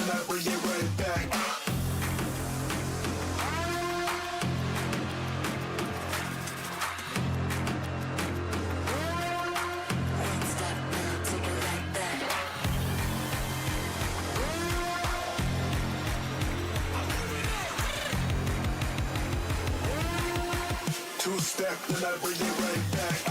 then I bring it right back. Two step, then I bring it right back.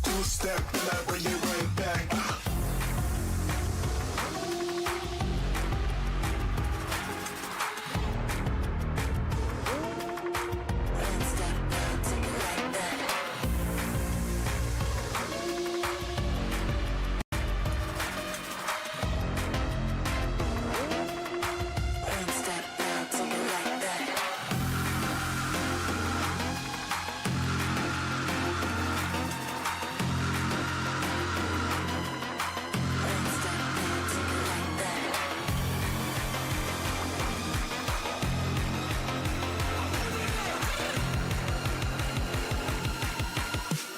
Two step, then I bring it right back. Two step, then I bring it right back.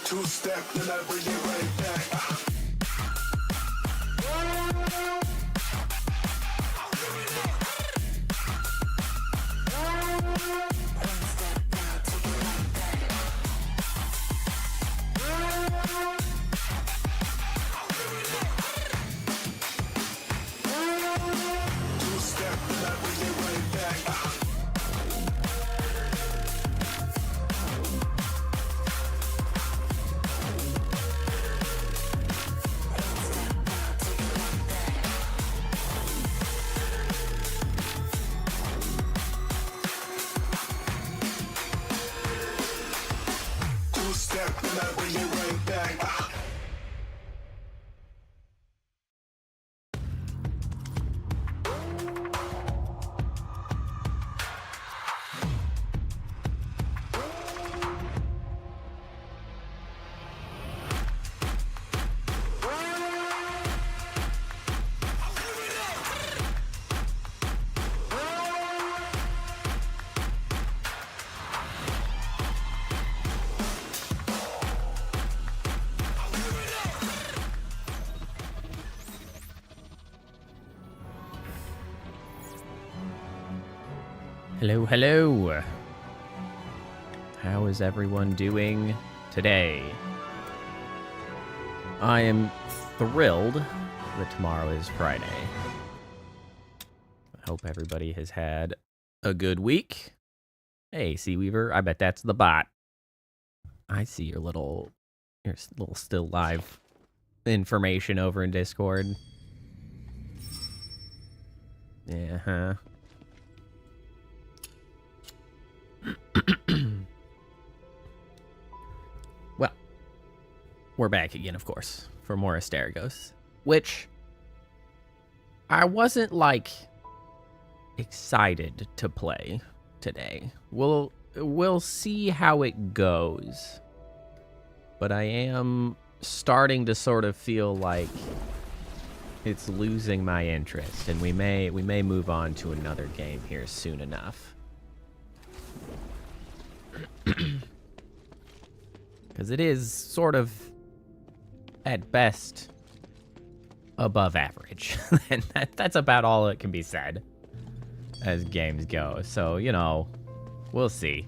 Two step, then I bring it right back. Two step, then I bring it right back. Two step, then I bring it right back. Hello, hello. How is everyone doing today? I am thrilled that tomorrow is Friday. I hope everybody has had a good week. Hey, Sea Weaver, I bet that's the bot. I see your little still live information over in Discord. Yeah, huh? Well, we're back again, of course, for more Asterigos, which I wasn't, like, excited to play today. We'll see how it goes, but I am starting to sort of feel like it's losing my interest, and we may move on to another game here soon enough. Because it is sort of, at best, above average. And that's about all that can be said as games go. So, you know, we'll see.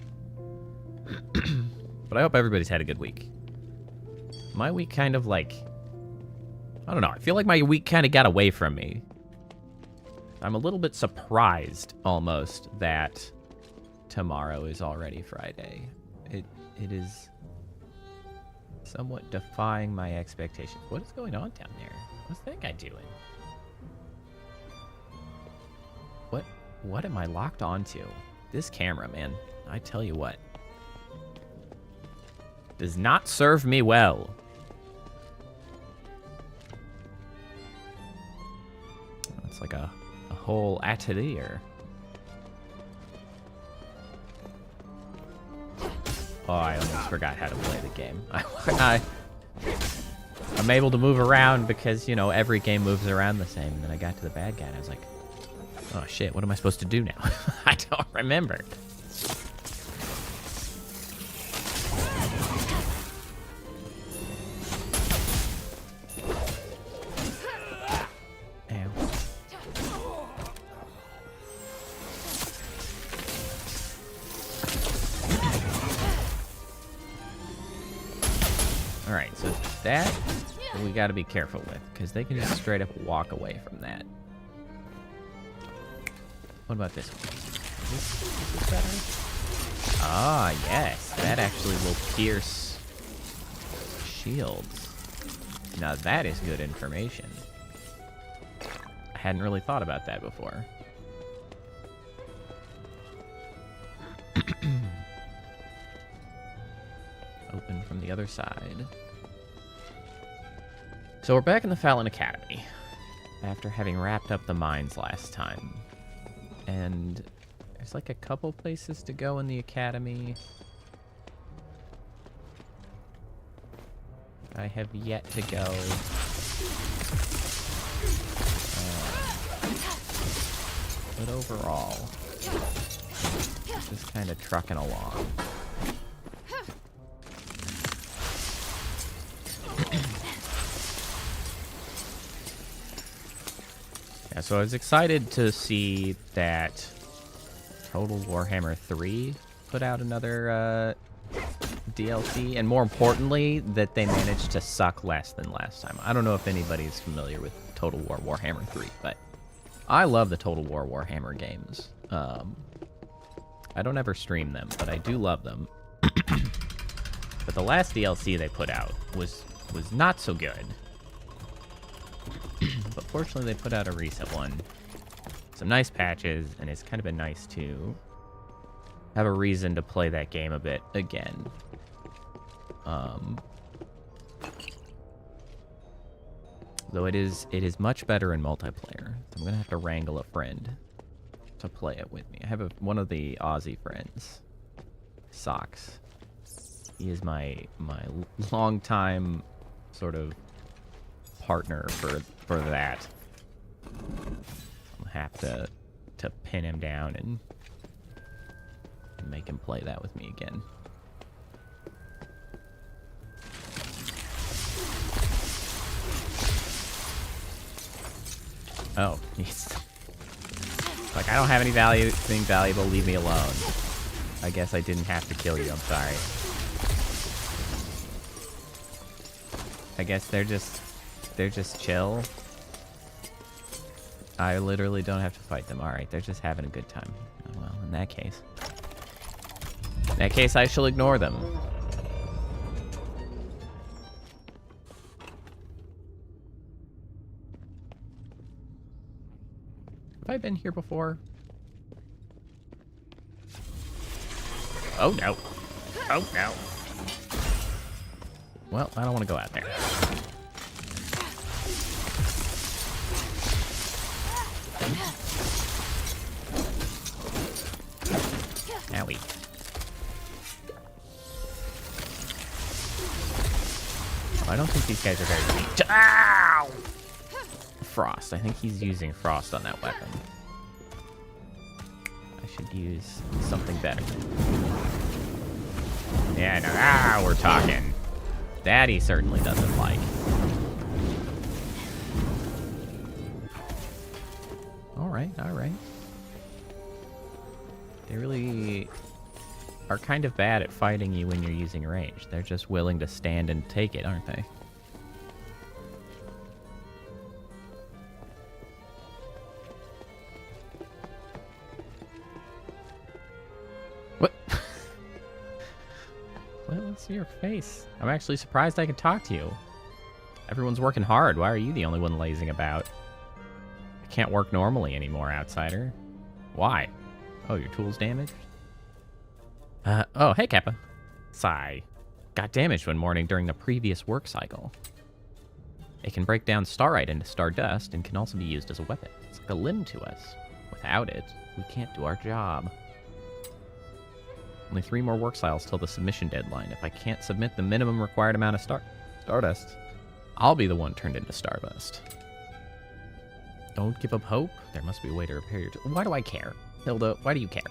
But I hope everybody's had a good week. My week kind of like, I don't know, I feel like my week kind of got away from me. I'm a little bit surprised, almost, that tomorrow is already Friday. It is somewhat defying my expectations. What is going on down there? What's that guy doing? What am I locked onto? This camera, man, I tell you what, does not serve me well. It's like a whole atelier. Oh, I almost forgot how to play the game. I'm able to move around because, you know, every game moves around the same. And then I got to the bad guy and I was like, oh shit, what am I supposed to do now? I don't remember. Alright, so that we gotta be careful with, because they can just straight up walk away from that. What about this one? Is this better? Ah, yes. That actually will pierce shields. Now that is good information. I hadn't really thought about that before. Open from the other side. So we're back in the Fallon Academy after having wrapped up the mines last time. And there's like a couple places to go in the academy. I have yet to go. But overall, just kind of trucking along. Yeah, so I was excited to see that Total Warhammer 3 put out another DLC, and more importantly, that they managed to suck less than last time. I don't know if anybody's familiar with Total War Warhammer 3, but I love the Total War Warhammer games. I don't ever stream them, but I do love them. But the last DLC they put out was not so good. But fortunately, they put out a recent one. Some nice patches, and it's kind of been nice to have a reason to play that game a bit again. Though it is much better in multiplayer. So I'm gonna have to wrangle a friend to play it with me. I have one of the Aussie friends, Socks. He is my longtime sort of partner for that. I'll have to pin him down and make him play that with me again. Oh, he's like, I don't have anything valuable, leave me alone. I guess I didn't have to kill you, I'm sorry. I guess they're just chill. I literally don't have to fight them. Alright, they're just having a good time. Well, in that case, I shall ignore them. Have I been here before? Oh no. Oh no. Well, I don't want to go out there. Owie. Oh, I don't think these guys are very weak. Ow! Frost. I think he's using frost on that weapon. I should use something better. Yeah, no, we're talking. That he certainly doesn't like. Alright, alright. They really are kind of bad at fighting you when you're using range. They're just willing to stand and take it, aren't they? What? What's your face? I'm actually surprised I could talk to you. Everyone's working hard. Why are you the only one lazing about? I can't work normally anymore, outsider. Why? Oh, your tool's damaged? Oh, hey, Kappa. Sigh. Got damaged one morning during the previous work cycle. It can break down starite into stardust and can also be used as a weapon. It's like a limb to us. Without it, we can't do our job. Only 3 more work cycles till the submission deadline. If I can't submit the minimum required amount of stardust, I'll be the one turned into stardust. Don't give up hope. There must be a way to repair your... Why do I care? Hilda, why do you care?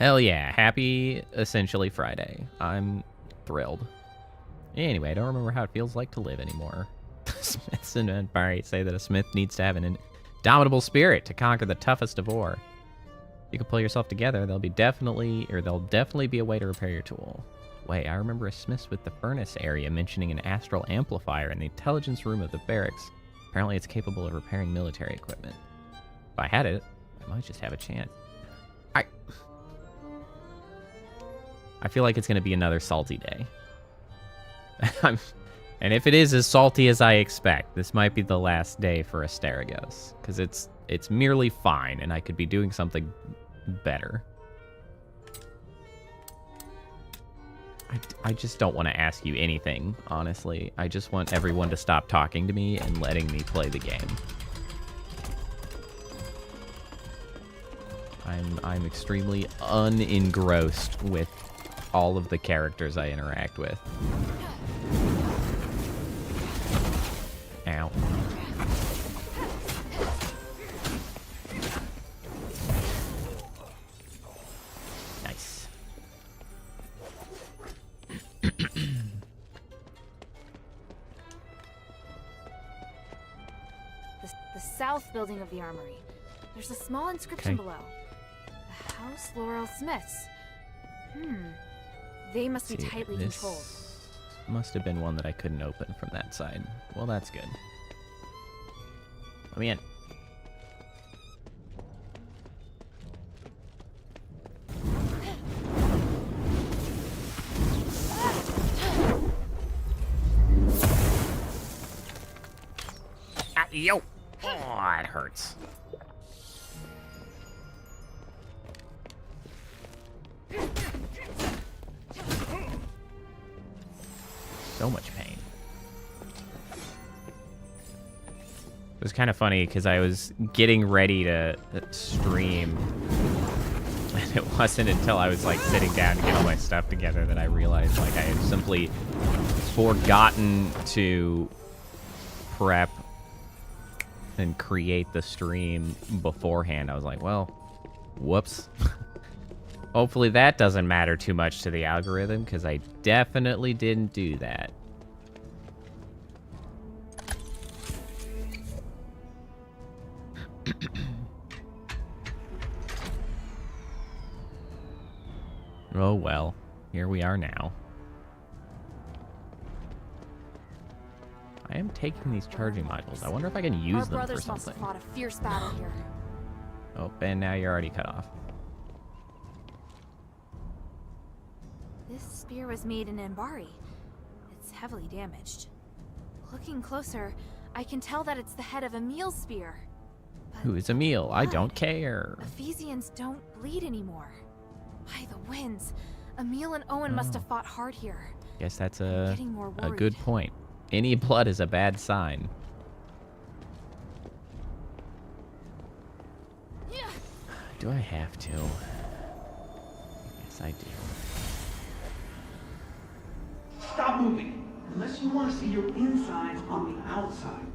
Hell yeah. Happy, essentially, Friday. I'm thrilled. Anyway, I don't remember how it feels like to live anymore. Smiths and Barry say that a smith needs to have an indomitable spirit to conquer the toughest of ore. If you can pull yourself together, there'll definitely be a way to repair your tool. Wait, I remember a smith's with the furnace area mentioning an astral amplifier in the intelligence room of the barracks. Apparently it's capable of repairing military equipment. If I had it, I might just have a chance. I feel like it's going to be another salty day. And if it is as salty as I expect, this might be the last day for Asterigos. Because it's merely fine, and I could be doing something better. I just don't want to ask you anything, honestly. I just want everyone to stop talking to me and letting me play the game. I'm extremely unengrossed with all of the characters I interact with. Ow. Nice. The south building of the armory. There's a small inscription below. The House Laurel Smiths. They must be tightly controlled. Must have been one that I couldn't open from that side. Well, that's good. Let me in. Ah, yo! Oh, it hurts. So much pain. It was kind of funny because I was getting ready to stream, and it wasn't until I was like sitting down to get all my stuff together that I realized like I had simply forgotten to prep and create the stream beforehand. I was like, well, whoops. Hopefully that doesn't matter too much to the algorithm, because I definitely didn't do that. Oh well, here we are now. I am taking these charging modules. I wonder if I can use them for something. Our brothers must have fought a fierce battle here. Oh, and now you're already cut off. This spear was made in Ambari. It's heavily damaged. Looking closer, I can tell that it's the head of Emil's spear. But who is Emil? I don't care. Ephesians don't bleed anymore. By the winds, Emil and Owen must have fought hard here. Guess that's a good point. Any blood is a bad sign. Yeah. Do I have to? Yes, I do. Stop moving, unless you want to see your insides on the outside.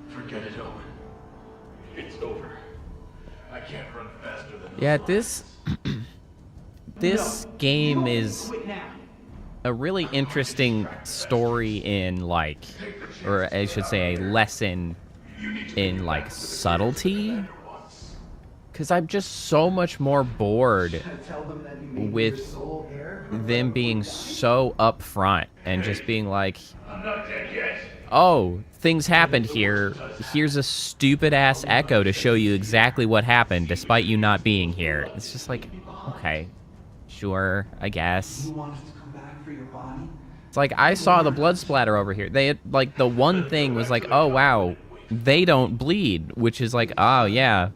Forget it, Owen. It's over. I can't run faster than Yeah, this game is a really interesting story in like, or I should say a lesson in like subtlety. Because I'm just so much more bored with them being so upfront and just being like, oh, things happened here. Here's a stupid ass echo to show you exactly what happened despite you not being here. It's just like, okay, sure, I guess. It's like, I saw the blood splatter over here. They had, like, the one thing was like, oh, wow, they don't bleed, which is like, oh, yeah,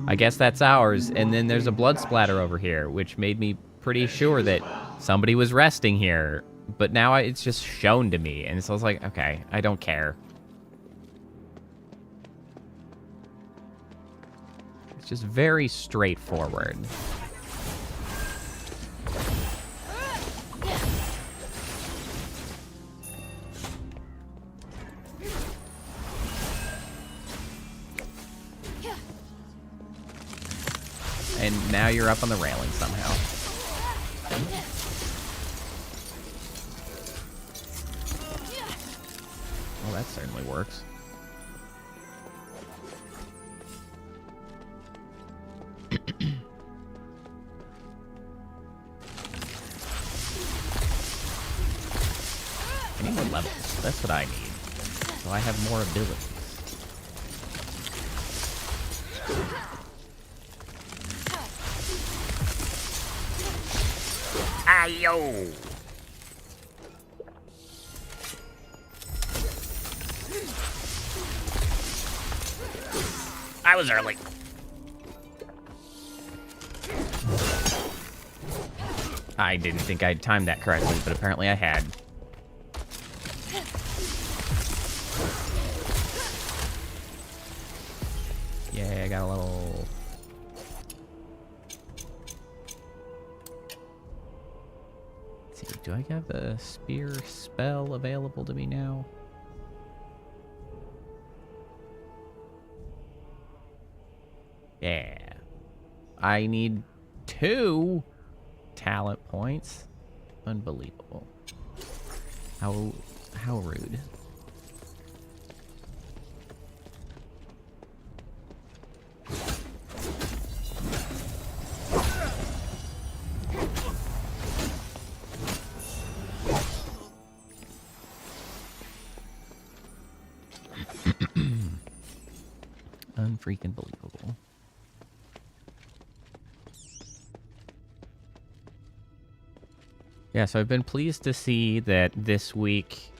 I guess that's ours. And then there's a blood splatter over here, which made me pretty sure that somebody was resting here. But now it's just shown to me. And so I was like, okay, I don't care. It's just very straightforward. And now you're up on the railing somehow. Well, that certainly works. I need more levels. That's what I need. So I have more abilities. Ayo! I was early. I didn't think I'd timed that correctly, but apparently I had. Yeah, I got a little... Let's see, do I have the spear spell available to me now? Yeah. I need 2 talent points. Unbelievable. How rude. Unfreaking believable. Yeah, so I've been pleased to see that this week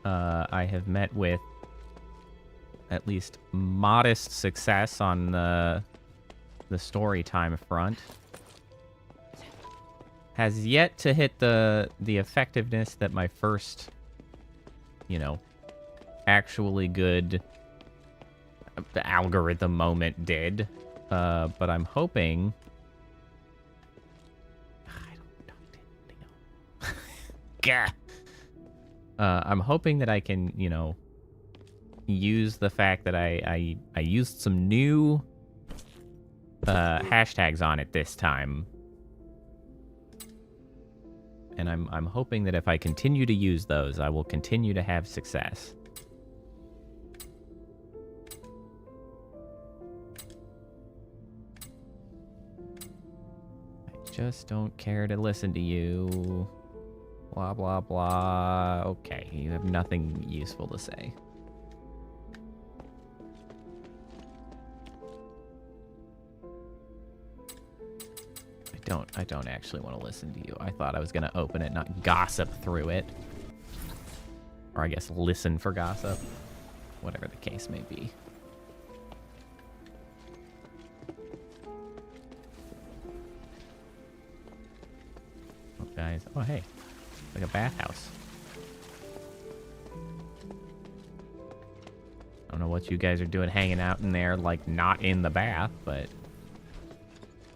I have met with at least modest success on the story time front. Has yet to hit the effectiveness that my first, actually good algorithm moment did. But I'm hoping... I'm hoping that I can, use the fact that I used some new hashtags on it this time. And I'm hoping that if I continue to use those, I will continue to have success. I just don't care to listen to you. Blah, blah, blah. Okay, you have nothing useful to say. I don't actually want to listen to you. I thought I was going to open it, not gossip through it. Or I guess listen for gossip. Whatever the case may be. Oh, guys. Oh, hey. Like a bathhouse. I don't know what you guys are doing hanging out in there, like not in the bath, but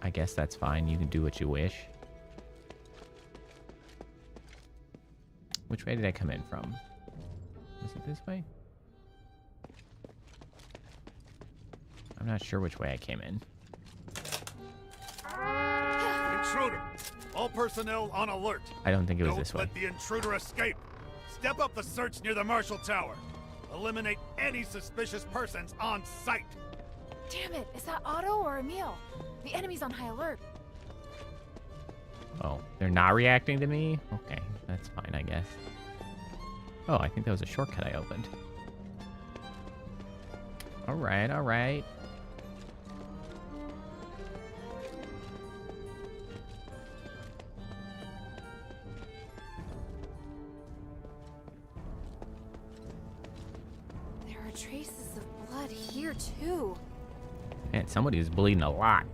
I guess that's fine. You can do what you wish. Which way did I come in from? Is it this way? I'm not sure which way I came in. Intruder! All personnel on alert. I don't think it was this way. Don't let the intruder escape. Step up the search near the Marshall Tower. Eliminate any suspicious persons on sight. Damn it, is that Otto or Emil? The enemy's on high alert. Oh, they're not reacting to me? Okay, that's fine, I guess. Oh, I think that was a shortcut I opened. Alright, alright. There are traces of blood here, too. Man, somebody's bleeding a lot.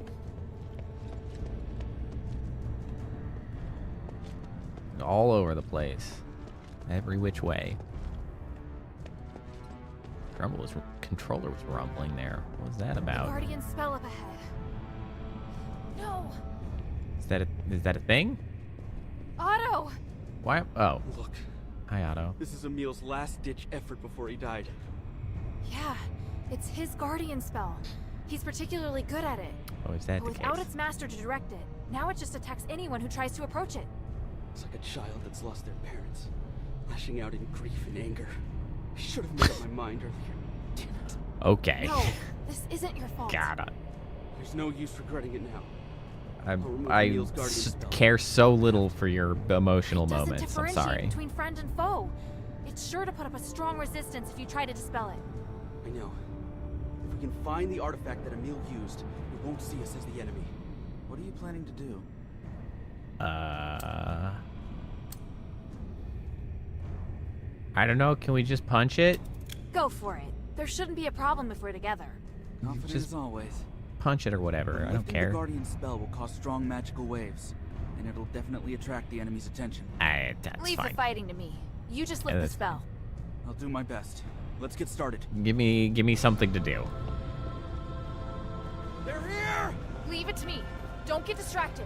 All over the place. Every which way. Controller was rumbling there. What was that about? Guardian spell up ahead. No! Is that a thing? Otto! Why? Oh. Look, Hi, Otto. this is Emil's last-ditch effort before he died. Yeah, it's his guardian spell. He's particularly good at it. Oh, is that But the without case? its master to direct it, now it just attacks anyone who tries to approach it. It's like a child that's lost their parents, lashing out in grief and anger. I should have made up my mind earlier. Damn it. Okay. No, this isn't your fault. Got it. There's no use regretting it now. I care so little for your emotional It doesn't moments. I'm differentiate sorry. between friend and foe. It's sure to put up a strong resistance if you try to dispel it. I know. If we can find the artifact that Emil used, it won't see us as the enemy. What are you planning to do? I don't know. Can we just punch it? Go for it. There shouldn't be a problem if we're together. Confident Just- as always. Punch it or whatever. I don't Lifting care. The Guardian spell will cause strong magical waves, and it'll definitely attract the enemy's attention. That's Leave fine. the fighting to me. You just lift Yeah, the that's spell. I'll do my best. Let's get started. Give me something to do. They're here! Leave it to me. Don't get distracted.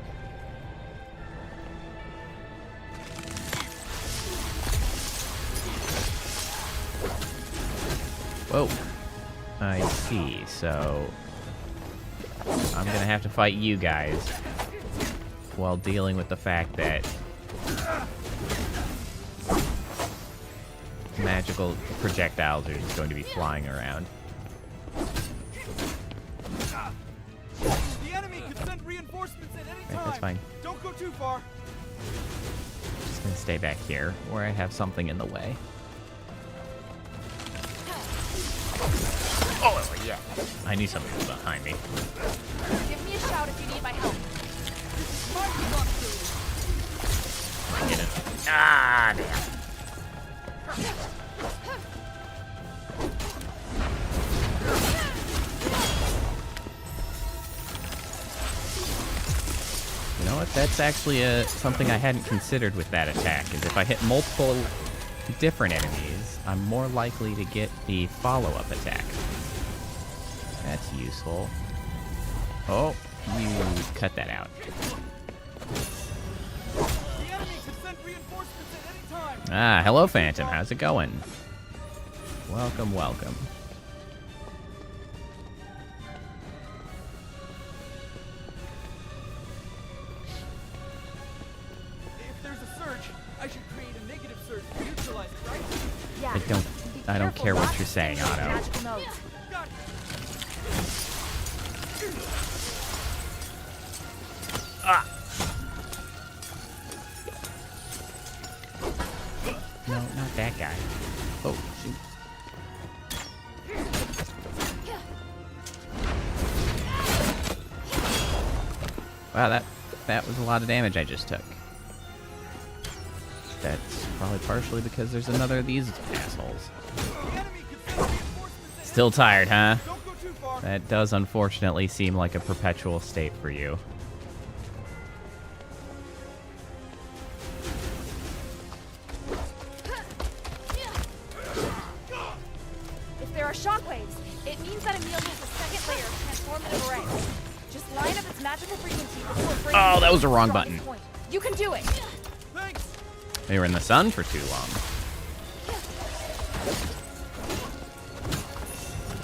Whoa. I see. So I'm gonna have to fight you guys while dealing with the fact that magical projectiles are just going to be flying around. The enemy could send reinforcements at any Right, time. that's fine. Don't go too far. Just gonna stay back here where I have something in the way. Oh yeah. I knew something was behind me. Give me a shout if you need my help. I get it. Ah, damn. You know what? That's actually something I hadn't considered with that attack. Is if I hit multiple different enemies, I'm more likely to get the follow-up attack. That's useful. Oh, you cut that out. The enemy could send reinforcements at any time. Ah, hello, Phantom. How's it going? Welcome, welcome. If there's a surge, I should create a negative surge to neutralize it, right? Yeah. I don't Be care what careful you're saying, not to Otto. magical modes. Got it. No, not that guy. Oh, shoot. Wow, that was a lot of damage I just took. That's probably partially because there's another of these assholes. The enemy could send reinforcements at Still tired, huh? Don't go too far. That does unfortunately seem like a perpetual state for you. If there are shockwaves, it means that Emil has a second layer of transformative array. Just line up its magical frequency before breaking. Oh, that was the wrong strongest button. point. You can do it. Thanks. They were in the sun for too long.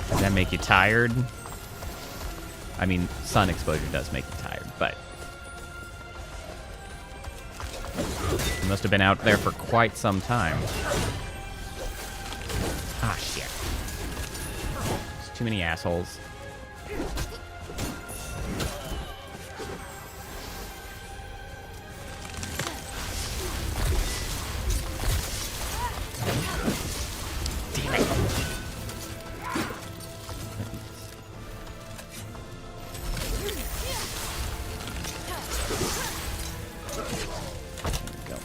Does that make you tired? I mean, sun exposure does make you tired, but you must have been out there for quite some time. Ah, shit. There's too many assholes. Damn it. Go.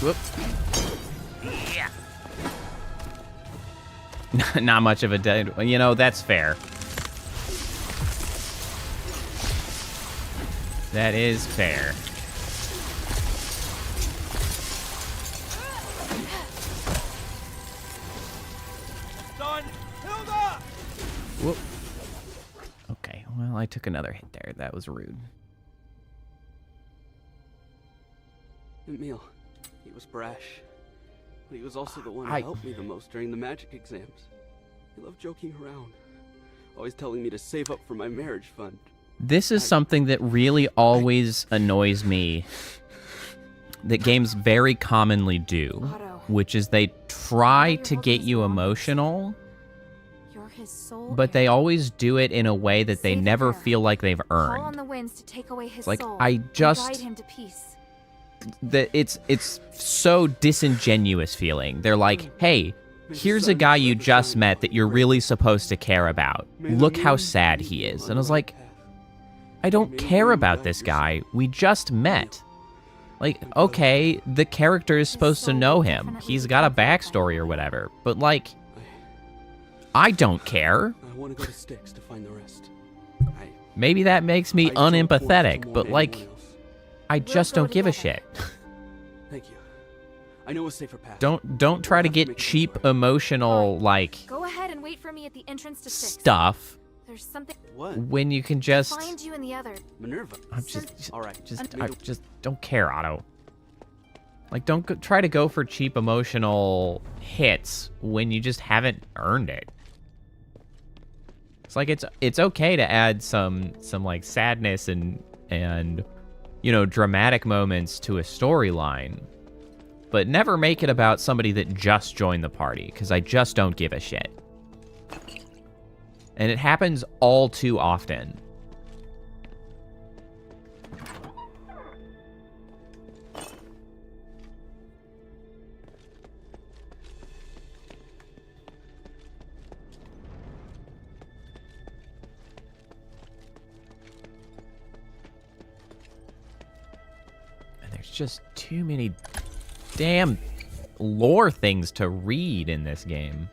Whoop. Yeah. Not much of a dead. You know, that's fair. That is fair. Son, Hilda! Whoop. Okay, well, I took another hit there. That was rude. Emil, he was brash, but he was also the one who helped me the most during the magic exams. He loved joking around, always telling me to save up for my marriage fund. This is something that really always annoys me that games very commonly do, which is they try to get you emotional, You're his soul but they always do it in a way that they Save never her. feel like they've Call on earned. the winds to take away his Like, soul I and just- guide him to peace. That it's so disingenuous feeling. They're like, hey, here's a guy you just met that you're really supposed to care about. Look how sad he is. And I was like, I don't care about this guy. We just met. Like, okay, the character is supposed to know him. He's got a backstory or whatever. But, like, I don't care. I want to go to Styx to find the rest. Maybe that makes me I don't want to unempathetic, warn but, like, anyone else. I just go don't give a together. shit. Thank you. I know a safer path. Don't try to get cheap emotional, like, Go ahead and wait for me at the entrance to Styx. stuff There's something What? when you can just... find you and the other. Minerva. I'm just, All right. I just don't care, Otto. Like, don't try to go for cheap emotional hits when you just haven't earned it. It's like it's okay to add some like sadness and you know, dramatic moments to a storyline, but never make it about somebody that just joined the party, because I just don't give a shit. And it happens all too often. There's just too many damn lore things to read in this game.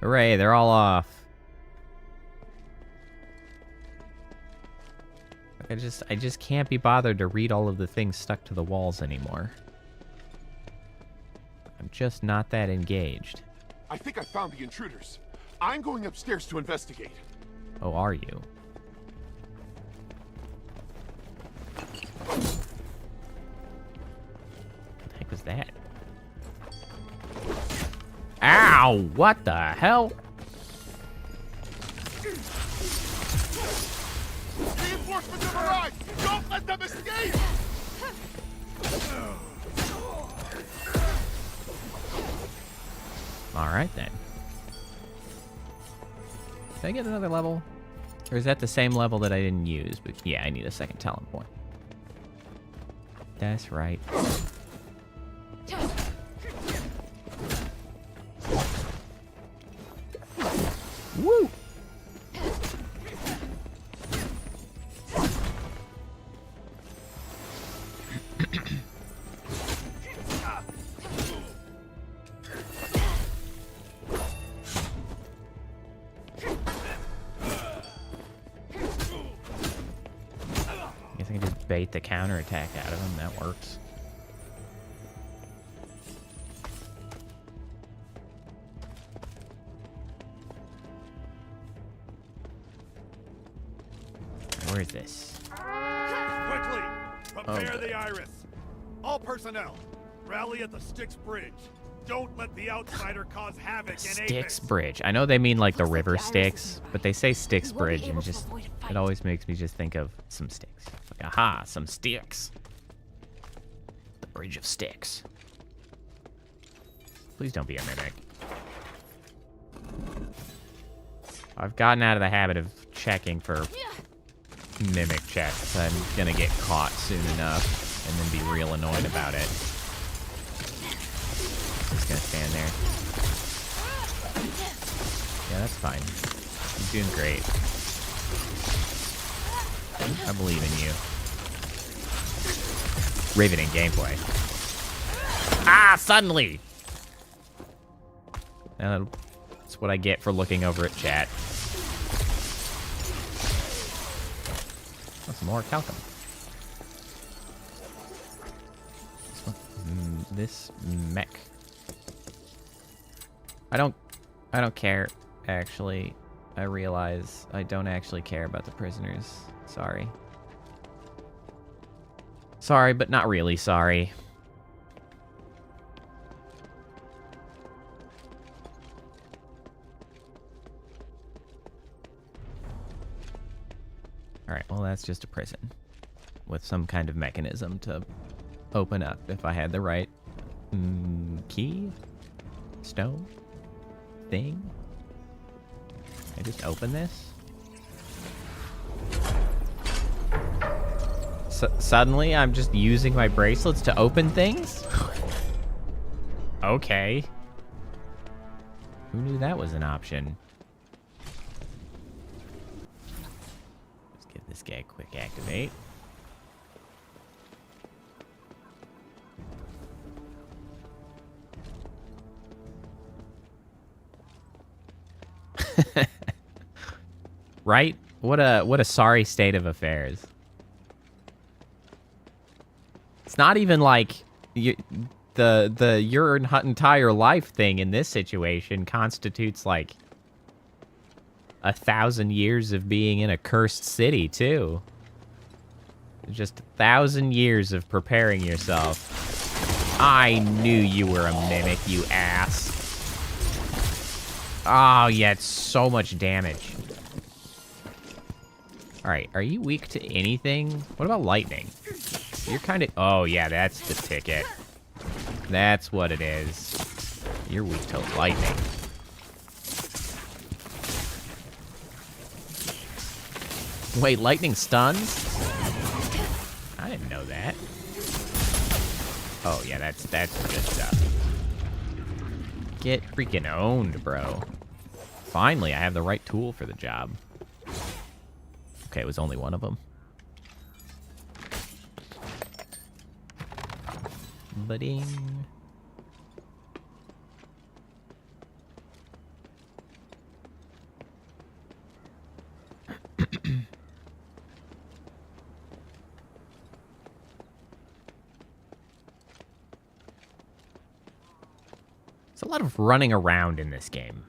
Hooray, they're all off. I just can't be bothered to read all of the things stuck to the walls anymore. I'm just not that engaged. I think I found the intruders. I'm going upstairs to investigate. Oh, are you? What the heck was that? Ow! What the hell? Reinforcements have arrived! Don't let them escape! Alright then. Did I get another level? Or is that the same level that I didn't use? But yeah, I need a second talent point. That's right. Woo! Guess I can just bait the counterattack out of him. That works. Where is this? Quickly! Prepare Oh, the iris! All personnel, rally at the Styx Bridge. Don't let the outsider cause havoc in Styx Apex. Bridge. I know they mean like the Looks like river the iris is Styx, nearby. but they say Styx We won't be Bridge able and to just avoid a fight. it always makes me just think of some sticks. Like, aha, some sticks. The Bridge of Styx. Please don't be a mimic. I've gotten out of the habit of checking for mimic checks. I'm gonna get caught soon enough and then be real annoyed about it. Just gonna stand there. Yeah, that's fine. You're doing great. I believe in you. Riveting gameplay. Ah! Suddenly! And that's what I get for looking over at chat. Oh, some more talcum. This mech. I don't care, actually. I realize I don't actually care about the prisoners. Sorry. Sorry, but not really sorry. Alright, well that's just a prison. With some kind of mechanism to open up if I had the right key? Stone? Thing? I just open this? Suddenly I'm just using my bracelets to open things? Okay. Who knew that was an option? Let's give this guy a quick activate. Right? What a sorry state of affairs. It's not even like the your entire life thing in this situation constitutes like 1,000 years of being in a cursed city too. Just 1,000 years of preparing yourself. I knew you were a mimic, you ass. Oh, yeah, it's so much damage. Alright, are you weak to anything? What about lightning? You're kind of... Oh, yeah, that's the ticket. That's what it is. You're weak to lightning. Wait, lightning stuns? I didn't know that. Oh, yeah, that's good stuff. Get freaking owned, bro. Finally, I have the right tool for the job. Okay, it was only one of them. Ba-ding. There's a lot of running around in this game.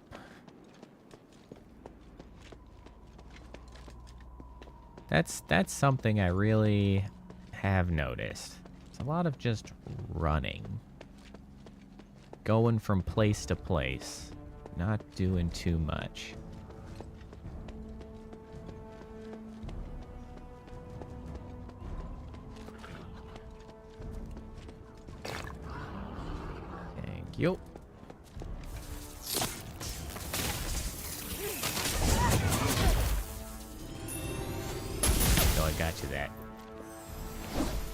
That's something I really have noticed. It's a lot of just running. Going from place to place. Not doing too much. Thank you. Got you that.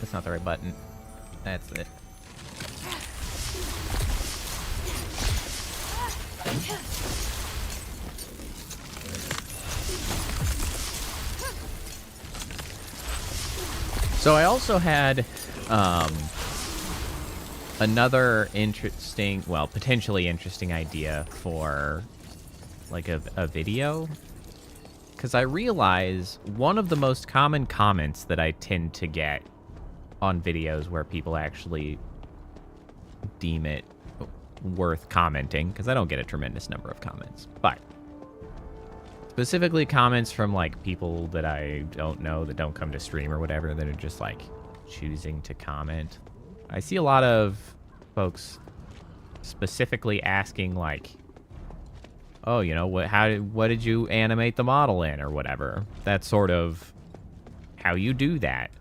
That's not the right button. That's it. So I also had another interesting, well, potentially interesting idea for like a video. Because I realize one of the most common comments that I tend to get on videos where people actually deem it worth commenting, because I don't get a tremendous number of comments, but specifically comments from like people that I don't know, that don't come to stream or whatever, that are just like choosing to comment. I see a lot of folks specifically asking like, oh, you know, what did you animate the model in or whatever. That's sort of how you do that.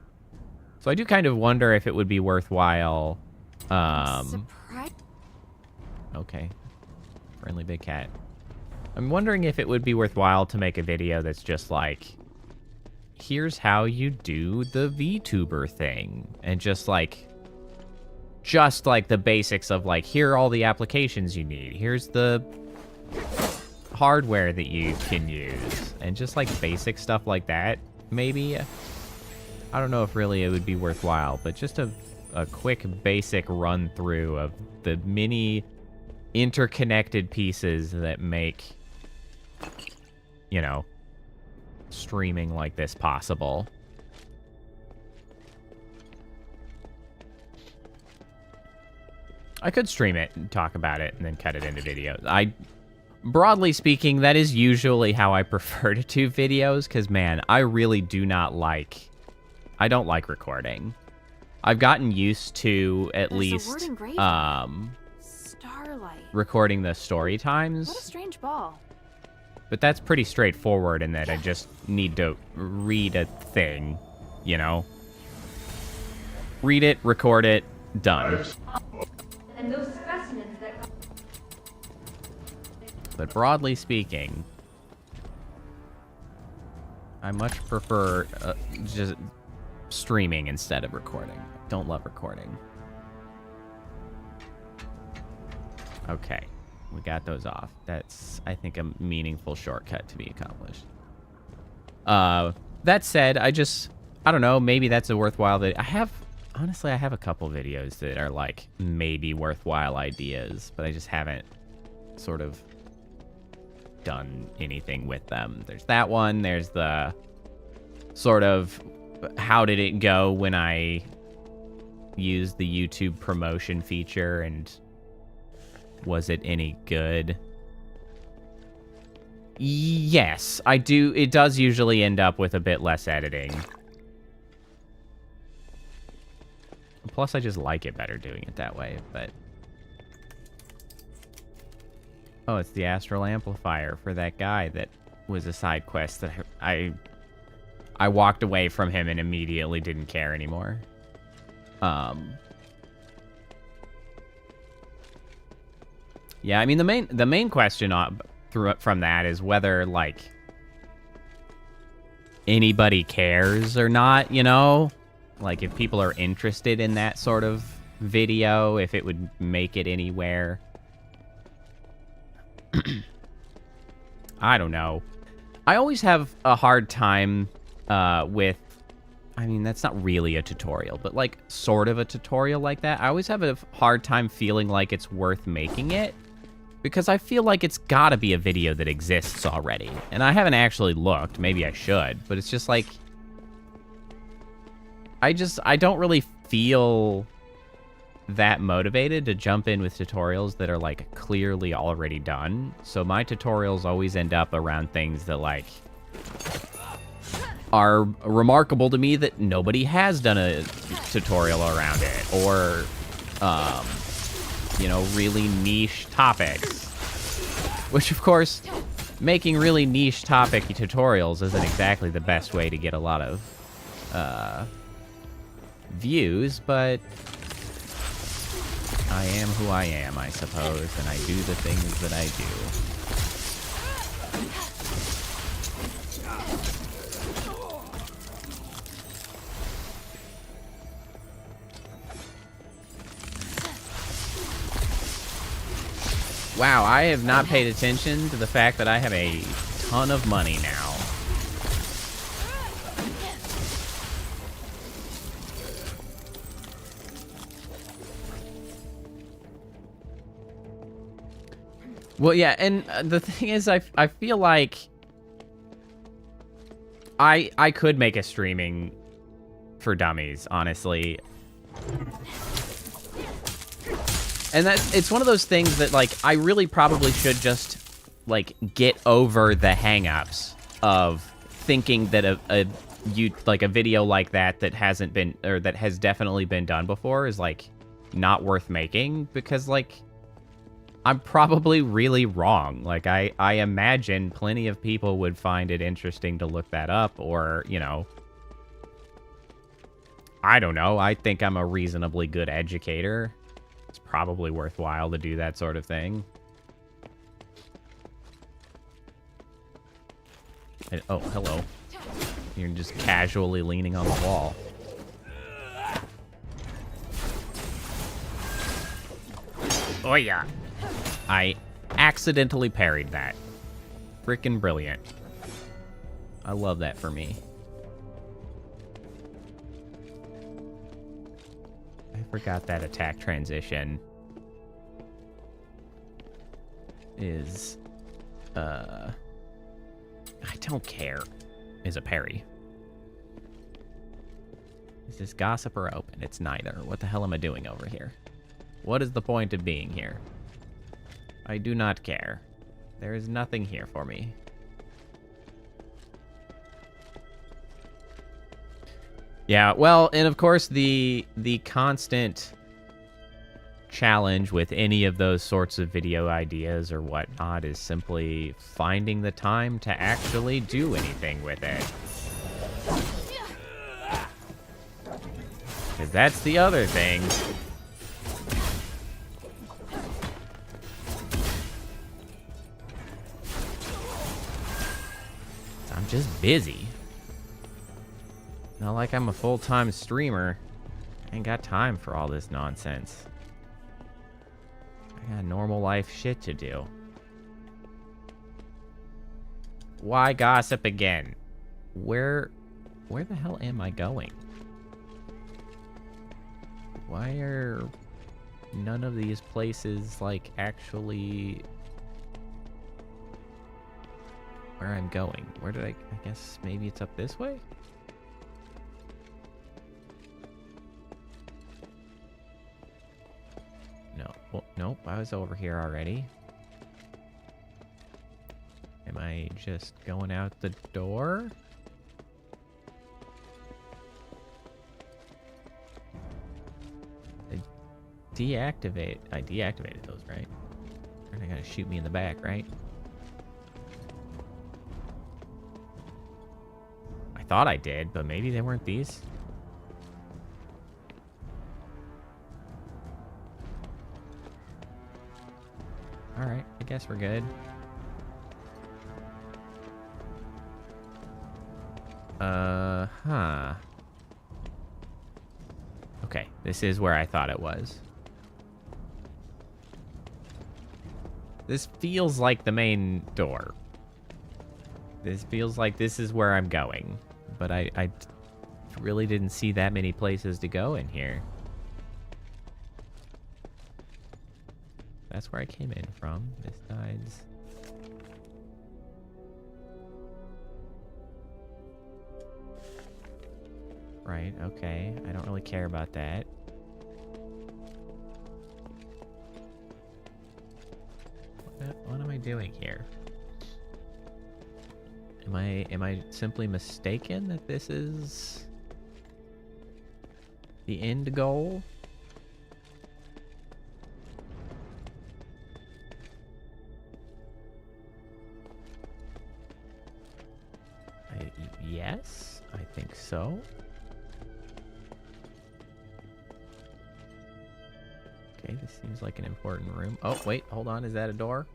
So I do kind of wonder if it would be worthwhile. Okay. Friendly big cat. I'm wondering if it would be worthwhile to make a video that's just like, here's how you do the VTuber thing. And just like the basics of like, here are all the applications you need. Here's the hardware that you can use, and just like basic stuff like that. Maybe, I don't know if really it would be worthwhile, but just a a quick basic run through of the many interconnected pieces that make, you know, streaming like this possible. I could stream it and talk about it and then cut it into videos. Broadly speaking, that is usually how I prefer to do videos, because, man, I really do not like... I don't like recording. I've gotten used to, at least, Starlight. recording the story times. What a strange ball. But that's pretty straightforward in that I just need to read a thing, you know? Read it, record it, done. And those specimens that... But broadly speaking, I much prefer just streaming instead of recording. Don't love recording. Okay, we got those off. That's, I think, a meaningful shortcut to be accomplished. That said, I don't know, maybe that's a worthwhile... Honestly, I have a couple videos that are, like, maybe worthwhile ideas, but I just haven't sort of done anything with them. There's that one. There's the sort of how did it go when I used the YouTube promotion feature, and was it any good? Yes, I do. It does usually end up with a bit less editing. Plus, I just like it better doing it that way, but... Oh, it's the astral amplifier for that guy that was a side quest that I walked away from him and immediately didn't care anymore. Yeah, I mean, the main question from that is whether, like, anybody cares or not, you know? Like, if people are interested in that sort of video, if it would make it anywhere. I don't know. I always have a hard time with... I mean, that's not really a tutorial, but, like, sort of a tutorial like that. I always have a hard time feeling like it's worth making it, because I feel like it's gotta be a video that exists already. And I haven't actually looked. Maybe I should, but it's just like... I don't really feel that motivated to jump in with tutorials that are, like, clearly already done. So my tutorials always end up around things that, like, are remarkable to me that nobody has done a tutorial around it. Or, you know, really niche topics. Which, of course, making really niche topic tutorials isn't exactly the best way to get a lot of, views, but I am who I am, I suppose, and I do the things that I do. Wow, I have not paid attention to the fact that I have a ton of money now. Well, yeah, and the thing is, I feel like I could make a streaming for dummies, honestly. And it's one of those things that, like, I really probably should just, like, get over the hang-ups of thinking that a video like that hasn't been, or that has definitely been done before is, like, not worth making, because, like, I'm probably really wrong. Like, I imagine plenty of people would find it interesting to look that up, or, you know, I don't know. I think I'm a reasonably good educator. It's probably worthwhile to do that sort of thing. Oh, hello. You're just casually leaning on the wall. Oh, yeah. I accidentally parried that. Frickin' brilliant. I love that for me. I Forgot that attack transition is, I don't care, is a parry. Is this gossip or open? It's neither. What the hell am I doing over here? What is the point of being here? I do not care. There is nothing here for me. Yeah, well, and of course the constant challenge with any of those sorts of video ideas or whatnot is simply finding the time to actually do anything with it. Because that's the other thing. I'm just busy. Not like I'm a full-time streamer. I ain't got time for all this nonsense. I got normal life shit to do. Why gossip again? Where the hell am I going? Why are none of these places, like, actually where I'm going? Where did I guess maybe it's up this way? No. Well, nope, I was over here already. Am I just going out the door? I deactivated those, right? They're not gonna shoot me in the back, right? I thought I did, but maybe they weren't these. Alright, I guess we're good. Huh. Okay, this is where I thought it was. This feels like the main door. This feels like this is where I'm going. But I really didn't see that many places to go in here. That's where I came in from. This side's... Right, okay. I don't really care about that. What am I doing here? Am I simply mistaken that this is the end goal? Yes, I think so. Okay, this seems like an important room. Oh, wait, hold on. Is that a door?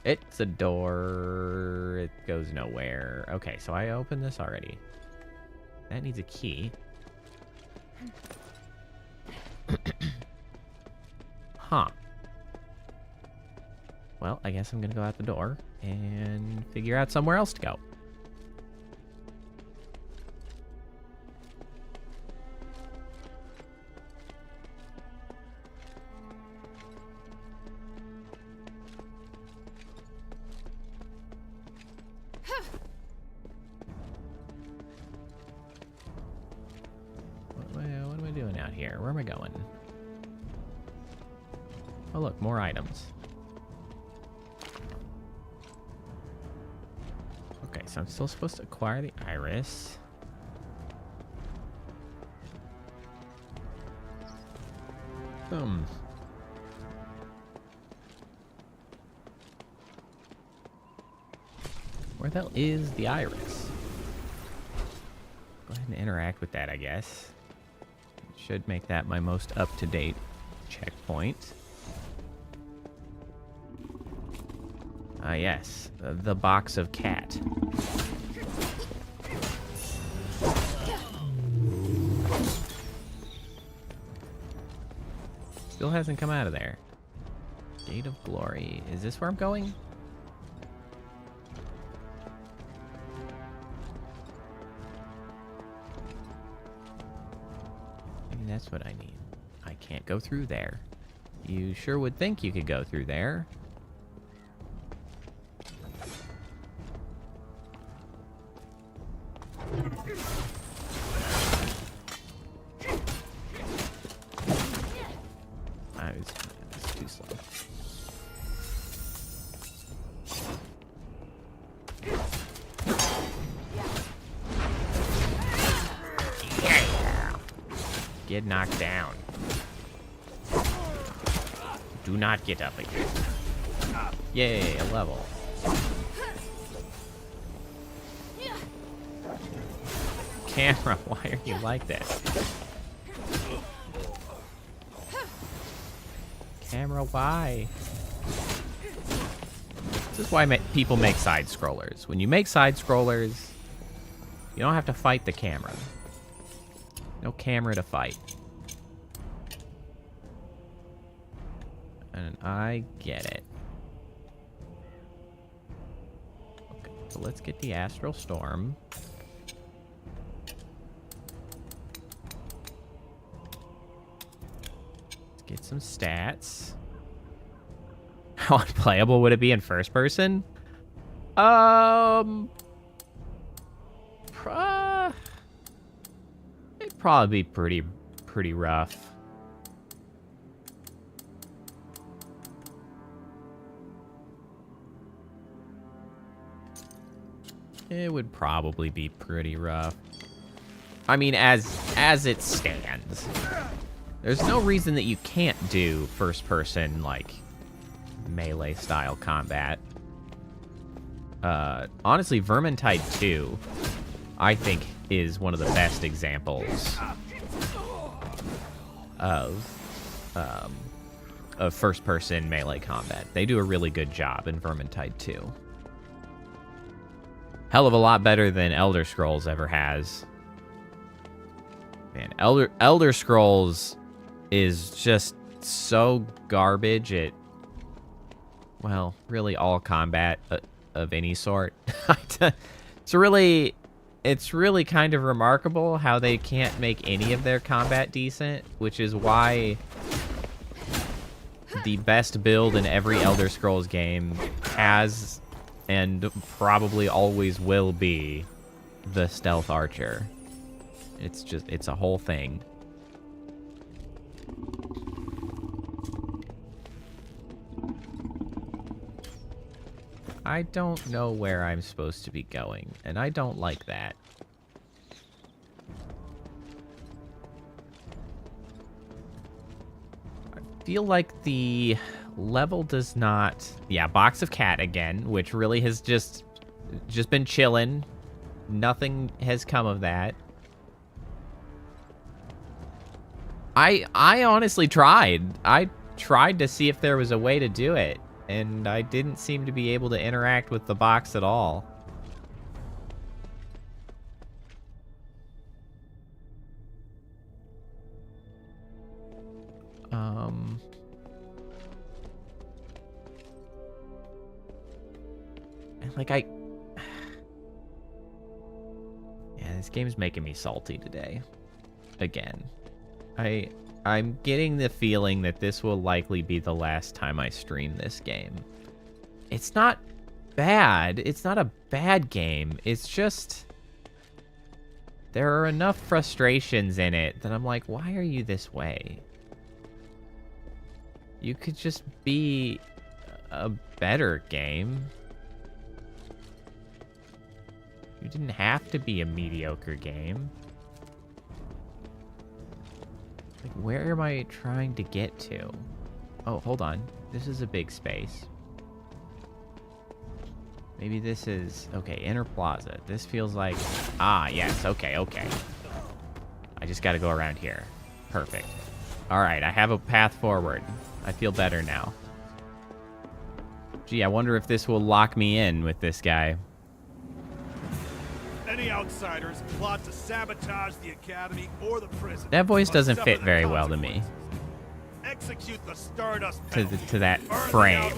It's a door. It goes nowhere. Okay, so I opened this already. That needs a key. Huh. Well, I guess I'm gonna go out the door and figure out somewhere else to go. What am I doing out here? Where am I going? Oh, look, more items. Okay, so I'm still supposed to acquire the iris. Where the hell is the iris? Go ahead and interact with that, I guess. Should make that my most up-to-date checkpoint. Yes, the box of cat. Still hasn't come out of there. Gate of Glory. Is this where I'm going? Maybe that's what I need. I can't go through there. You sure would think you could go through there. It's too slow. Yeah. Get knocked down. Do not get up again. Yay, a level. Camera, why are you like that? Camera, why? This is why people make side scrollers. When you make side scrollers, you don't have to fight the camera. No camera to fight. And I get it. Okay, so let's get the Astral Storm. Let's get some stats. How unplayable would it be in first person? It'd probably be pretty rough. It would probably be pretty rough. I mean, as it stands. There's no reason that you can't do first person, like, melee style combat. Honestly, Vermintide 2, I think, is one of the best examples of first person melee combat. They do a really good job in Vermintide 2. Hell of a lot better than Elder Scrolls ever has. Man, Elder Scrolls is just so garbage at, well, really all combat of any sort. It's really kind of remarkable how they can't make any of their combat decent, which is why the best build in every Elder Scrolls game has and probably always will be the Stealth Archer. It's a whole thing. I don't know where I'm supposed to be going, and I don't like that. I feel like the level does not... Yeah, Box of Cat again, which really has just been chilling. Nothing has come of that. I honestly tried. I tried to see if there was a way to do it, and I didn't seem to be able to interact with the box at all. Like, yeah, this game's making me salty today. Again. I'm getting the feeling that this will likely be the last time I stream this game. It's not bad. It's not a bad game. It's just... there are enough frustrations in it that I'm like, why are you this way? You could just be a better game. You didn't have to be a mediocre game. Like, where am I trying to get to? Oh, hold on. This is a big space. Maybe this is... okay, Inner Plaza. This feels like... ah, yes. Okay. I just gotta go around here. Perfect. Alright, I have a path forward. I feel better now. Gee, I wonder if this will lock me in with this guy. Any outsiders plot to sabotage the academy or the prison. That voice doesn't fit very well to me. Execute the Stardust to that frame.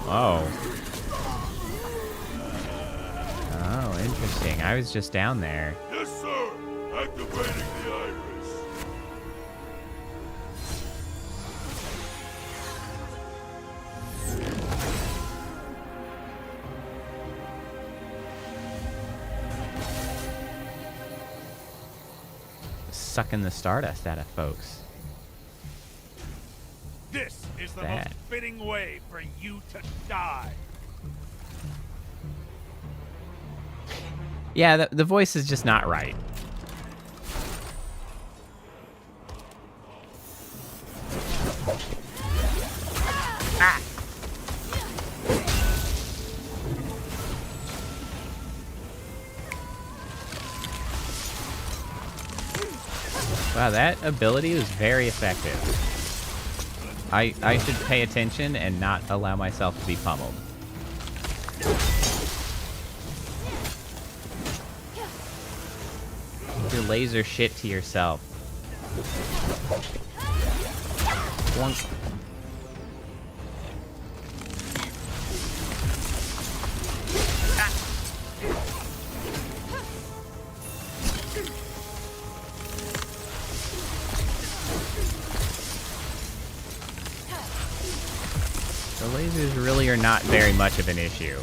Oh. Oh, interesting. I was just down there. Yes, sir. I Activating the iris. Sucking the stardust out of folks. This is the Bad. most fitting way for you to die. Yeah, the voice is just not right. Ah! Wow, that ability was very effective. I should pay attention and not allow myself to be pummeled. Your laser shit to yourself. Plunk. The lasers really are not very much of an issue.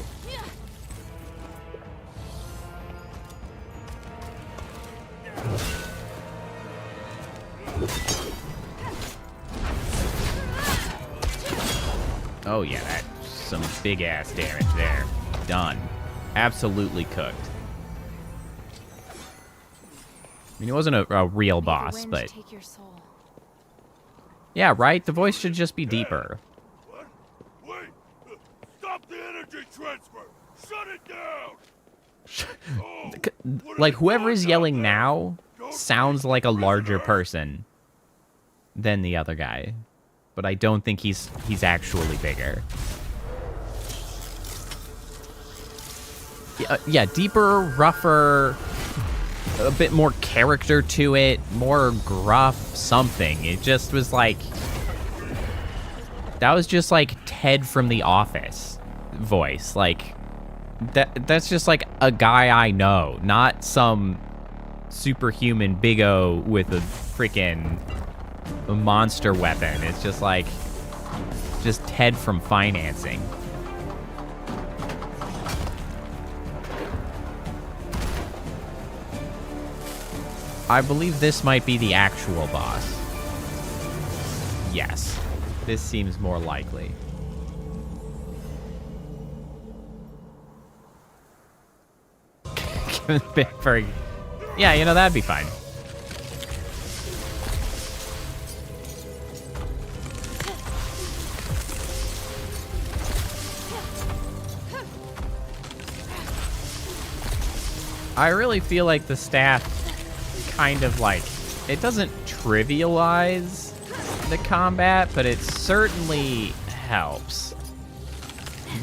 Oh yeah, that's some big ass damage there. Done. Absolutely cooked. I mean, he wasn't a real boss, but... Take your soul. Yeah, right? The voice should just be deeper. What? Wait! Stop the energy transfer! Shut it down! Oh, Like, whoever is yelling now sounds like a larger person than the other guy. But I don't think he's actually bigger. Yeah, deeper, rougher, a bit more character to it, more gruff, something. It just was like... That was just like Ted from The Office voice. Like, that's just like a guy I know, not some superhuman Big O with a freaking monster weapon. It's just like, just Ted from financing. I believe this might be the actual boss. Yes. This seems more likely. Yeah, you know, that'd be fine. I really feel like the staff kind of like, it doesn't trivialize the combat, but it certainly helps.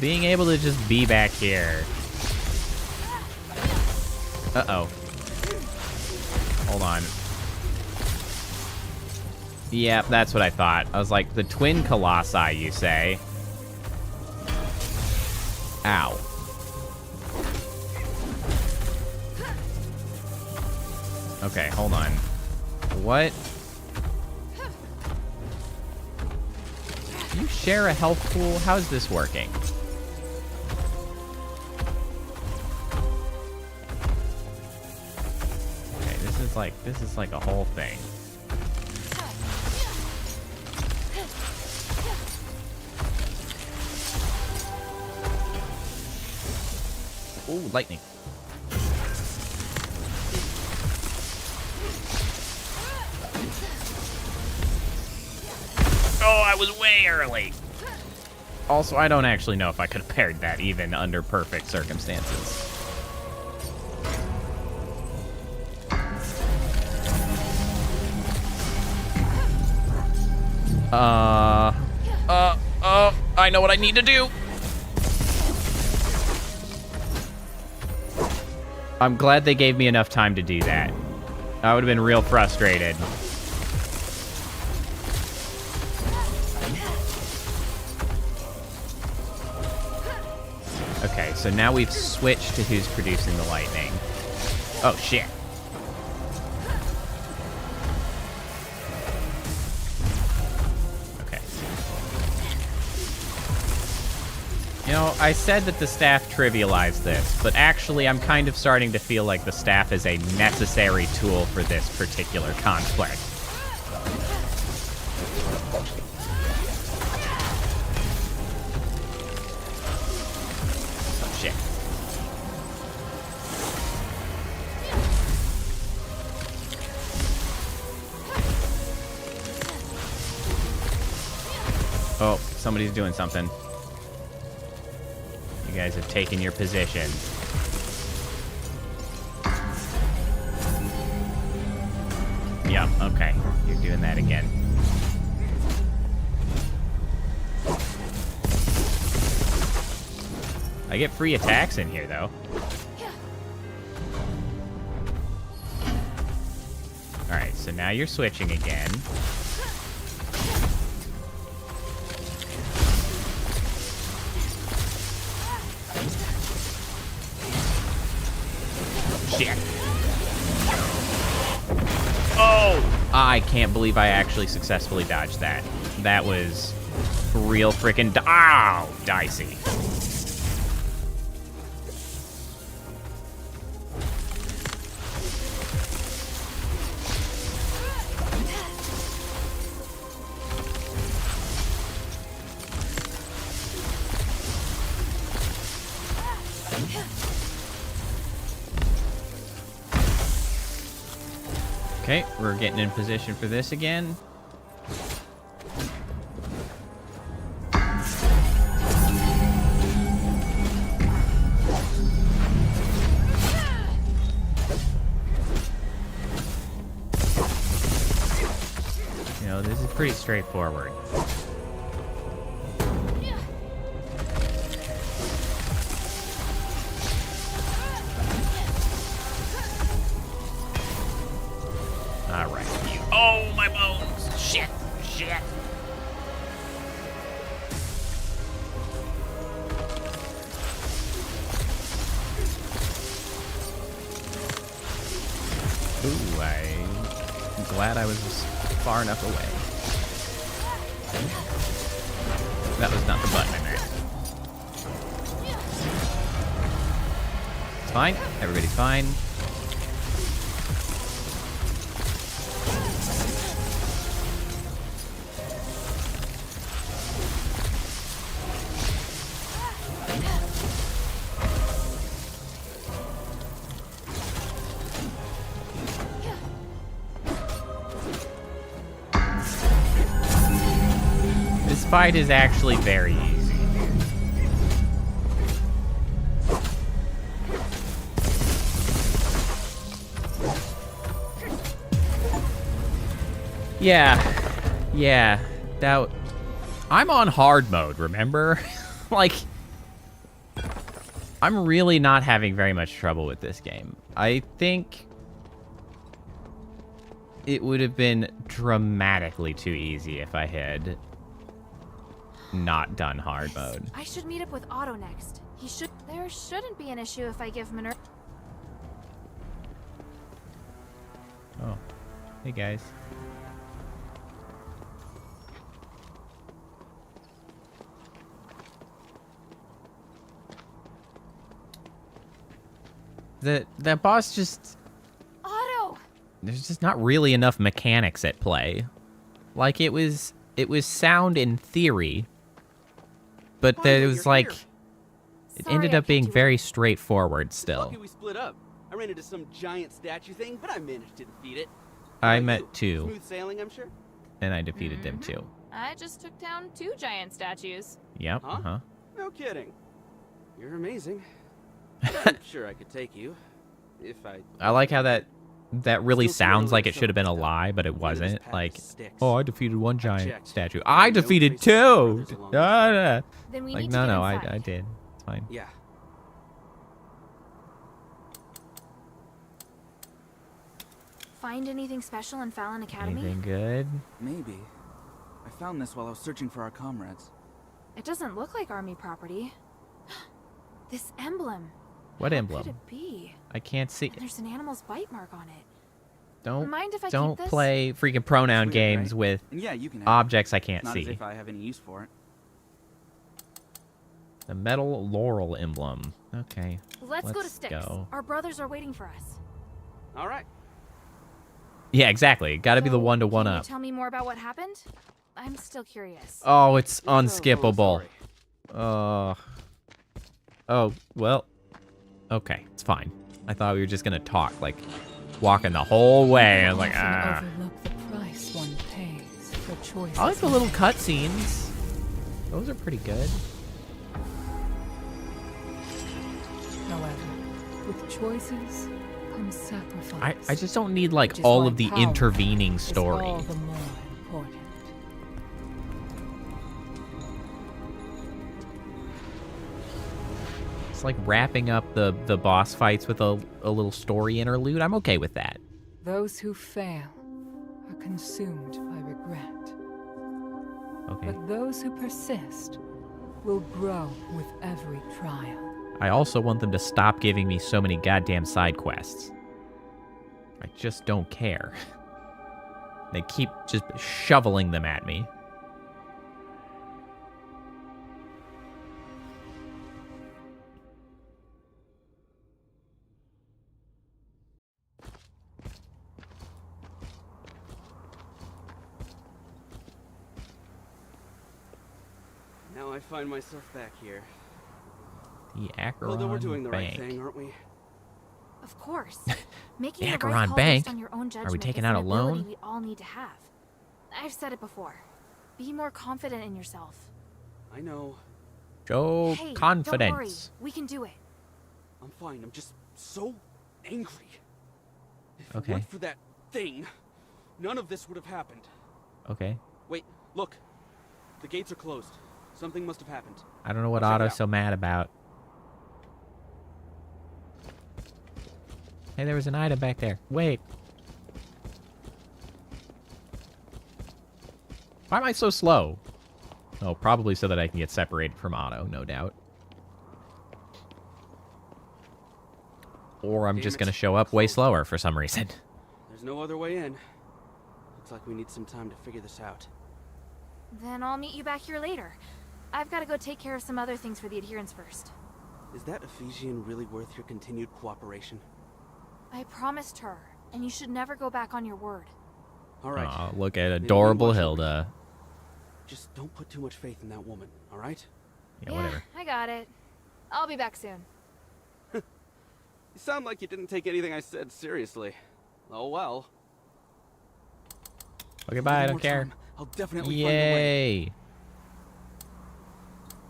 Being able to just be back here. Uh-oh. Hold on. Yep, that's what I thought. I was like, the twin colossi, you say? Ow. Okay, hold on. What? Do you share a health pool? How's this working? Okay, this is like a whole thing. Ooh, lightning. Oh, I was way early. Also, I don't actually know if I could have parried that even under perfect circumstances. I know what I need to do. I'm glad they gave me enough time to do that. I would have been real frustrated. Okay, so now we've switched to who's producing the lightning. Oh, shit. You know, I said that the staff trivialized this, but actually I'm kind of starting to feel like the staff is a necessary tool for this particular conflict. Oh, shit. Oh, somebody's doing something. You guys have taken your position. Yeah, okay. You're doing that again. I get free attacks in here, though. Alright, so now you're switching again. Shit. Oh! I can't believe I actually successfully dodged that. That was real freaking dicey. Okay, we're getting in position for this again. You know, this is pretty straightforward. Alright, you. Oh, my bones! Shit! Shit! Ooh, I'm glad I was far enough away. That was not the button I meant. It's fine. Everybody's fine. This fight is actually very easy. Yeah, that... I'm on hard mode, remember? Like, I'm really not having very much trouble with this game. I think it would have been dramatically too easy if I had not done hard mode. I should meet up with Otto next. There shouldn't be an issue if I give Minerva. Oh, hey guys. That boss just... Otto! There's just not really enough mechanics at play. Like, it was sound in theory, but there was like... It ended up being very straightforward still. Lucky we split up. I ran into some giant statue thing, but I managed to defeat it. I met two. Smooth sailing, I'm sure. And I defeated them too. I just took down 2 giant statues. Yep, Huh? No kidding. You're amazing. I'm sure I could take you, if I like how that really sounds like it should have been a lie, but it wasn't. Like, oh, I defeated 1 giant statue. I defeated 2! Then we Like, need to no, get inside. I did. It's fine. Yeah. Find anything special in Fallon Academy? Anything good? Maybe. I found this while I was searching for our comrades. It doesn't look like army property. This emblem. What What emblem? could it be? I can't see. And there's an animal's bite mark on it. Don't Mind if I don't keep this? play freaking pronoun It's weird, games right? with And yeah, you can have objects I it. can't Not see. as if I have any use for it. The metal laurel emblem. Okay. Let's go to Styx. Our brothers are waiting for us. All right. Yeah, exactly. Gotta be the one to one Can up. you tell me more about what happened? I'm still curious. Oh, it's Oh, unskippable. sorry. Oh, well. Okay, it's fine. I thought we were just gonna talk, like, walking the whole way. I was like, ah. Overlook the price one pays for choices. I like the little cutscenes. Those are pretty good. However, with choices comes sacrifice. I just don't need, like, Which is all why of the power intervening is story. all the more important. It's like wrapping up the boss fights with a little story interlude. I'm okay with that. Those who fail are consumed by regret. Okay. But those who persist will grow with every trial. I also want them to stop giving me so many goddamn side quests. I just don't care. They keep just shoveling them at me. Now I find myself back here. The Acheron Although we're doing the Bank. right thing, aren't we? Of course. Making The the Acheron right call Bank? based on your own Are we judgment taking is out an a loan? ability we all need to have. I've said it before. Be more confident in yourself. I know. Show Hey, confidence. don't worry. We can do it. I'm fine. I'm just so angry. If Okay. it weren't for that thing, none of this would have happened. Okay. Wait, look. The gates are closed. Something must have happened. I don't know what Check it Otto's out. so mad about. Hey, there was an item back there. Wait. Why am I so slow? Oh, probably so that I can get separated from Otto, no doubt. Or I'm Damn just it. going to show up way Closed. slower for some reason. There's no other way in. Looks like we need some time to figure this out. Then I'll meet you back here later. I've got to go take care of some other things for the adherents first. Is that Ephesian really worth your continued cooperation? I promised her, and you should never go back on your word. All right. Aw, look at Maybe we adorable watch Hilda. Just don't put too much faith in that woman, all right? Yeah, whatever. I got it. I'll be back soon. You sound like you didn't take anything I said seriously. Oh well. Okay, bye, I One don't more care. time, I'll definitely find a way. Yay!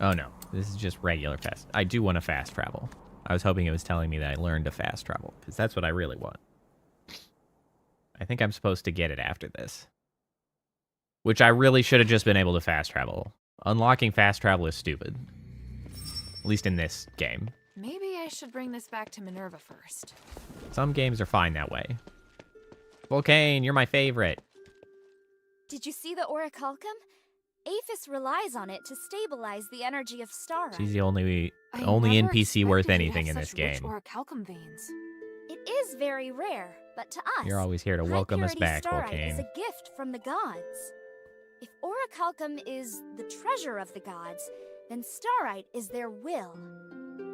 Oh no, this is just regular fast. I do want to fast travel. I was hoping it was telling me that I learned to fast travel, because that's what I really want. I think I'm supposed to get it after this. Which I really should have just been able to fast travel. Unlocking fast travel is stupid. At least in this game. Maybe I should bring this back to Minerva first. Some games are fine that way. Volcane, you're my favorite. Did you see the orichalcum? Aphis relies on it to stabilize the energy of Starlight. She's the only I never NPC worth expected you'd anything have in this such rich game. orichalcum veins. It is very rare, but to us, You're always here to welcome us high-purity back, Starlight is Volcane. a gift from the gods. If orichalcum is the treasure of the gods, then Starlight is their will.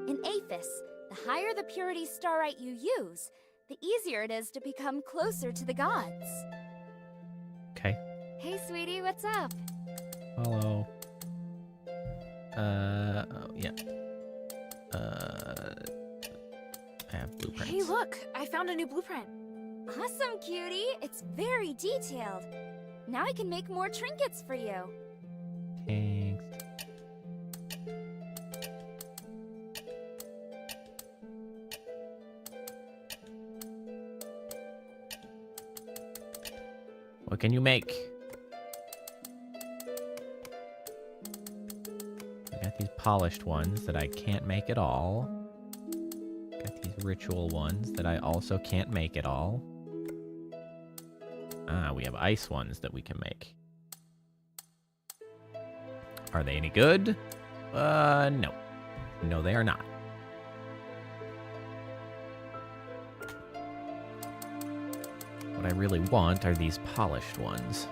In Aphis, the higher the purity Starlight you use, the easier it is to become closer to the gods. Okay. Hey, sweetie, what's up? Hello. Oh, yeah. I have blueprints. Hey, look! I found a new blueprint. Awesome, cutie! It's very detailed. Now I can make more trinkets for you. Thanks. What can you make? I got these polished ones that I can't make at all. Got these ritual ones that I also can't make at all. Ah, we have ice ones that we can make. Are they any good? No. No, they are not. What I really want are these polished ones.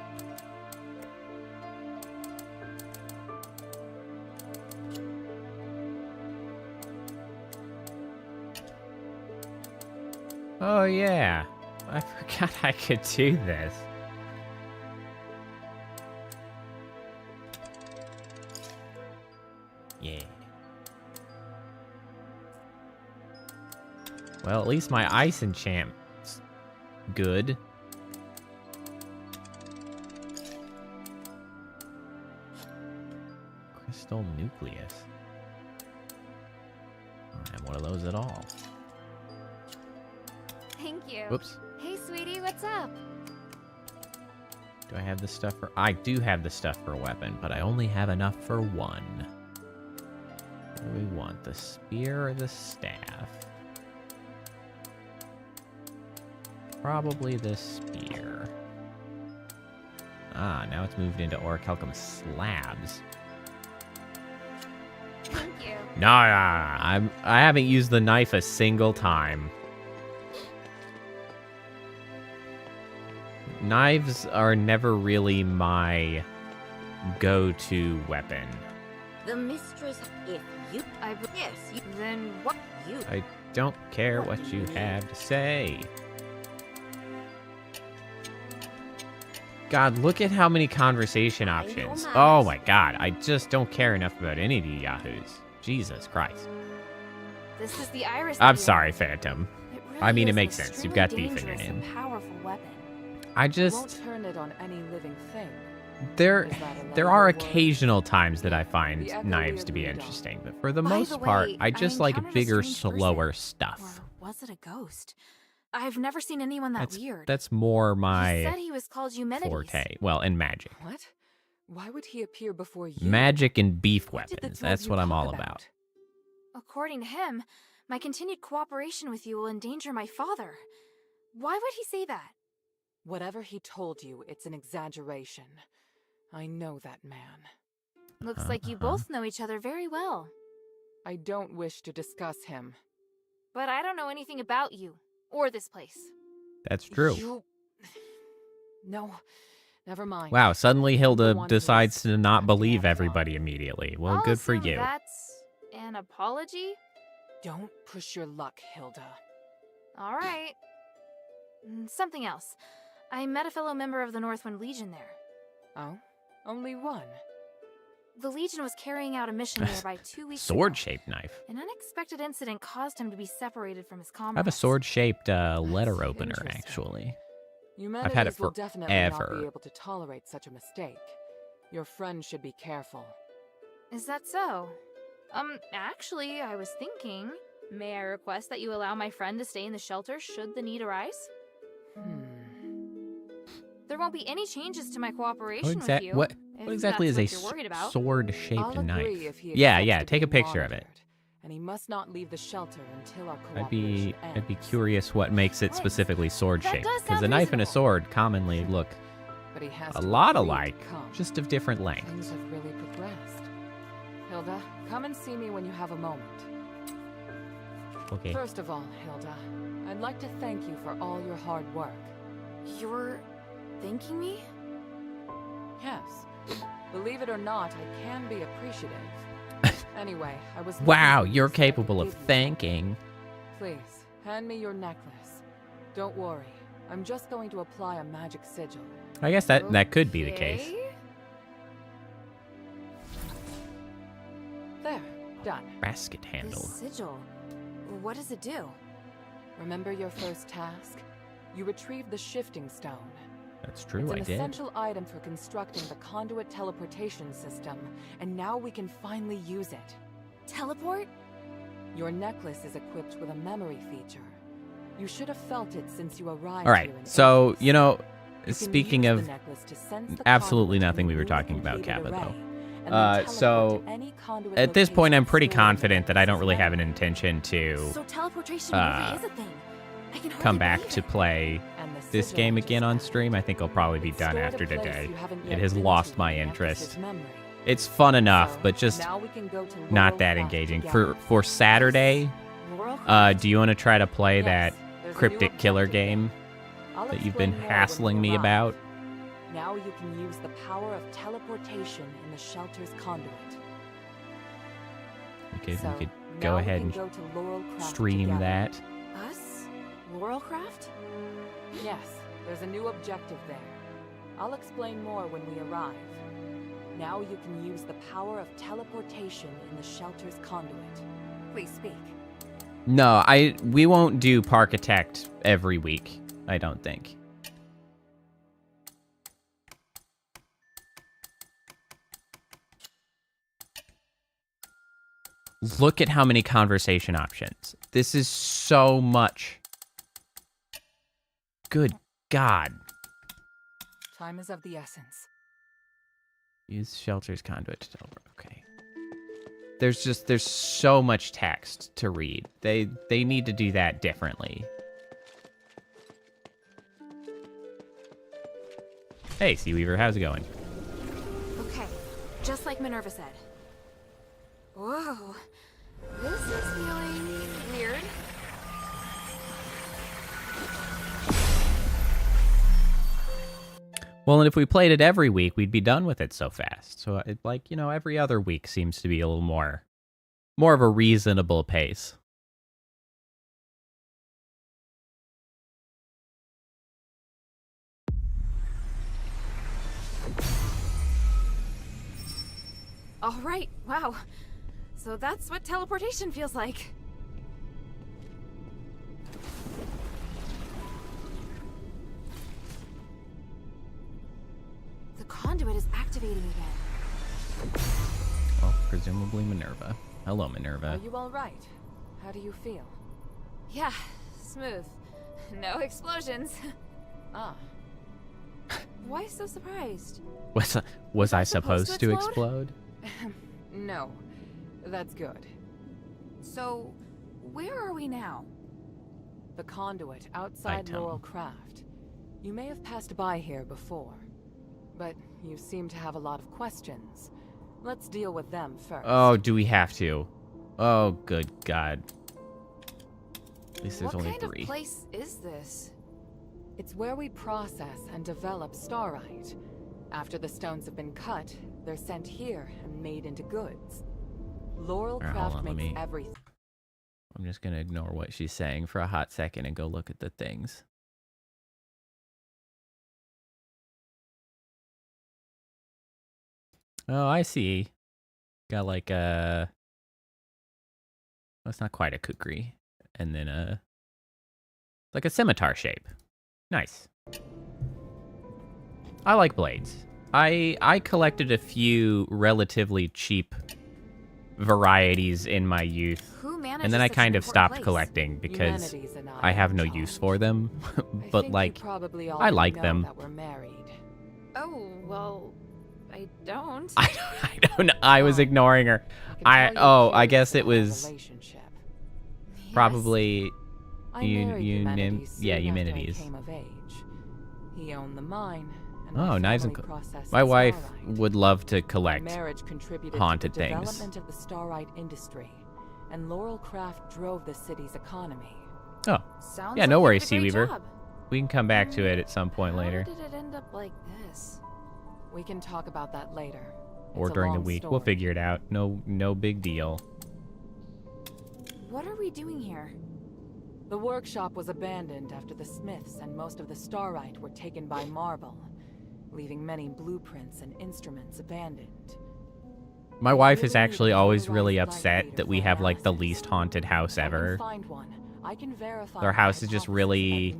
Oh, yeah. I forgot I could do this. Yeah. Well, at least my ice enchant's good. Crystal nucleus. I don't have one of those at all. Thank you. Whoops. Hey, sweetie, what's up? Do I have the stuff for... I do have the stuff for a weapon, but I only have enough for one. What do we want? The spear or the staff? Probably the spear. Ah, now it's moved into orichalcum slabs. Thank you. No, I haven't used the knife a single time. Knives are never really my go-to weapon. The mistress, if you... yes, you... Then what you... I don't care what you have to say. God, look at how many conversation options. Oh my god, I just don't care enough about any of you yahoos. Jesus Christ. This is the iris. I'm sorry, Phantom. Really I mean, it is makes an sense. You've got extremely thief in your dangerous name. and powerful weapon. I You just... won't turn it on any living thing. There are word? occasional times that I find The echo knives we to be agreed on. interesting, but for the By most the part, way, I just like encountered a bigger, strange slower person. stuff. Or was it a ghost? I've never seen anyone that weird. That's more He my said he was called Eumenides. forte. Well, and magic. What? Why would he appear before you? Magic and beef What did the weapons. two of That's you what I'm talk all about? about. According to him, my continued cooperation with you will endanger my father. Why would he say that? Whatever he told you, it's an exaggeration. I know that man. Looks like you both know each other very well. I don't wish to discuss him. But I don't know anything about you, or this place. That's true. You... No, never mind. Wow, suddenly Hilda one who decides is to not believe after all. everybody immediately. Well, I'll good for assume you. That's an apology? Don't push your luck, Hilda. All right. Something else. I met a fellow member of the Northwind Legion there. Oh? Only one? The Legion was carrying out a mission nearby 2 weeks ago. Sword-shaped knife. An unexpected incident caused him to be separated from his comrades. I have a sword-shaped letter opener, interesting. actually. Humanities I've had it will definitely not forever. be able to tolerate such a mistake. Your friend should be careful. Is that so? Actually, I was thinking, may I request that you allow my friend to stay in the shelter should the need arise? There won't be any changes to my cooperation with you. What if exactly is that's a what you're worried about. sword-shaped I'll agree knife? if he Yeah, accepts yeah. to Take a be picture of it. monitored, and he must not leave the shelter until our I'd cooperation be ends. curious what makes it Right. specifically sword-shaped, does because a sound knife and a reasonable. sword commonly look But he has a to lot agree to alike, come. just of different lengths. Things have really progressed. Hilda, come and see me when you have a moment. Okay. First of all, Hilda, I'd like to thank you for all your hard work. You're thanking me? Yes. Believe it or not, I can be appreciative. Anyway, I was... Wow, looking for you're you, so I capable could of give you thanking. something. Please, hand me your necklace. Don't worry, I'm just going to apply a magic sigil. I guess that could be the case. Okay. There, done. Basket handle. This sigil. What does it do? Remember your first task? You retrieved the shifting stone. That's true, It's I an did. essential item for constructing the conduit teleportation system, and now we can finally use it. Teleport? Your necklace is equipped with a memory feature. You should have felt it since you arrived All right, here in so, Athens. you know, You can speaking use of the necklace to sense the absolutely conduit nothing we and were move the talking about completed Kappa, array, though. and then teleport So, to any conduit at this point, I'm location pretty stored in the confident that I don't really necklace's have an memory. intention to So teleportation really is a thing. I can come hardly back believe to it. play And the this sigil game I just again on added. stream. I think I'll probably be It's done stored a after place today. you haven't It yet has been lost to my in the interest. necklace's memory. It's fun enough, So, but just now we can go to not Laurel that Craft engaging. together. For Saturday, Laurel do you want to try to play Yes, that there's a cryptic new killer objective game I'll that you've been explain more when hassling we me arrive. about? Now you can use the power of teleportation in the shelter's conduit. We So, could now go we ahead can and go to Laurel Craft stream together. that. Us? Laurelcraft? Yes, there's a new objective there. I'll explain more when we arrive. Now you can use the power of teleportation in the shelter's conduit. Please speak. No, we won't do Parkitect every week, I don't think. Look at how many conversation options. This is so much. Good God. Time is of the essence. Use shelter's conduit to teleport. Okay. There's so much text to read. They need to do that differently. Hey, Seaweaver, how's it going? Okay, just like Minerva said. Whoa, this is feeling weird. Well, and if we played it every week, we'd be done with it so fast. So, like, you know, every other week seems to be a little more of a reasonable pace. All right, wow. So that's what teleportation feels like. The conduit is activating again. Well, presumably Minerva. Hello, Minerva. Are you all right? How do you feel? Yeah, smooth. No explosions. Ah. Why so surprised? Was I supposed to explode? No, that's good. So, where are we now? The conduit outside Laurelcraft. You may have passed by here before, but you seem to have a lot of questions. Let's deal with them first. Oh, do we have to? Oh, good God. At least there's only 3. What kind of place is this? It's where we process and develop starite. After the stones have been cut, they're sent here and made into goods. Laurelcraft makes everything. I'm just gonna ignore what she's saying for a hot second and go look at the things. Oh, I see. Got like a... Well, it's not quite a kukri. And then a... like a scimitar shape. Nice. I like blades. I collected a few relatively cheap varieties in my youth. And then I kind of stopped collecting because I have no use for them. But like, I like them. Oh, well, I don't. I don't know. I was ignoring her. I guess it was probably Eumenides. He owned the mine. Oh, knives and my wife would love to collect haunted things. Development of the starite industry, and Laurelcraft drove the city's economy. Oh, yeah, no worries, Seaweaver. We can come back to it at some point later. How did it end up like this? We can talk about that later. Or during the week. We'll figure it out. No big deal. What are we doing here? The workshop was abandoned after the smiths and most of the starite were taken by Marble, leaving many blueprints and instruments abandoned. My wife is actually always really upset that we have like the least haunted house ever. Their house is just really...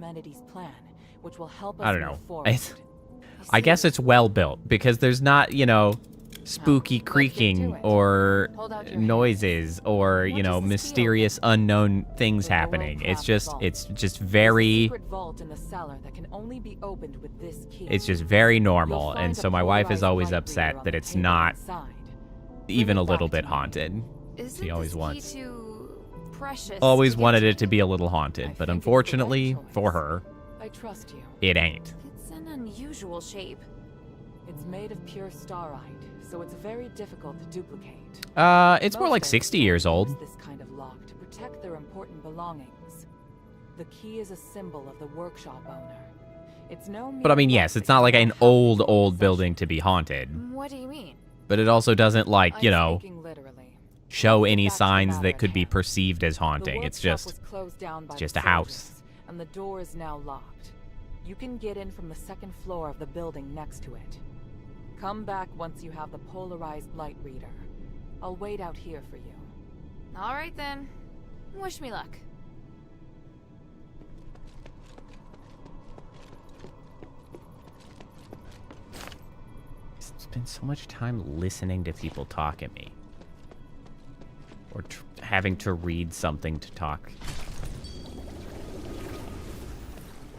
I don't know. I guess it's well built because there's not, you know, spooky creaking or noises or, you know, mysterious unknown things happening. It's just very... It's just very normal, and so my wife is always upset that it's not even a little bit haunted. She always wants... Always wanted it to be a little haunted, but unfortunately, for her, it ain't. It's an unusual shape. It's made of pure starite, so it's very difficult to duplicate. It's more like 60 years old. This kind of lock to protect their important belongings. The key is a symbol of the workshop owner. It's no. But I mean, yes, it's not like an old building to be haunted. What do you mean? But it also doesn't, like, you know, show any signs that could be perceived as haunting. It's just a house. and the door is now locked. You can get in from the second floor of the building next to it. Come back once you have the polarized light reader. I'll wait out here for you. All right then. Wish me luck. Spend so much time listening to people talk at me. Or having to read something to talk.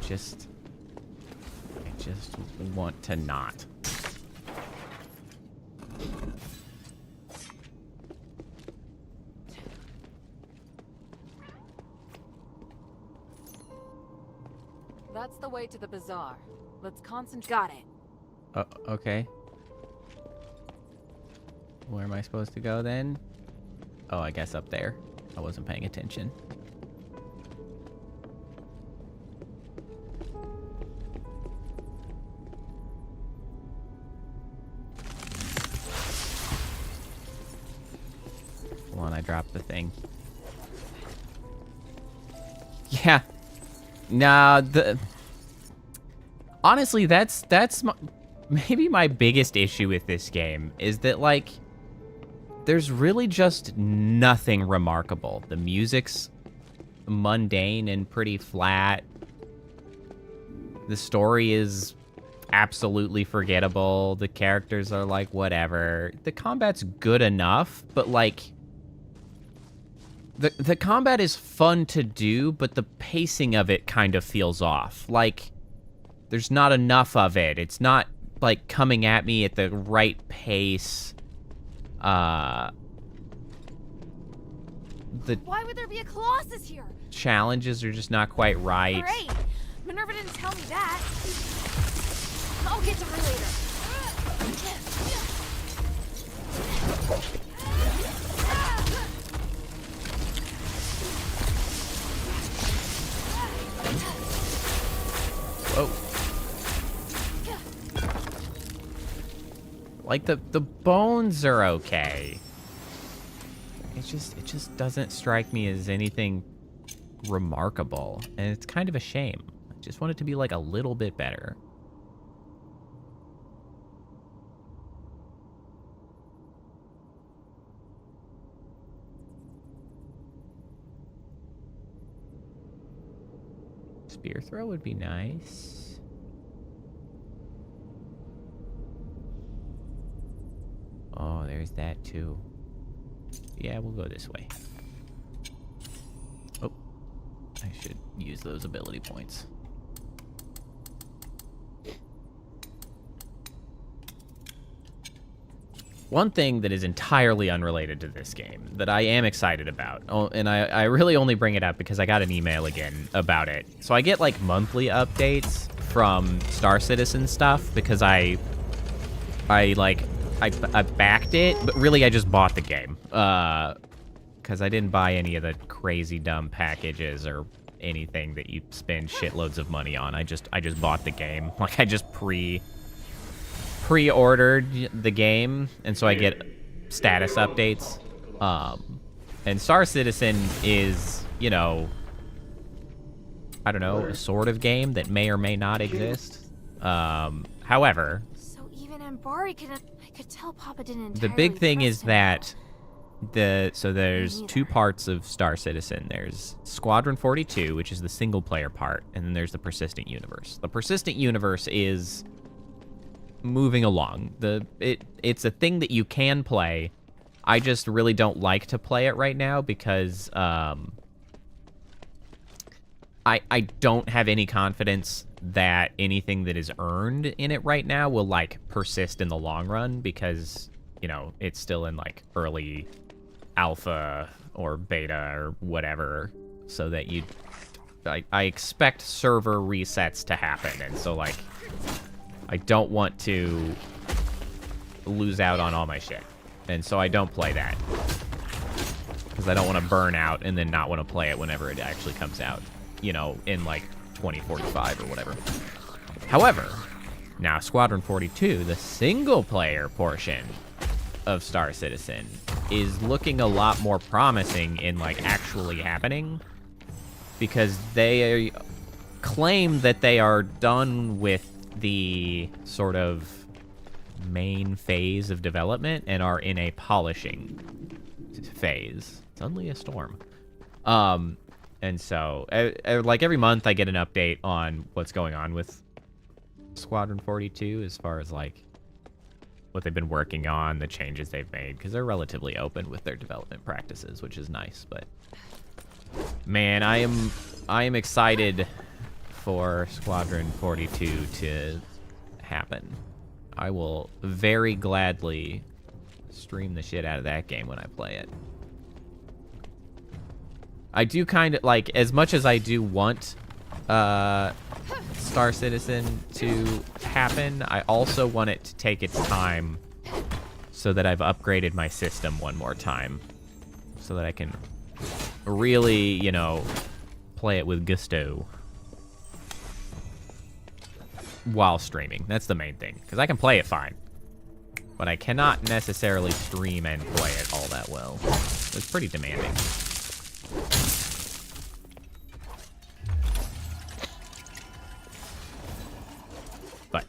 I just want to not. That's the way to the bazaar. Let's concentrate. Got it. Okay. Where am I supposed to go then? Oh, I guess up there. I wasn't paying attention. Hold on, I dropped the thing. Yeah. Nah, honestly, that's maybe my biggest issue with this game is that, like, there's really just nothing remarkable. The music's mundane and pretty flat. The story is absolutely forgettable. The characters are, like, whatever. The combat's good enough, but, like, the combat is fun to do, but the pacing of it kind of feels off. Like, there's not enough of it. It's not, like, coming at me at the right pace. Why would there be a Colossus here? Challenges are just not quite right. Great. Minerva didn't tell me that. I'll get to her later. Whoa. Like, the bones are okay. It just doesn't strike me as anything remarkable, and it's kind of a shame. I just want it to be, like, a little bit better. Spear throw would be nice. Oh, there's that too. Yeah, we'll go this way. Oh, I should use those ability points. One thing that is entirely unrelated to this game that I am excited about, and I really only bring it up because I got an email again about it. So I get, like, monthly updates from Star Citizen stuff because I backed it, but really I just bought the game. Because I didn't buy any of the crazy dumb packages or anything that you spend shitloads of money on. I just bought the game. Like, I just pre-ordered the game, and so I get status updates. And Star Citizen is, you know, I don't know, a sort of game that may or may not exist. However, so even Ambari I could tell Papa didn't. The big thing is that there's two parts of Star Citizen. There's Squadron 42, which is the single player part, and then there's the Persistent Universe. The Persistent Universe is moving along. It's a thing that you can play. I just really don't like to play it right now because I don't have any confidence that anything that is earned in it right now will, like, persist in the long run because, you know, it's still in, like, early alpha or beta or whatever, so that I expect server resets to happen, and so, like, I don't want to lose out on all my shit, and so I don't play that because I don't want to burn out and then not want to play it whenever it actually comes out, you know, in, like, 2045 or whatever. However, now Squadron 42, the single-player portion of Star Citizen, is looking a lot more promising in, like, actually happening, because they claim that they are done with the sort of main phase of development and are in a polishing phase. Suddenly a storm. And so, like every month I get an update on what's going on with Squadron 42 as far as like what they've been working on, the changes they've made, because they're relatively open with their development practices, which is nice. But man, I am excited for Squadron 42 to happen. I will very gladly stream the shit out of that game when I play it. I do kind of, like, as much as I do want Star Citizen to happen, I also want it to take its time so that I've upgraded my system one more time. So that I can really, you know, play it with gusto while streaming. That's the main thing, because I can play it fine, but I cannot necessarily stream and play it all that well. It's pretty demanding. But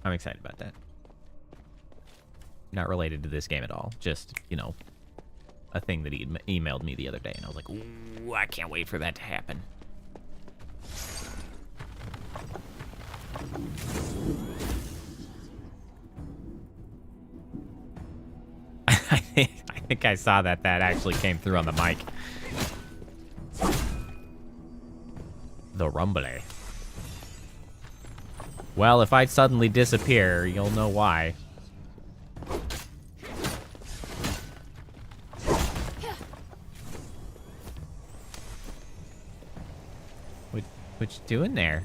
I'm excited about that. Not related to this game at all. Just, you know, a thing that he emailed me the other day, and I was like, ooh, I can't wait for that to happen. I think I saw that actually came through on the mic. The rumble. Well, if I suddenly disappear, you'll know why. What you doing there?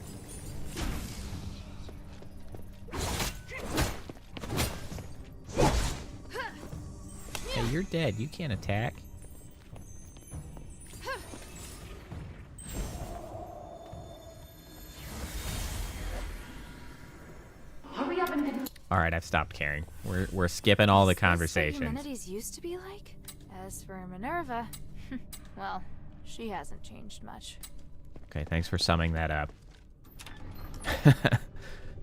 Hey, you're dead. You can't attack. All right, I've stopped caring. We're skipping all the conversations. Humanities used to be like. As for Minerva, well, she hasn't changed much. Okay, thanks for summing that up.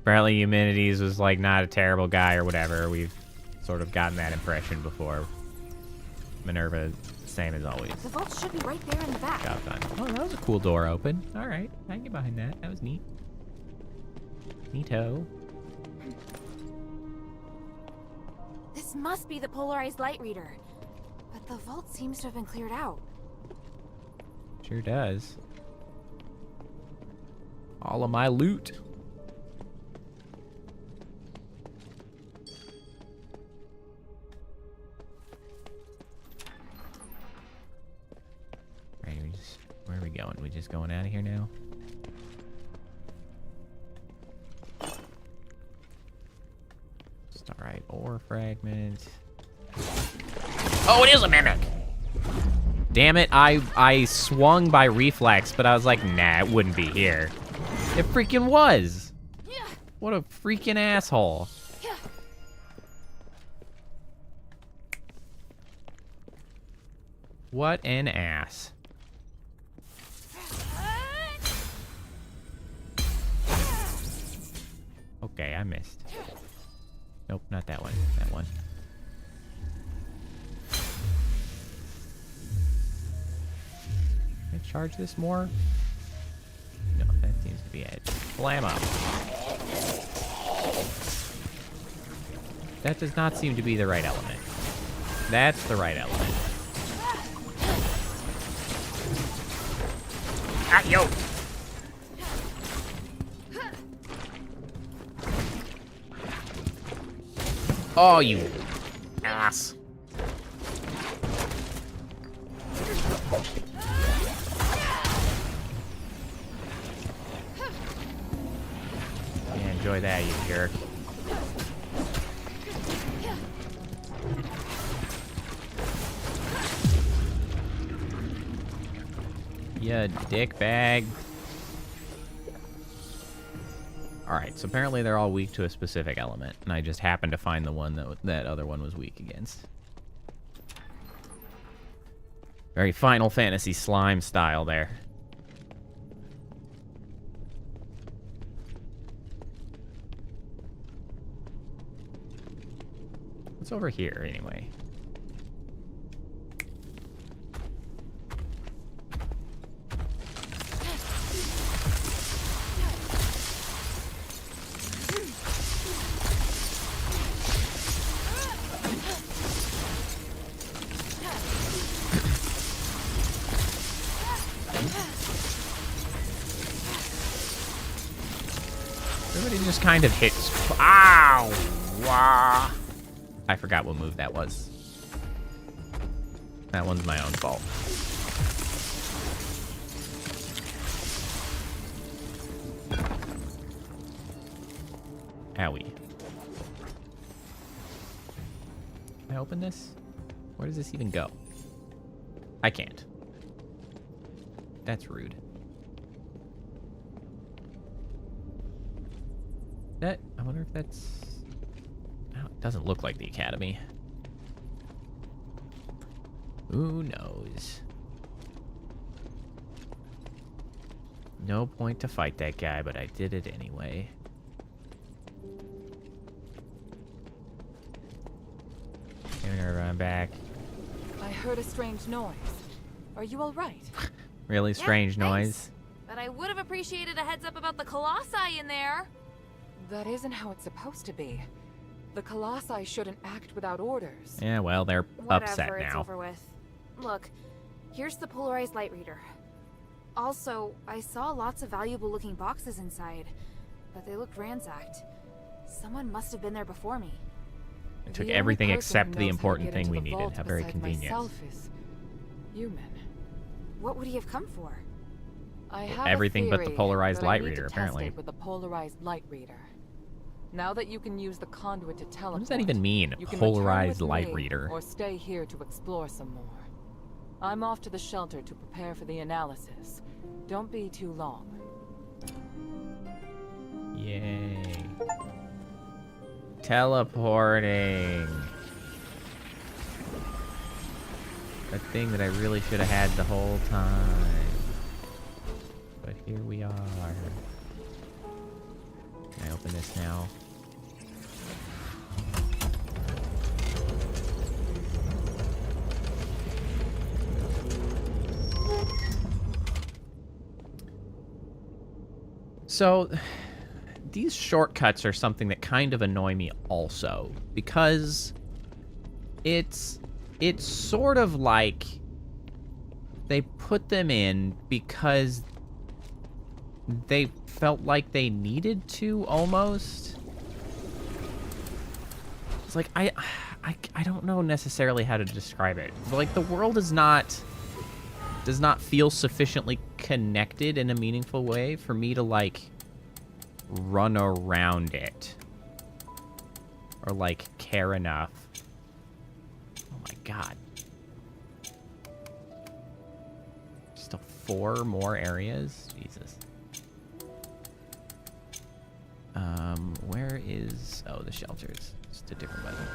Apparently Eumenides was like not a terrible guy or whatever. We've sort of gotten that impression before. Minerva, same as always. The vault should be right there in the back. Job done. Oh, that was a cool door open. All right, I can get behind that. That was neat. Neato. This must be the polarized light reader. But the vault seems to have been cleared out. Sure does. All of my loot. Right, where are we going? We just going out of here now? Alright, ore fragment. Oh, it is a mimic! Damn it, I swung by reflex, but I was like, nah, it wouldn't be here. It freaking was! What a freaking asshole. What an ass. Okay, I missed. Nope, not that one. That one. Can I charge this more? No, that seems to be it. Blammo. That does not seem to be the right element. That's the right element. Ah, yo! Oh, you ass. Yeah, enjoy that, you jerk. Yeah, dick bag. Alright, so apparently they're all weak to a specific element, and I just happened to find the one that other one was weak against. Very Final Fantasy slime style there. What's over here, anyway? Everybody just kind of hits. Ow! Wah! I forgot what move that was. That one's my own fault. Owie. Can I open this? Where does this even go? I can't. That's rude. That, I wonder if that's... Oh, it doesn't look like the academy. Who knows? No point to fight that guy, but I did it anyway. I'm gonna run back. I heard a strange noise. Are you all right? Really strange noise. Thanks. But I would have appreciated a heads up about the colossi in there. That isn't how it's supposed to be. The colossi shouldn't act without orders. Yeah, well, they're upset Whatever, now. It's over with. Look, here's the polarized light reader. Also, I saw lots of valuable looking boxes inside, but they looked ransacked. Someone must have been there before me. It took everything except the important thing we needed. How very convenient. Myself is human. What would he have come for? I have everything a but the theory, polarized but I light need reader, to test apparently. it with the polarized light reader. Now that you can use the conduit to teleport, What does that even mean? you can Polarized return with light me, reader. or stay here to explore some more. I'm off to the shelter to prepare for the analysis. Don't be too long. Yay. Teleporting. A thing that I really should have had the whole time. But here we are. Can I open this now? So, these shortcuts are something that kind of annoy me also, because it's sort of like they put them in because they felt like they needed to, almost. It's like, I don't know necessarily how to describe it. But like, the world does not feel sufficiently connected in a meaningful way for me to, like, run around it. Or, like, care enough. Oh my god. Still 4 more areas? Jesus. Where is... Oh, the shelters. Just a different weapon.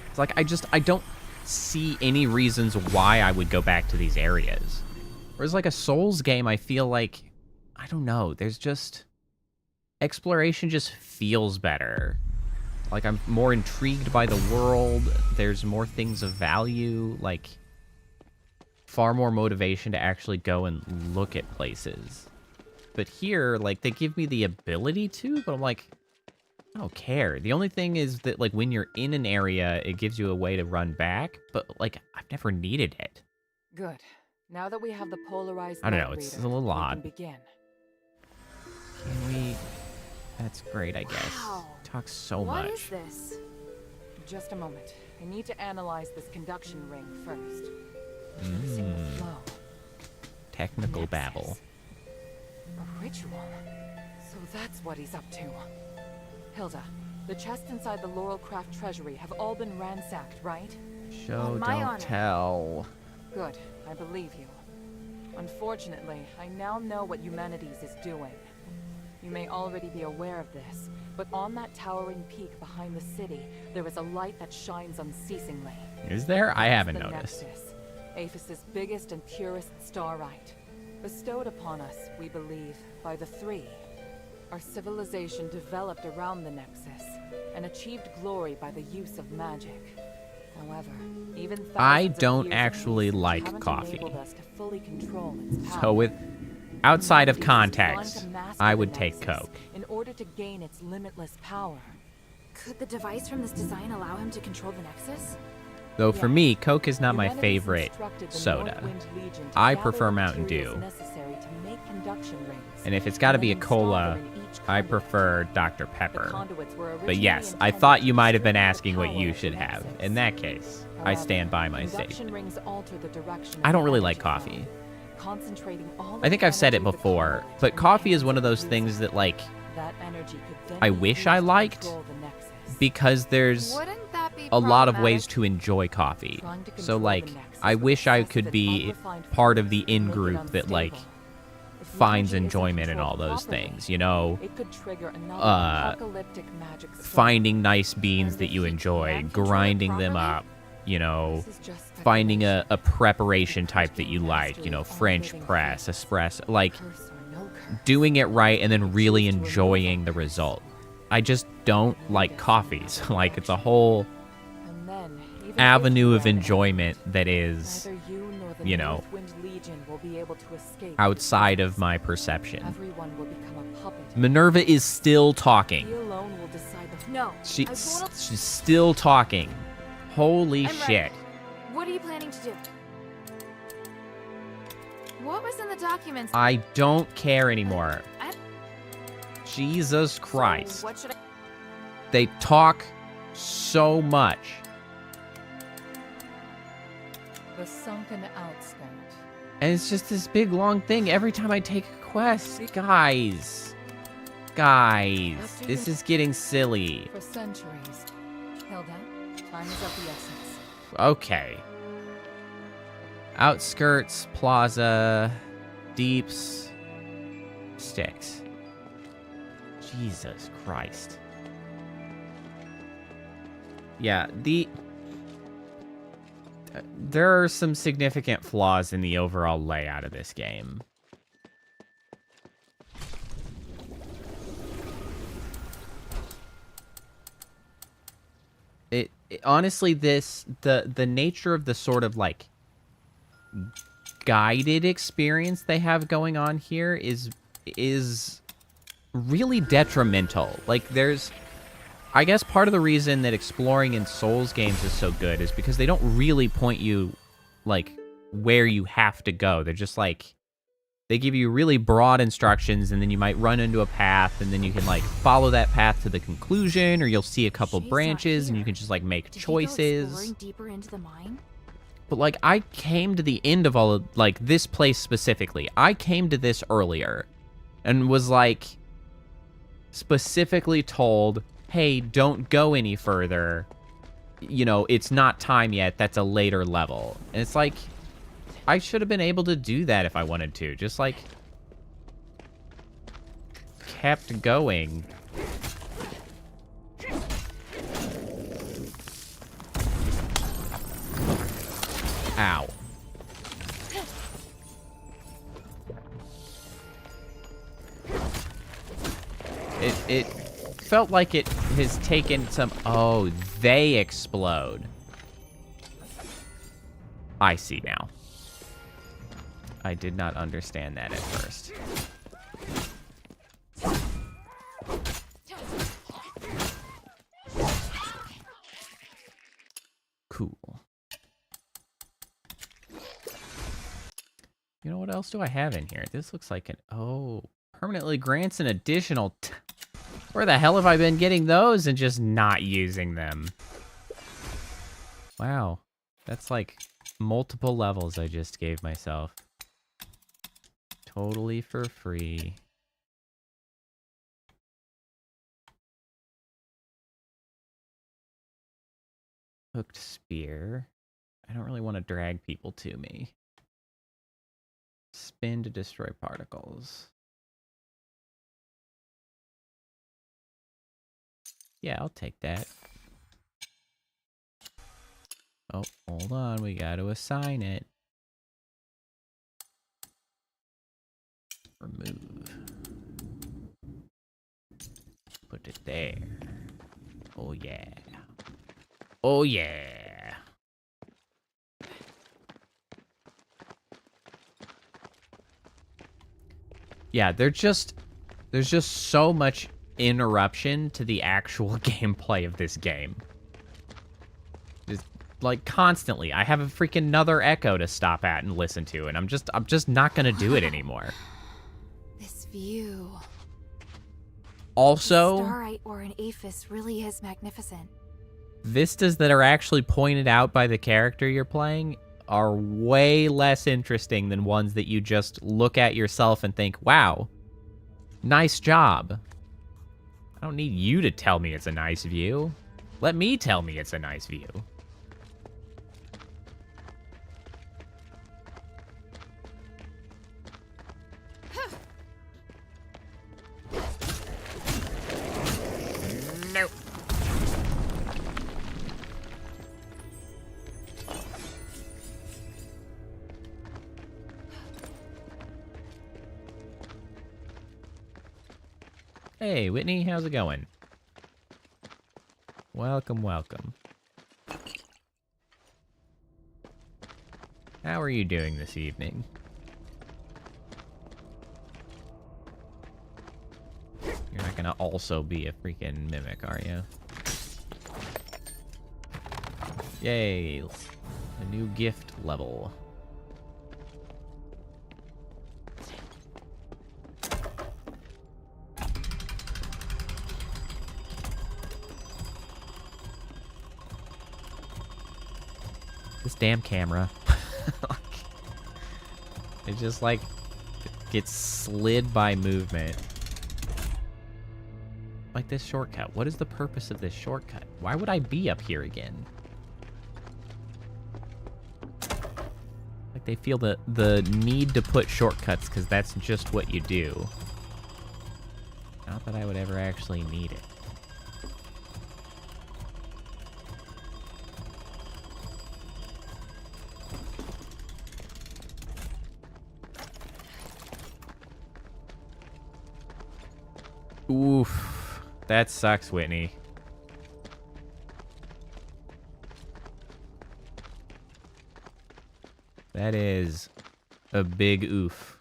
It's like, I don't see any reasons why I would go back to these areas. Whereas, like, a Souls game, I feel like... I don't know. There's just... Exploration just feels better. Like, I'm more intrigued by the world. There's more things of value. Like, far more motivation to actually go and look at places. But here, like, they give me the ability to, but I'm like, I don't care. The only thing is that, like, when you're in an area, it gives you a way to run back, but, like, I've never needed it. Good. Now that we have the polarized I don't know, light it's reader, a little we odd. can begin. Can we... That's great, I guess. Wow. Talk so What much. is this? Just a moment. I need to analyze this conduction ring first. Sensing the flow. Technical babble. A ritual. So that's what he's up to. Hilda, the chests inside the Laurelcraft treasury have all been ransacked, right? Show, On my don't honor. tell. Good. I believe you. Unfortunately, I now know what Humanities is doing. You may already be aware of this, but on that towering peak behind the city, there is a light that shines unceasingly. Is there? I haven't The noticed. Nexus, Aphis' biggest and purest starlight. Bestowed upon us, we believe, by the Three. Our civilization developed around the Nexus and achieved glory by the use of magic. However, even I thousands of don't years actually of research like haven't coffee. enabled us to fully control its power. So with outside of Humanity is context, trying to master I the would take Nexus Coke. in order to gain its limitless power. Could the device from this design allow him to control the Nexus? Though for me, Coke is not my Humanity's favorite instructed the soda. Northwind Legion to I gather prefer the Mountain materials Dew. necessary to make conduction rings, And if it's got to be a and then install cola, them in each I conduit. prefer Dr. The Pepper. conduits were But originally yes, I intended thought to you might have been preserve the asking what power you of should the have. Nexus. In that case, I However, stand by my conduction statement. rings alter the direction of I don't the really like energy coffee. flow, concentrating all I think of I've said it energy the before, conduit but in coffee is hands one of of those the things user. that, like, That energy could then I be wish used I to liked, control the Nexus. because there's Wouldn't that be a lot of ways problematic? to enjoy coffee. Trying to So, control like, the Nexus I with wish I excessive could and be unrefined part of foods the could make it in-group that, like, unstable. If the finds energy isn't enjoyment in all controlled those properly, things, you know? it could trigger another Uh, apocalyptic magic storm. Finding nice beans And that if you he enjoy, can control it grinding them properly? up, you know, This is just finding a speculation. preparation type that you like, you know, French press, espresso, like, Curse or no curse. doing it right and then really enjoying the result. I just don't like coffees. Like, it's a whole And then, even avenue if of you are enjoyment that is, neither you nor the you know, Northwind Legion will be able to escape outside the of my Nexus. perception. Everyone will become a puppet. Minerva is still talking. He alone will decide the No. She's still talking. Holy I'm shit. ready. What are you planning to do? What was in the documents? I don't care anymore. I- Jesus Christ. So what should I... They talk so much. The sunken outskirt. And it's just this big long thing every time I take a quest. Guys. Guys. This is getting silly. For centuries. Hilda, time is of the essence. Okay. Outskirts, plaza, deeps, sticks. Jesus Christ. Yeah, there are some significant flaws in the overall layout of this game. Honestly, the nature of the sort of like guided experience they have going on here is really detrimental. Like, there's, I guess part of the reason that exploring in Souls games is so good is because they don't really point you like where you have to go. They're just like, they give you really broad instructions, and then you might run into a path, and then you can like follow that path to the conclusion, or you'll see a couple Shay's not branches and here. you can just like make Did he go choices. exploring deeper into the mine? But, like, I came to the end of all of, like, this place specifically. I came to this earlier and was, like, specifically told, hey, don't go any further. You know, it's not time yet. That's a later level. And it's like, I should have been able to do that if I wanted to. Just, like, kept going. Ow. It felt like it has taken some... Oh, they explode. I see now. I did not understand that at first. Cool. You know, what else do I have in here? This looks like an... Oh, permanently grants an additional... Where the hell have I been getting those and just not using them? Wow. That's like multiple levels I just gave myself. Totally for free. Hooked spear. I don't really want to drag people to me. Spin to destroy particles. Yeah, I'll take that. Oh, hold on. We got to assign it. Remove. Put it there. Oh, yeah. Oh, yeah. Yeah, there's just so much interruption to the actual gameplay of this game. Just, like, constantly. I have a freaking another echo to stop at and listen to, and I'm just not gonna do it anymore. This view. Also, Starite or an aphis really is magnificent. vistas that are actually pointed out by the character you're playing are way less interesting than ones that you just look at yourself and think, wow, nice job. I don't need you to tell me it's a nice view. Let me tell me it's a nice view. Nope. Hey, Whitney, how's it going? Welcome, welcome. How are you doing this evening? You're not gonna also be a freaking mimic, are you? Yay! A new gift level. This damn camera. It just, like, gets slid by movement. Like this shortcut. What is the purpose of this shortcut? Why would I be up here again? Like, they feel the need to put shortcuts because that's just what you do. Not that I would ever actually need it. Oof. That sucks, Whitney. That is a big oof.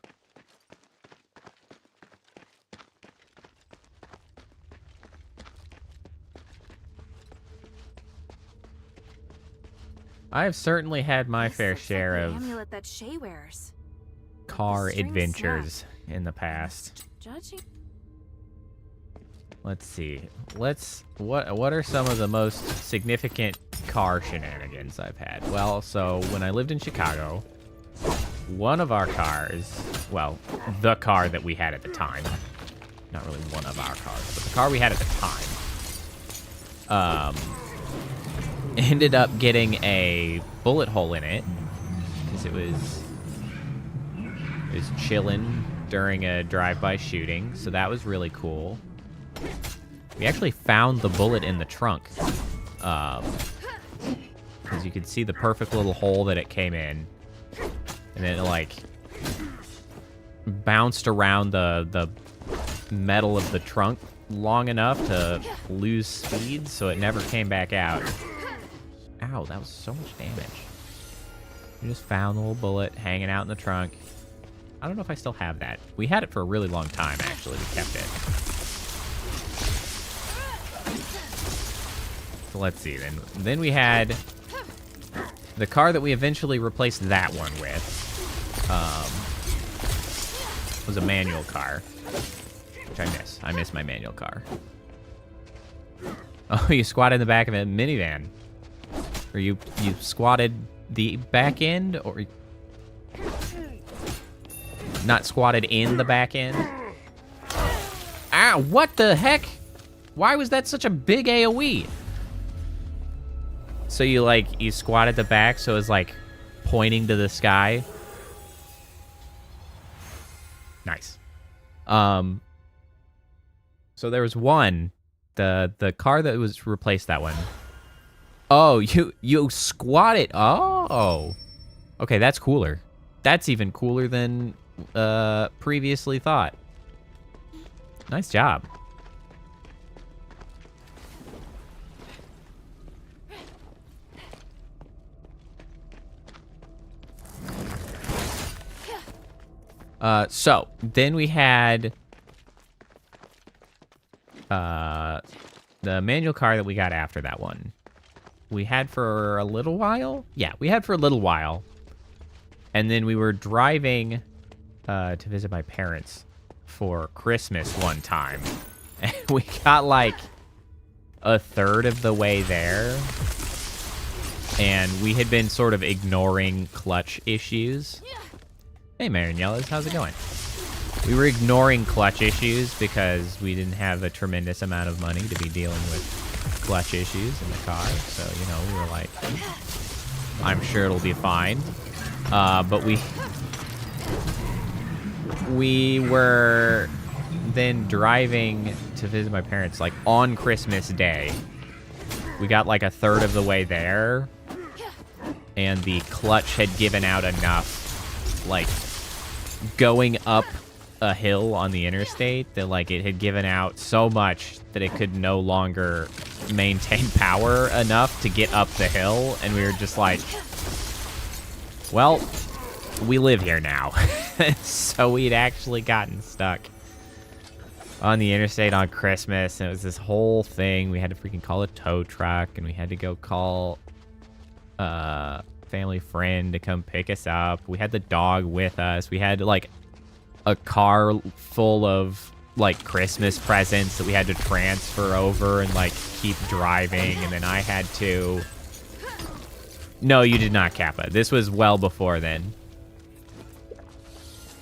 I've certainly had my fair share of amulet that Shay wears. car The string adventures in the past. Judging. Let's see. What are some of the most significant car shenanigans I've had? Well, so when I lived in Chicago, one of our cars, well, the car that we had at the time, not really one of our cars, but the car we had at the time, ended up getting a bullet hole in it because it was chilling during a drive-by shooting, so that was really cool. We actually found the bullet in the trunk, because you could see the perfect little hole that it came in, and then it, like, bounced around the metal of the trunk long enough to lose speed, so it never came back out. Ow, that was so much damage. We just found the little bullet hanging out in the trunk. I don't know if I still have that. We had it for a really long time, actually. We kept it. So let's see, then we had the car that we eventually replaced that one with. Was a manual car, which I miss. I miss my manual car. Oh, you squatted in the back of a minivan. Or you squatted the back end, or not squatted in the back end? Ah, what the heck? Why was that such a big AoE? So you squat at the back, so it's like pointing to the sky. Nice. So there was one, the car that was replaced that one. Oh, you squatted. Oh. Okay, that's cooler. That's even cooler than previously thought. Nice job. So then we had the manual car that we got after that one. We had for a little while. Yeah, we had for a little while. And then we were driving to visit my parents for Christmas one time. And we got like a third of the way there. And we had been sort of ignoring clutch issues. Hey, Marion Yellows, how's it going? We were ignoring clutch issues because we didn't have a tremendous amount of money to be dealing with clutch issues in the car. So, you know, we were like, I'm sure it'll be fine. But we were then driving to visit my parents, like, on Christmas Day. We got, like, a third of the way there. And the clutch had given out enough, like, going up a hill on the interstate that, like, it had given out so much that it could no longer maintain power enough to get up the hill. And we were just like, well, we live here now. So we'd actually gotten stuck on the interstate on Christmas. And it was this whole thing. We had to freaking call a tow truck, and we had to go call family friend to come pick us up. We had the dog with us. We had like a car full of like Christmas presents that we had to transfer over and like keep driving. And then I had to... No, you did not, Kappa. This was well before then.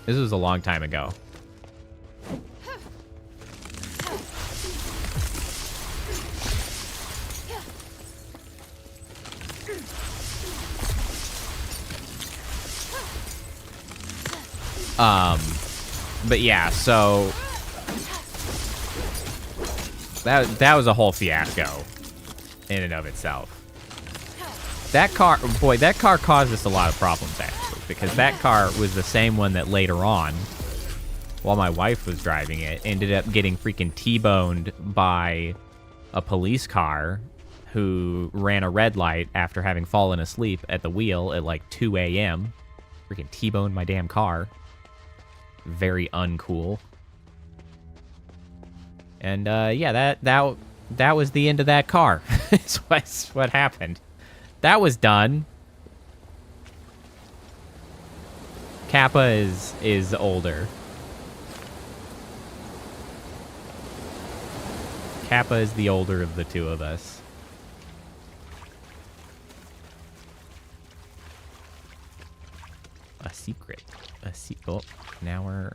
This was a long time ago. But yeah, so that was a whole fiasco in and of itself. That car, boy, that car caused us a lot of problems, actually, because that car was the same one that later on, while my wife was driving it, ended up getting freaking T-boned by a police car who ran a red light after having fallen asleep at the wheel at like 2 a.m. Freaking T-boned my damn car. Very uncool. And yeah, that was the end of that car. That's what happened. That was done. Kappa is older. Kappa is the older of the two of us. A secret. Oh, now we're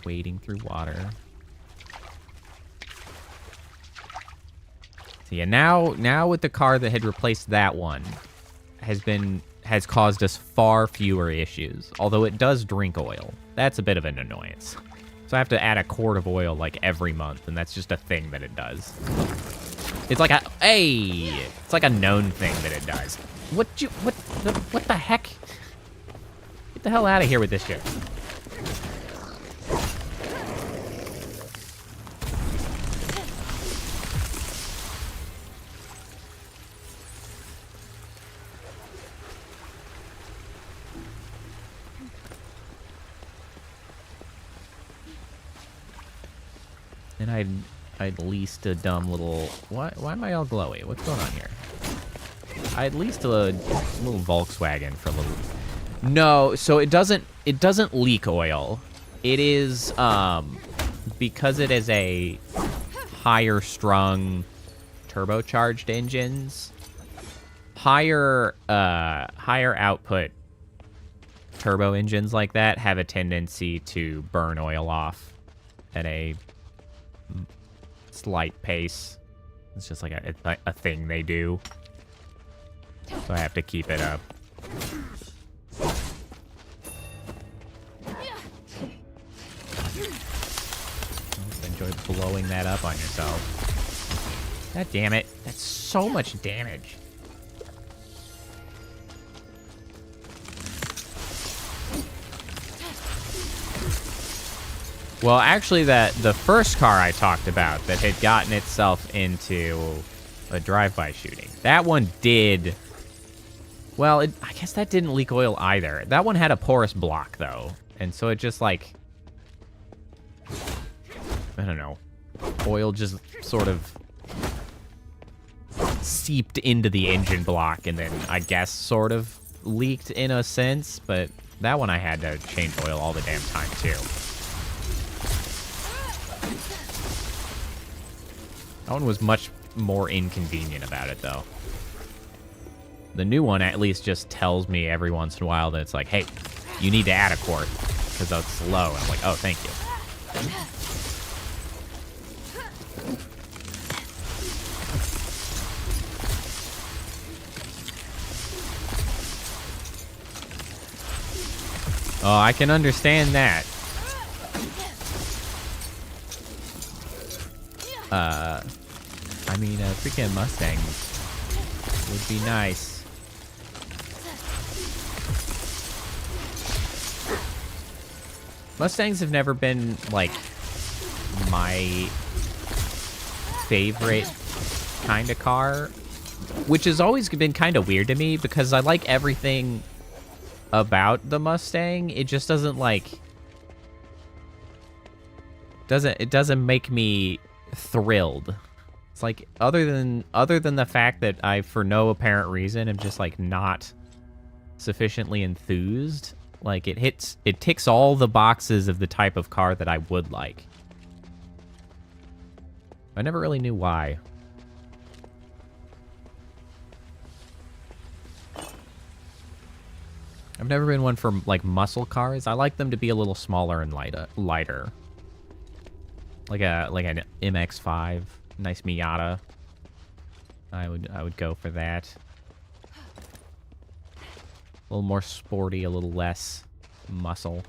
wading through water. So yeah, now with the car that had replaced that one has caused us far fewer issues. Although it does drink oil. That's a bit of an annoyance. So I have to add a quart of oil like every month, and that's just a thing that it does. It's like it's like a known thing that it does. What the heck? Get the hell out of here with this shit. And I'd leased a dumb little... Why am I all glowy? What's going on here? I'd leased a little Volkswagen for a little... No, so it doesn't leak oil. It is, because it is a higher strung turbocharged engines, higher output turbo engines like that have a tendency to burn oil off at a slight pace. It's just like a thing they do. So I have to keep it up. Enjoy blowing that up on yourself. God damn it. That's so much damage. Well, actually, the first car I talked about that had gotten itself into a drive-by shooting, that one did... Well, I guess that didn't leak oil either. That one had a porous block, though. And so it just, like, I don't know, oil just sort of seeped into the engine block and then, I guess, sort of leaked in a sense, but that one I had to change oil all the damn time, too. That one was much more inconvenient about it, though. The new one at least just tells me every once in a while that it's like, hey, you need to add a quart, because it's low. And I'm like, oh, thank you. Oh, I can understand that. I mean, a freaking Mustang would be nice. Mustangs have never been, like, my favorite kind of car, which has always been kind of weird to me because I like everything about the Mustang. It just doesn't, like, it doesn't make me thrilled. It's like, other than the fact that I, for no apparent reason, am just, like, not sufficiently enthused. Like, it ticks all the boxes of the type of car that I would like. I never really knew why. I've never been one for, like, muscle cars. I like them to be a little smaller and lighter. Like an MX-5, nice Miata. I would go for that. A little more sporty, a little less muscle.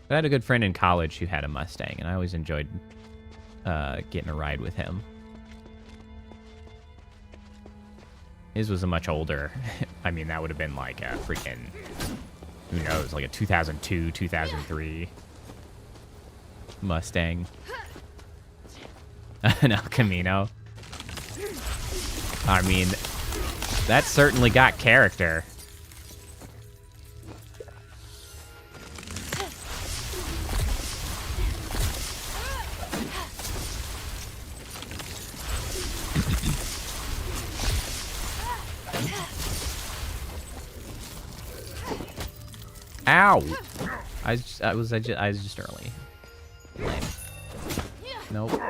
I had a good friend in college who had a Mustang, and I always enjoyed getting a ride with him. His was a much older. I mean, that would have been like a freaking, who knows, like a 2002, 2003 Mustang. An El Camino. I mean, that certainly got character. Ow! I was just early. Lame. Nope.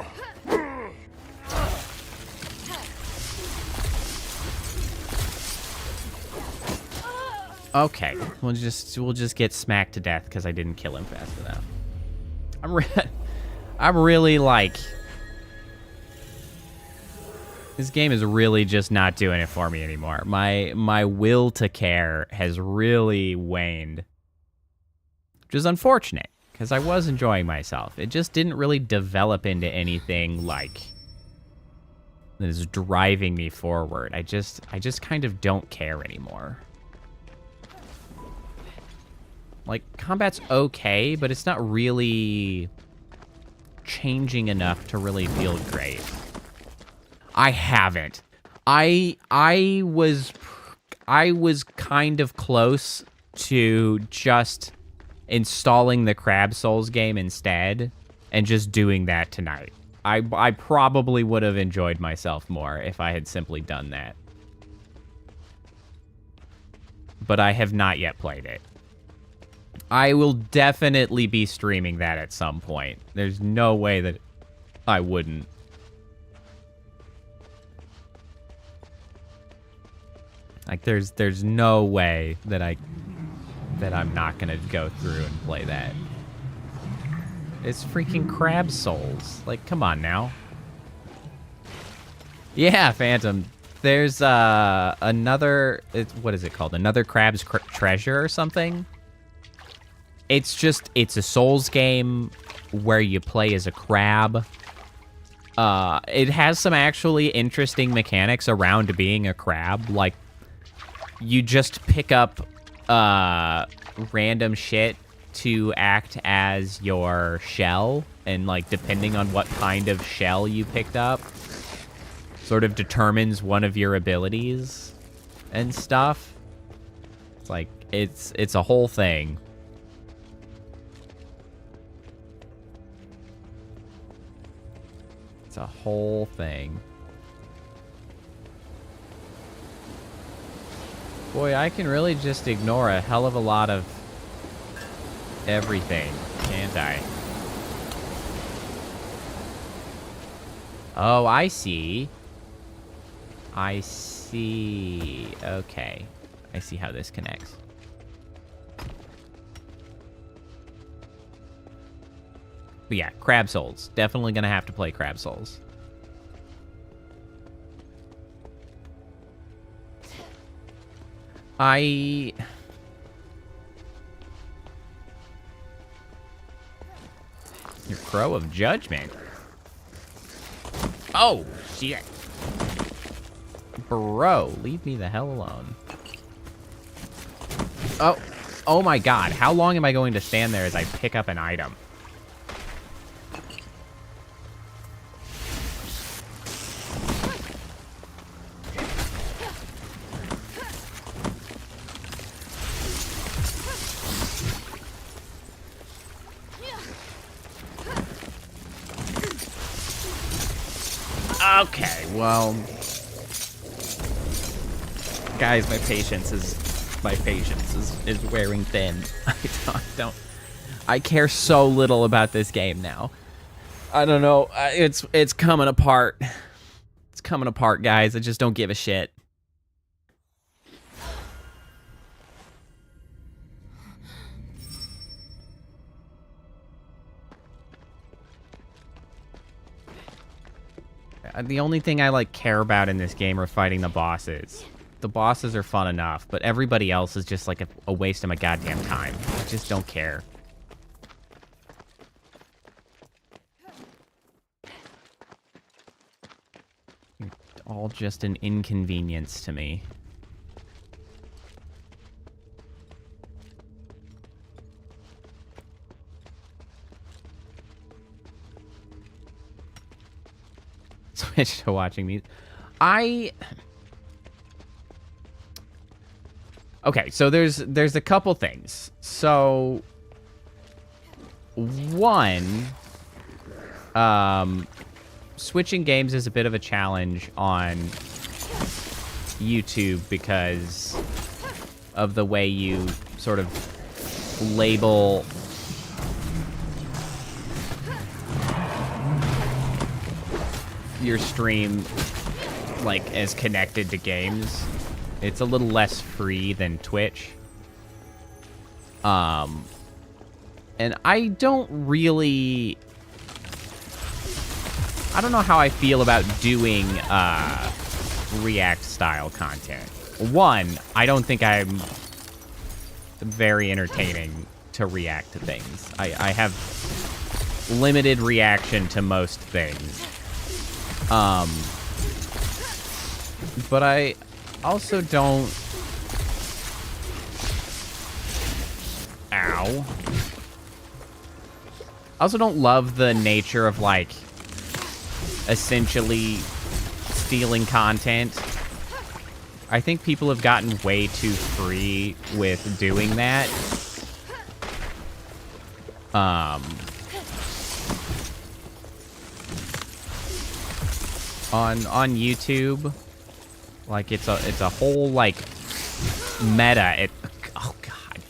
Okay, we'll just get smacked to death because I didn't kill him fast enough. I'm really like, this game is really just not doing it for me anymore. My will to care has really waned, which is unfortunate because I was enjoying myself. It just didn't really develop into anything like that is driving me forward. I just kind of don't care anymore. Like, combat's okay, but it's not really changing enough to really feel great. I haven't. I was kind of close to just installing the Crab Souls game instead and just doing that tonight. I probably would have enjoyed myself more if I had simply done that. But I have not yet played it. I will definitely be streaming that at some point. There's no way that I wouldn't. Like, there's no way that I'm not gonna go through and play that. It's freaking Crab Souls. Like, come on now. Yeah, Phantom. There's another, what is it called? Another Crab's Treasure or something? It's a Souls game where you play as a crab. It has some actually interesting mechanics around being a crab. Like, you just pick up random shit to act as your shell. And, like, depending on what kind of shell you picked up, sort of determines one of your abilities and stuff. It's like, It's a whole thing. It's a whole thing. Boy, I can really just ignore a hell of a lot of everything, can't I? Oh, I see. I see. Okay. I see how this connects. But yeah, Crab Souls. Definitely gonna have to play Crab Souls. Your Crow of Judgment. Oh, shit. Bro, leave me the hell alone. Oh my god. How long am I going to stand there as I pick up an item? Okay, well, guys, my patience is wearing thin. I care so little about this game now. I don't know. It's coming apart. It's coming apart, guys. I just don't give a shit. The only thing I care about in this game are fighting the bosses. The bosses are fun enough, but everybody else is just like a waste of my goddamn time. I just don't care. You're all just an inconvenience to me. Switch to watching me. Okay, so there's a couple things. So one, switching games is a bit of a challenge on YouTube because of the way you sort of label your stream as connected to games. It's a little less free than Twitch. And I don't know how I feel about doing React style content. One, I don't think I'm very entertaining to react to things. I have limited reaction to most things. But I also don't... Ow. I also don't love the nature of, essentially stealing content. I think people have gotten way too free with doing that. On YouTube, it's a whole meta. Oh god.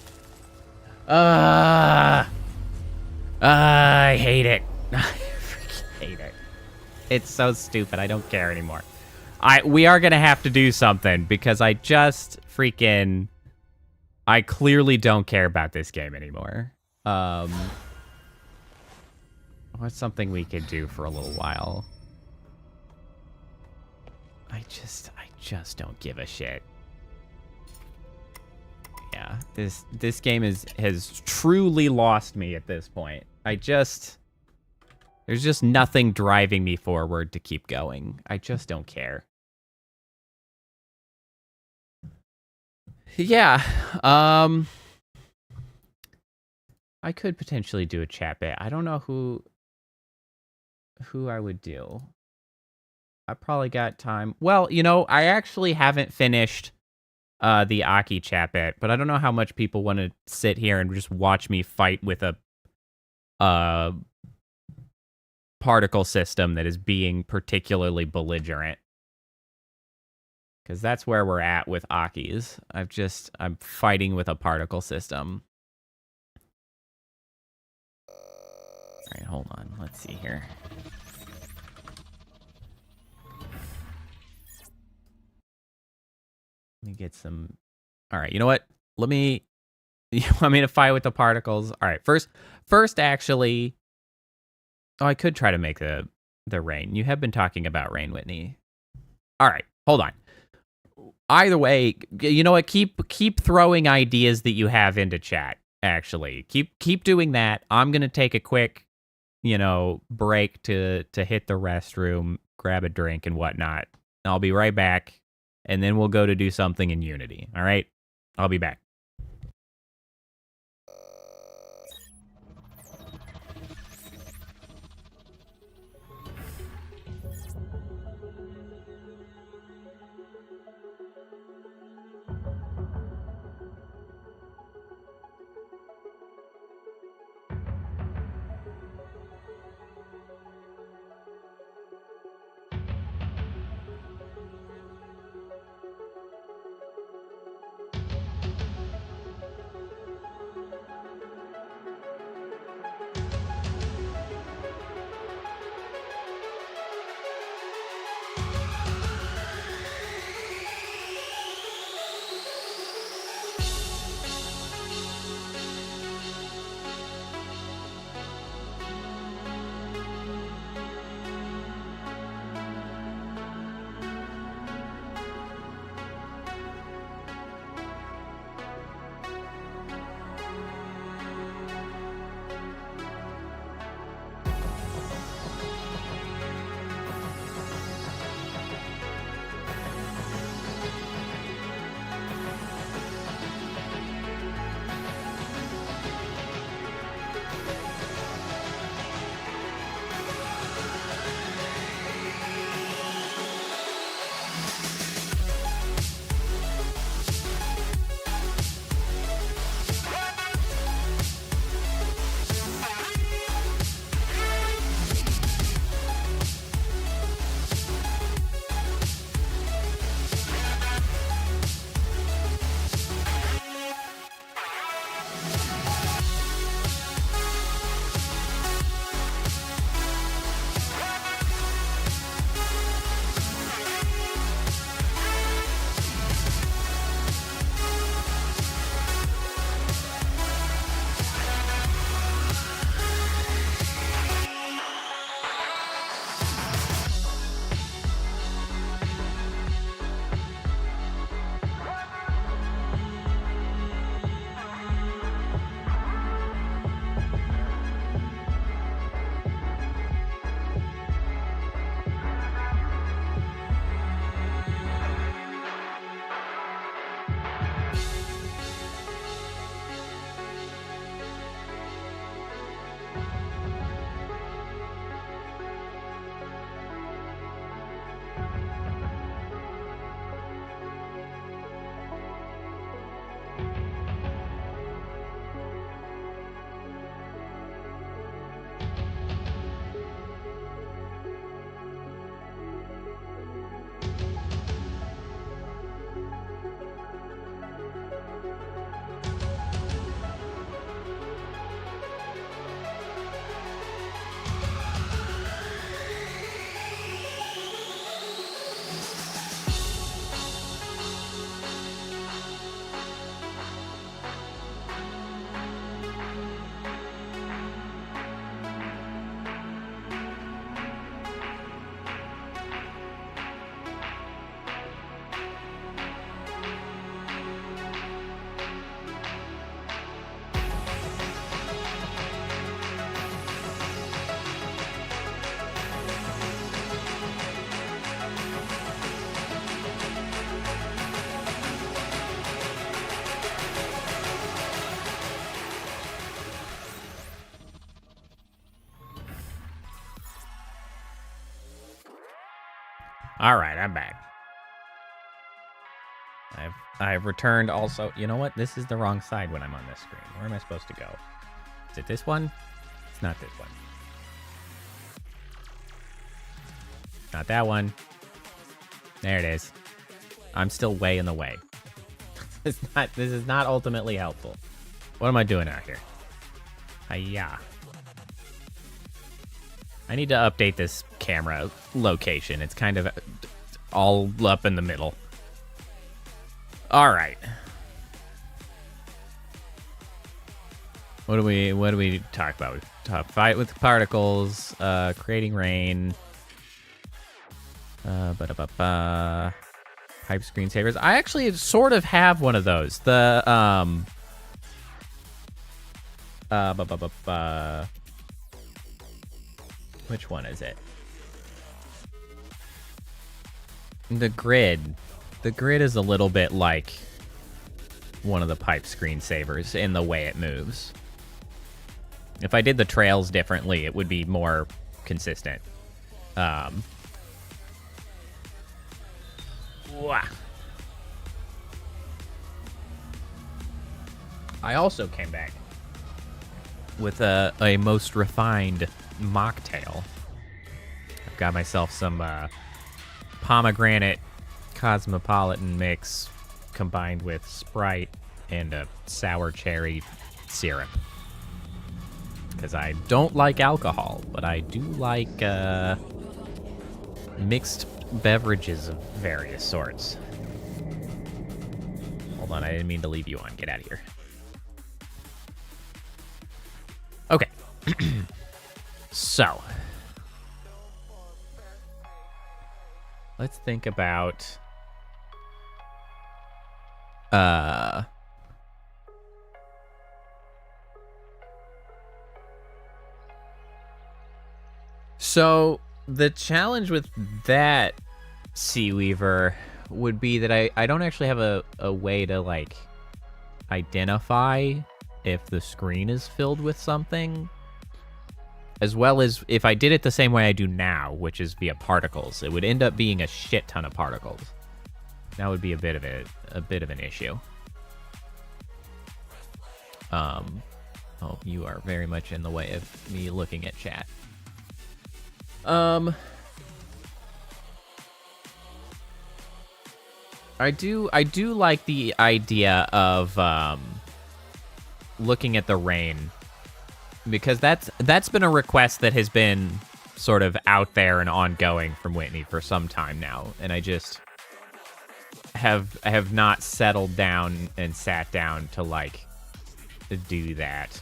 I hate it. I freaking hate it. It's so stupid. I don't care anymore. We are gonna have to do something because I clearly don't care about this game anymore. What's something we could do for a little while? I just don't give a shit. Yeah, this game has truly lost me at this point. There's just nothing driving me forward to keep going. I just don't care. Yeah, I could potentially do a chat bit. I don't know who I would do. I probably got time. Well, I actually haven't finished the Aki chat bit, but I don't know how much people want to sit here and just watch me fight with a particle system that is being particularly belligerent. Because that's where we're at with Akis. I'm fighting with a particle system. All right, hold on. Let's see here. Let me get some... All right, you know what? You want me to fight with the particles? All right, first actually... Oh, I could try to make the rain. You have been talking about rain, Whitney. All right, hold on. Either way, you know what? Keep throwing ideas that you have into chat, actually. Keep doing that. I'm going to take a quick, break to hit the restroom, grab a drink and whatnot. I'll be right back. And then we'll go to do something in Unity. All right? I'll be back. All right, I'm back. I've returned also. You know what? This is the wrong side when I'm on this screen. Where am I supposed to go? Is it this one? It's not this one. Not that one. There it is. I'm still way in the way. This is not ultimately helpful. What am I doing out here? Hiya. I need to update this camera location. It's kind of all up in the middle. All right. What do we talk about? We talk fight with particles, creating rain. Pipe screensavers. I actually sort of have one of those. The which one is it? The grid. The grid is a little bit like one of the pipe screensavers in the way it moves. If I did the trails differently, it would be more consistent. I also came back with a most refined mocktail. I've got myself some pomegranate cosmopolitan mix combined with Sprite and a sour cherry syrup. Because I don't like alcohol, but I do like mixed beverages of various sorts. Hold on, I didn't mean to leave you on. Get out of here. Okay. So. Let's think about... So, the challenge with that Sea Weaver would be that I don't actually have a way to, like, identify if the screen is filled with something. As well as if I did it the same way I do now, which is via particles, it would end up being a shit ton of particles. That would be a bit of an issue. Oh, you are very much in the way of me looking at chat. I do like the idea of looking at the rain, because that's been a request that has been sort of out there and ongoing from Whitney for some time now, and I just have not settled down and sat down to like do that.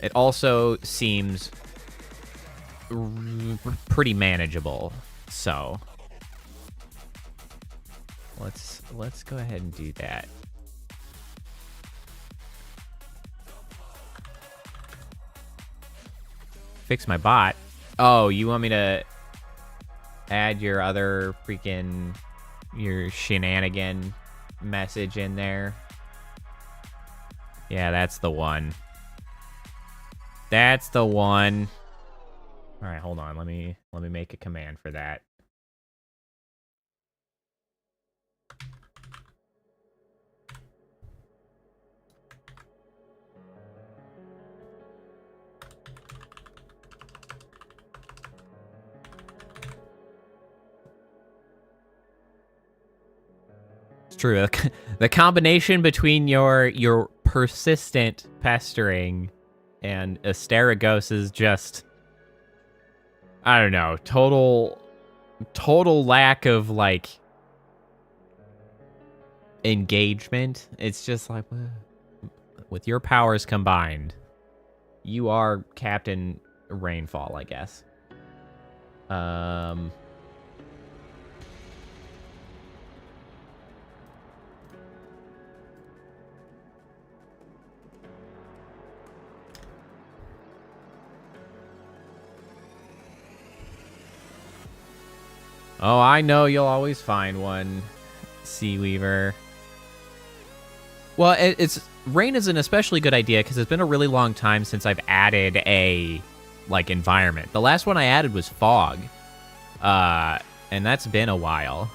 It also seems pretty manageable, so let's go ahead and do that. Fix my bot. Oh, you want me to add your other freaking your shenanigan message in there? Yeah, that's the one. That's the one. All right, hold on. Let me make a command for that. It's true. The combination between your persistent pestering and Asterigos is just, I don't know, total lack of like engagement. It's just like, with your powers combined, you are Captain Rainfall, I guess. Oh, I know you'll always find one, Sea Weaver. Well, rain is an especially good idea because it's been a really long time since I've added a like environment. The last one I added was fog, and that's been a while.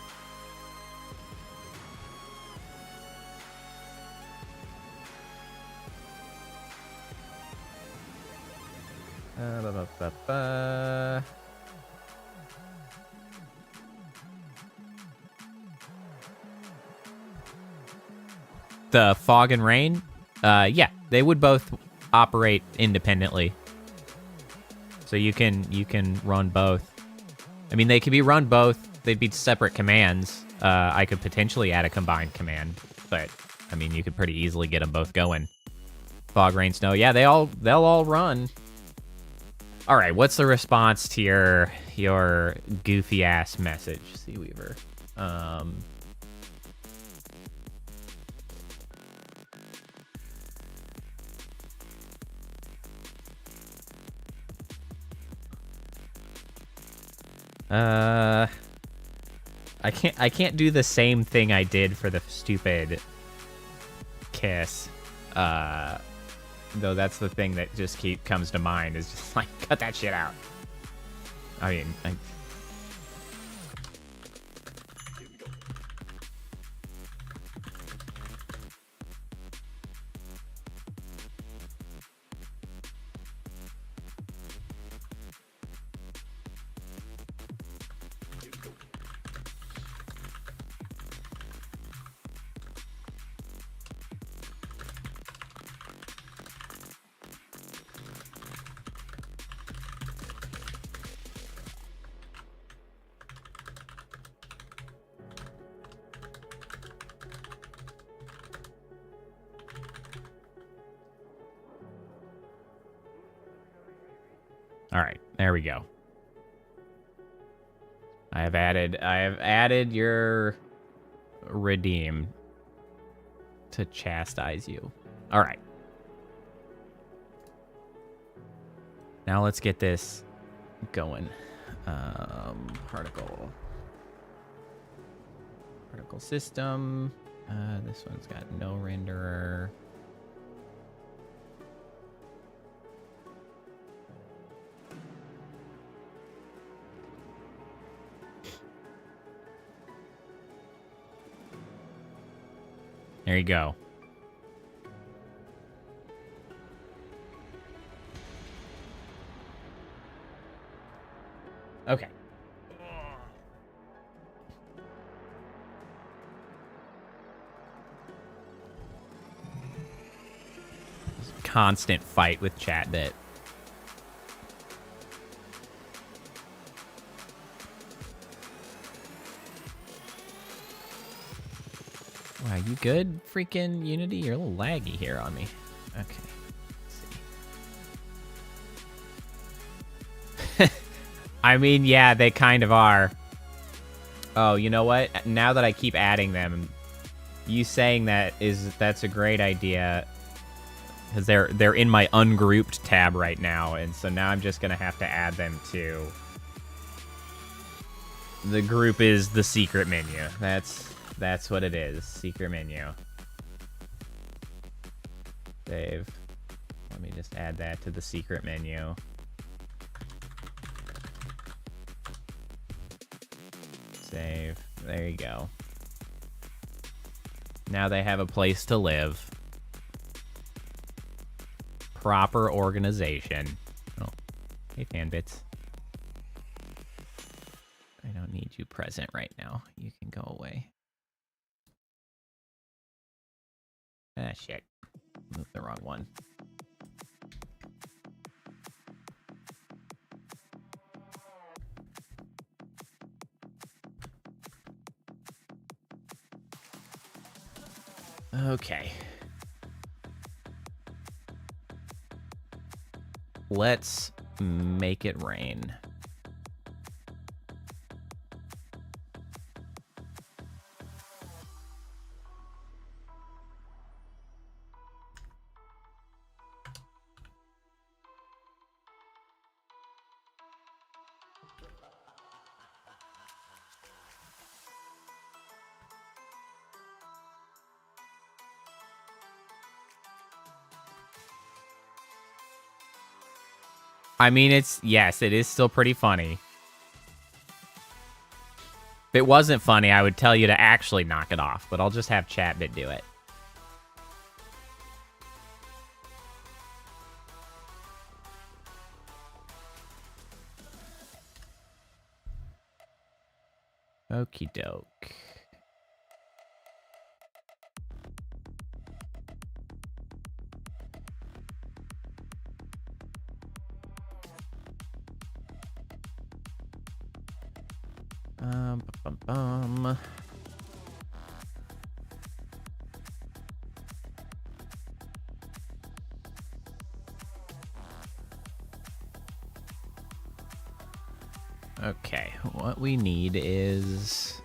The fog and rain? Yeah, they would both operate independently. So you can run both. I mean, they could be run both. They'd be separate commands. I could potentially add a combined command, but I mean, you could pretty easily get them both going. Fog, rain, snow. Yeah, they'll all run. All right, what's the response to your goofy ass message, Seaweaver? I can't do the same thing I did for the stupid kiss. Though that's the thing that just comes to mind is just like, cut that shit out. I mean, all right, there we go. I have added your redeem to chastise you. All right. Now let's get this going. Particle system. This one's got no renderer. There you go. Okay. Constant fight with Chatbit. Wow, you good, freaking Unity? You're a little laggy here on me. Okay. Let's see. I mean, yeah, they kind of are. Oh, you know what? Now that I keep adding them, you saying that's a great idea. Because they're in my ungrouped tab right now, and so now I'm just gonna have to add them to the group is the secret menu. That's what it is. Secret menu. Save. Let me just add that to the secret menu. Save. There you go. Now they have a place to live. Proper organization. Oh. Hey, Fanbits. I don't need you present right now. You can go away. Ah, shit. Moved the wrong one. Okay. Let's make it rain. I mean, yes, it is still pretty funny. If it wasn't funny, I would tell you to actually knock it off, but I'll just have Chatbit do it. Okie doke. Bum, bum. Okay, what we need is...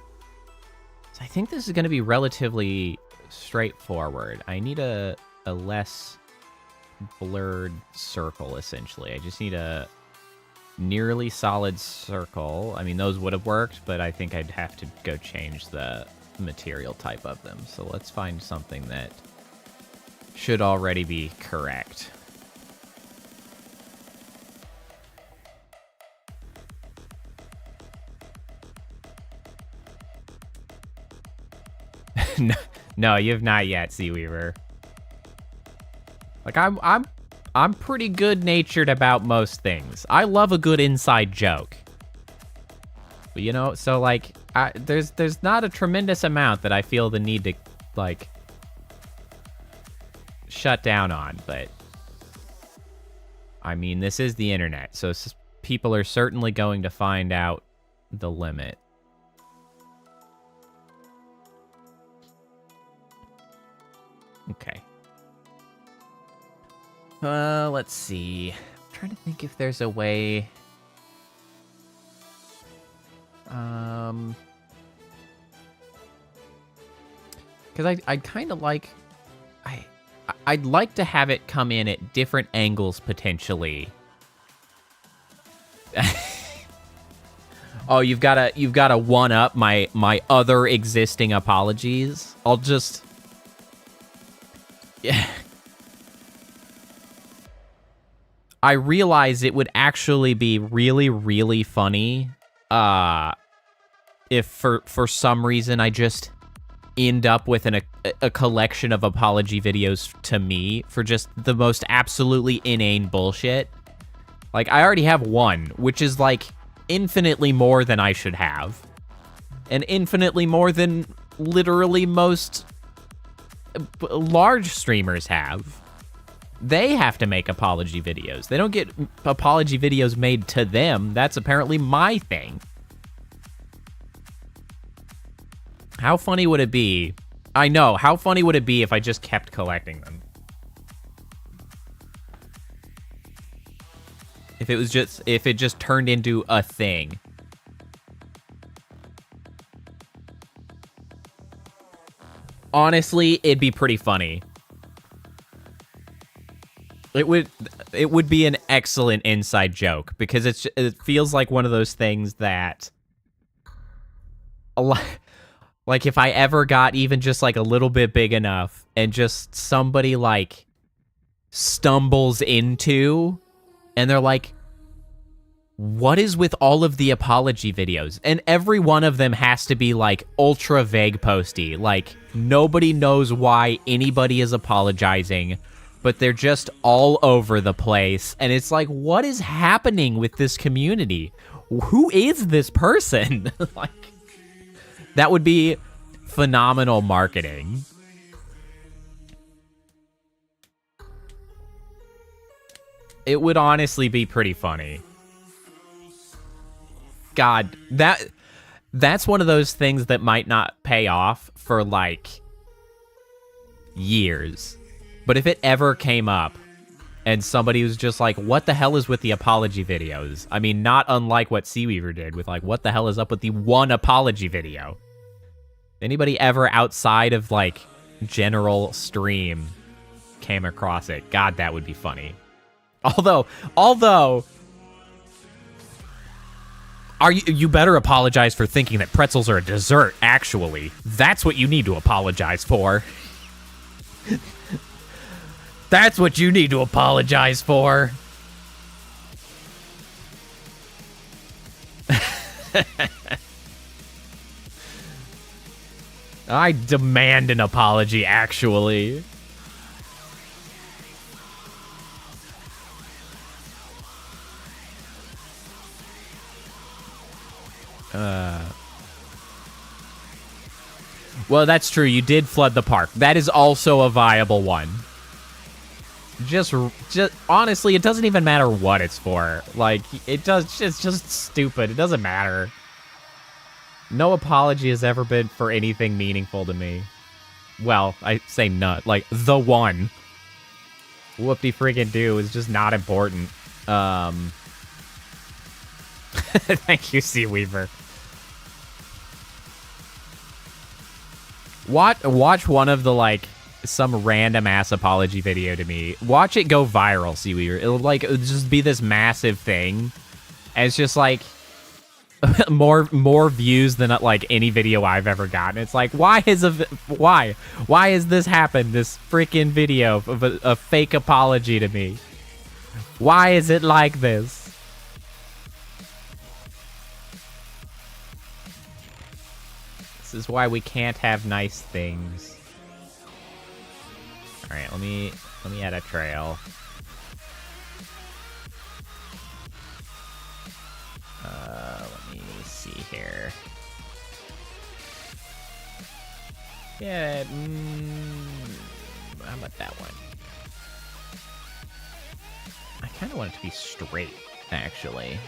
I think this is going to be relatively straightforward. I need a less blurred circle, essentially. I just need a nearly solid circle. I mean, those would have worked, but I think I'd have to go change the material type of them. So let's find something that should already be correct. No, you have not yet, Seaweaver. Like, I'm pretty good-natured about most things. I love a good inside joke. But, you know, so, like, there's not a tremendous amount that I feel the need to, like, shut down on, but... I mean, this is the internet, so people are certainly going to find out the limit. Okay. Let's see. I'm trying to think if there's a way... Because I kind of like... I'd like to have it come in at different angles, potentially. Oh, you've got to one-up my other existing apologies? I'll just... Yeah. I realize it would actually be really, really funny if for some reason I just end up with a collection of apology videos to me for just the most absolutely inane bullshit. Like, I already have one, which is, like, infinitely more than I should have. And infinitely more than literally most... large streamers have. They have to make apology videos. They don't get apology videos made to them. That's apparently my thing. How funny would it be? I know, how funny would it be if I just kept collecting them? If it just turned into a thing. Honestly, it'd be pretty funny. It would be an excellent inside joke because it feels like one of those things that like if I ever got even just like a little bit big enough and just somebody like stumbles into and they're like, what is with all of the apology videos? And every one of them has to be, like, ultra vague posty. Like, nobody knows why anybody is apologizing, but they're just all over the place. And it's like, what is happening with this community? Who is this person? Like, that would be phenomenal marketing. It would honestly be pretty funny. God, that's one of those things that might not pay off for, like, years. But if it ever came up and somebody was just like, what the hell is with the apology videos? I mean, not unlike what Seaweaver did with, like, what the hell is up with the one apology video? Anybody ever outside of, like, general stream came across it? God, that would be funny. Although... You better apologize for thinking that pretzels are a dessert, actually. That's what you need to apologize for. That's what you need to apologize for. I demand an apology, actually. Well, that's true. You did flood the park. That is also a viable one. Just honestly, it doesn't even matter what it's for. Like, it's just stupid. It doesn't matter. No apology has ever been for anything meaningful to me. Well, I say nut. Like, the one. Whoop-de-freaking-do is just not important. Thank you, Sea Weaver. Watch one of the, like, some random-ass apology video to me. Watch it go viral, Sea Weaver. It'll just be this massive thing. And it's just, like, more views than, like, any video I've ever gotten. It's like, why has this happened? This freaking video of a fake apology to me. Why is it like this? This is why we can't have nice things. All right, let me add a trail. Let me see here. Yeah, how about that one? I kind of want it to be straight, actually.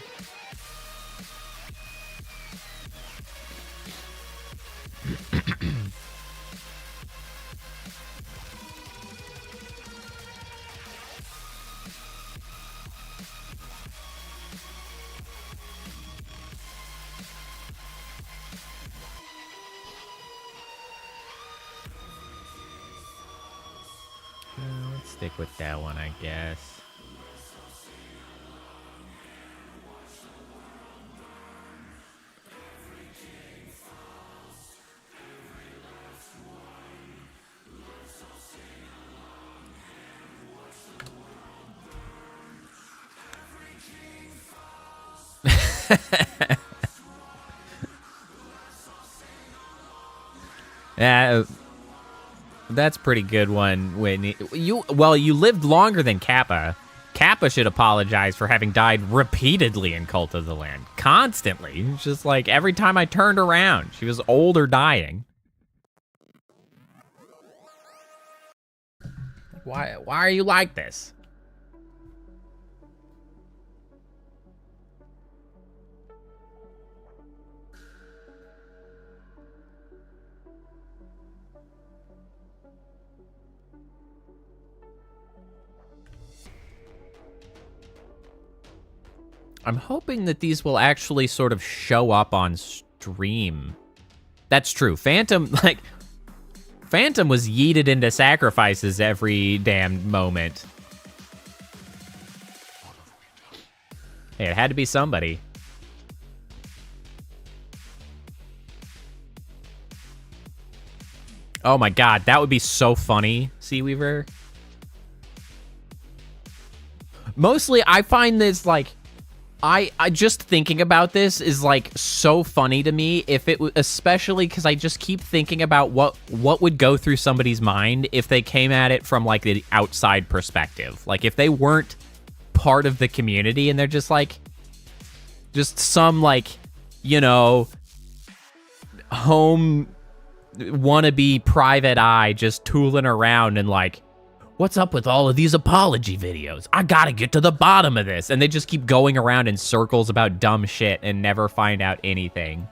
Let's stick with that one, I guess. Yeah, that's a pretty good one, Whitney. You lived longer than Kappa. Kappa should apologize for having died repeatedly in Cult of the Land. Constantly. It's just like every time I turned around, she was old or dying. Why are you like this? I'm hoping that these will actually sort of show up on stream. That's true. Phantom was yeeted into sacrifices every damn moment. Hey, it had to be somebody. Oh my god, that would be so funny, Sea Weaver. Mostly, I find this, like... I just thinking about this is like so funny to me, if it especially because I just keep thinking about what would go through somebody's mind if they came at it from like the outside perspective. Like if they weren't part of the community and they're just like some like, you know, home wannabe private eye just tooling around and like, what's up with all of these apology videos? I gotta get to the bottom of this. And they just keep going around in circles about dumb shit and never find out anything.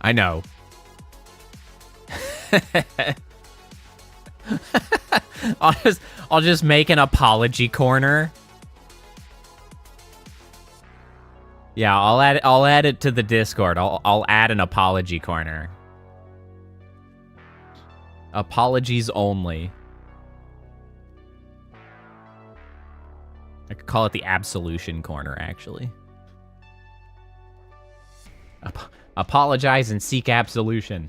I know. I'll just make an apology corner. Yeah, I'll add it to the Discord. I'll add an apology corner. Apologies only. I could call it the absolution corner, actually. Apologize and seek absolution.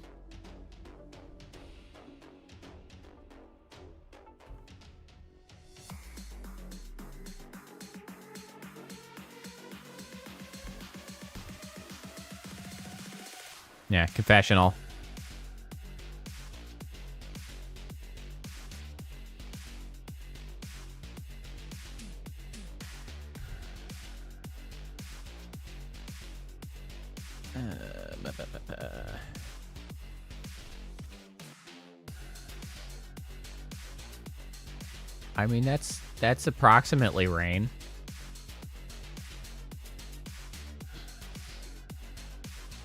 Yeah, confessional. I mean, that's approximately rain.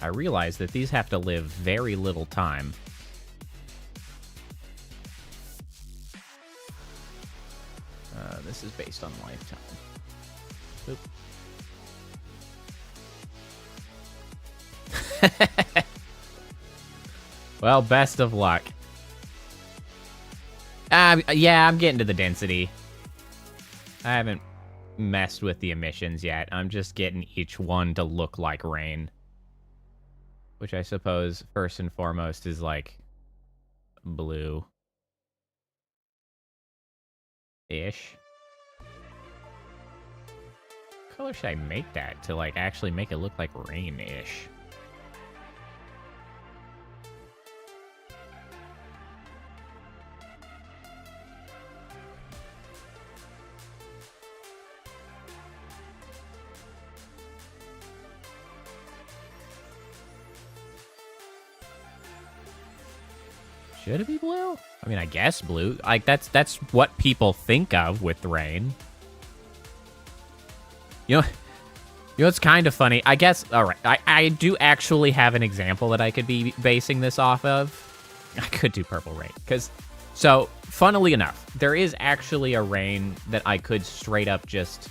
I realize that these have to live very little time. This is based on lifetime. Oop. Well, best of luck. Yeah, I'm getting to the density. I haven't messed with the emissions yet. I'm just getting each one to look like rain. Which I suppose, first and foremost, is like blue-ish. What color should I make that to like actually make it look like rain-ish? Should it be blue? I mean, I guess blue. Like, that's what people think of with rain. You know what's kind of funny? I guess, all right, I do actually have an example that I could be basing this off of. I could do purple rain. So, funnily enough, there is actually a rain that I could straight up just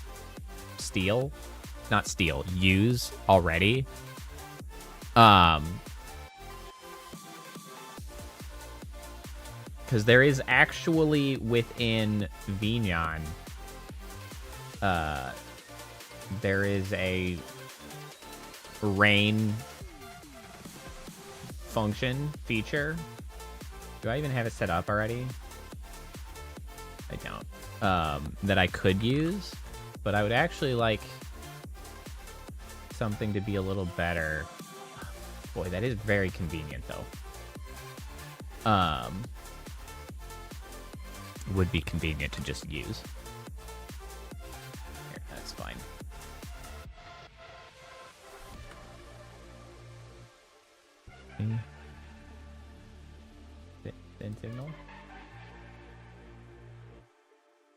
use already. Because there is actually within Vignon, there is a rain feature. Do I even have it set up already? I don't. That I could use, but I would actually like something to be a little better. Boy, that is very convenient though. Would be convenient to just use. Here, that's fine. Send signal.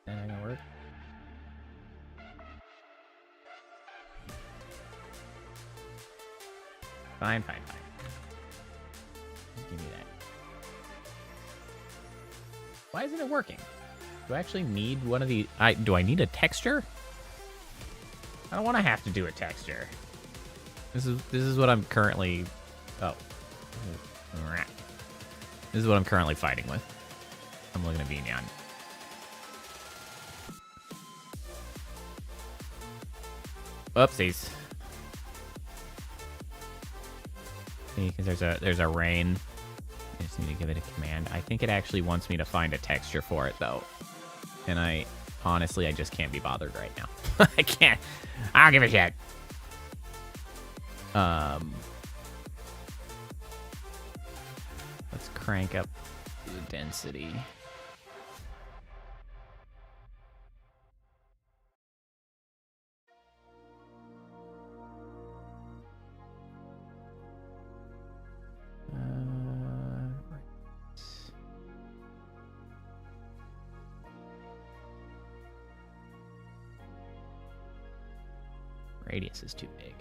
That not gonna work. Fine. Just give me that. Why isn't it working? Do I actually need one of the... do I need a texture? I don't want to have to do a texture. This is what I'm currently... Oh. This is what I'm currently fighting with. I'm looking at Vignon. Oopsies. Because there's a rain. I just need to give it a command. I think it actually wants me to find a texture for it, though. And I just can't be bothered right now. I can't. I don't give a shit. Let's crank up the density. Radius is too big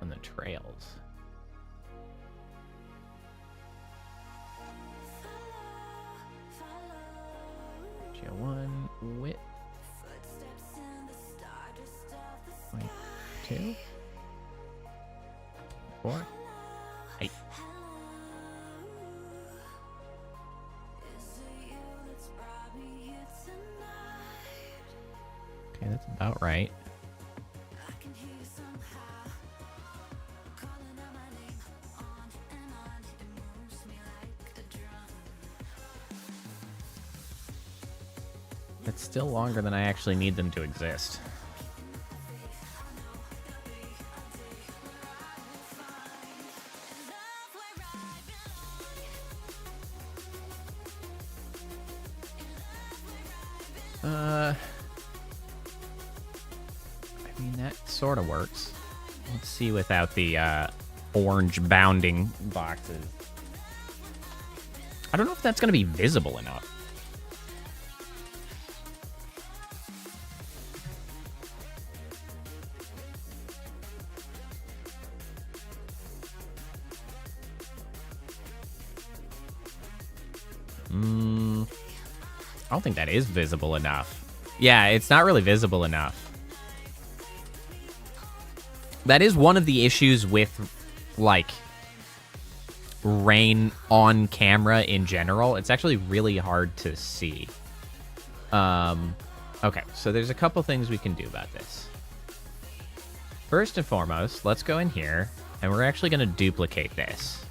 on the trails. Ratio 1 width. 2. 4. 8. Okay, that's about right. It's still longer than I actually need them to exist. I mean, that sort of works. Let's see without the orange bounding boxes. I don't know if that's going to be visible enough. I don't think that is visible enough. Yeah, it's not really visible enough. That is one of the issues with, like, rain on camera in general. It's actually really hard to see. Okay, so there's a couple things we can do about this. First and foremost, let's go in here, and we're actually going to duplicate this.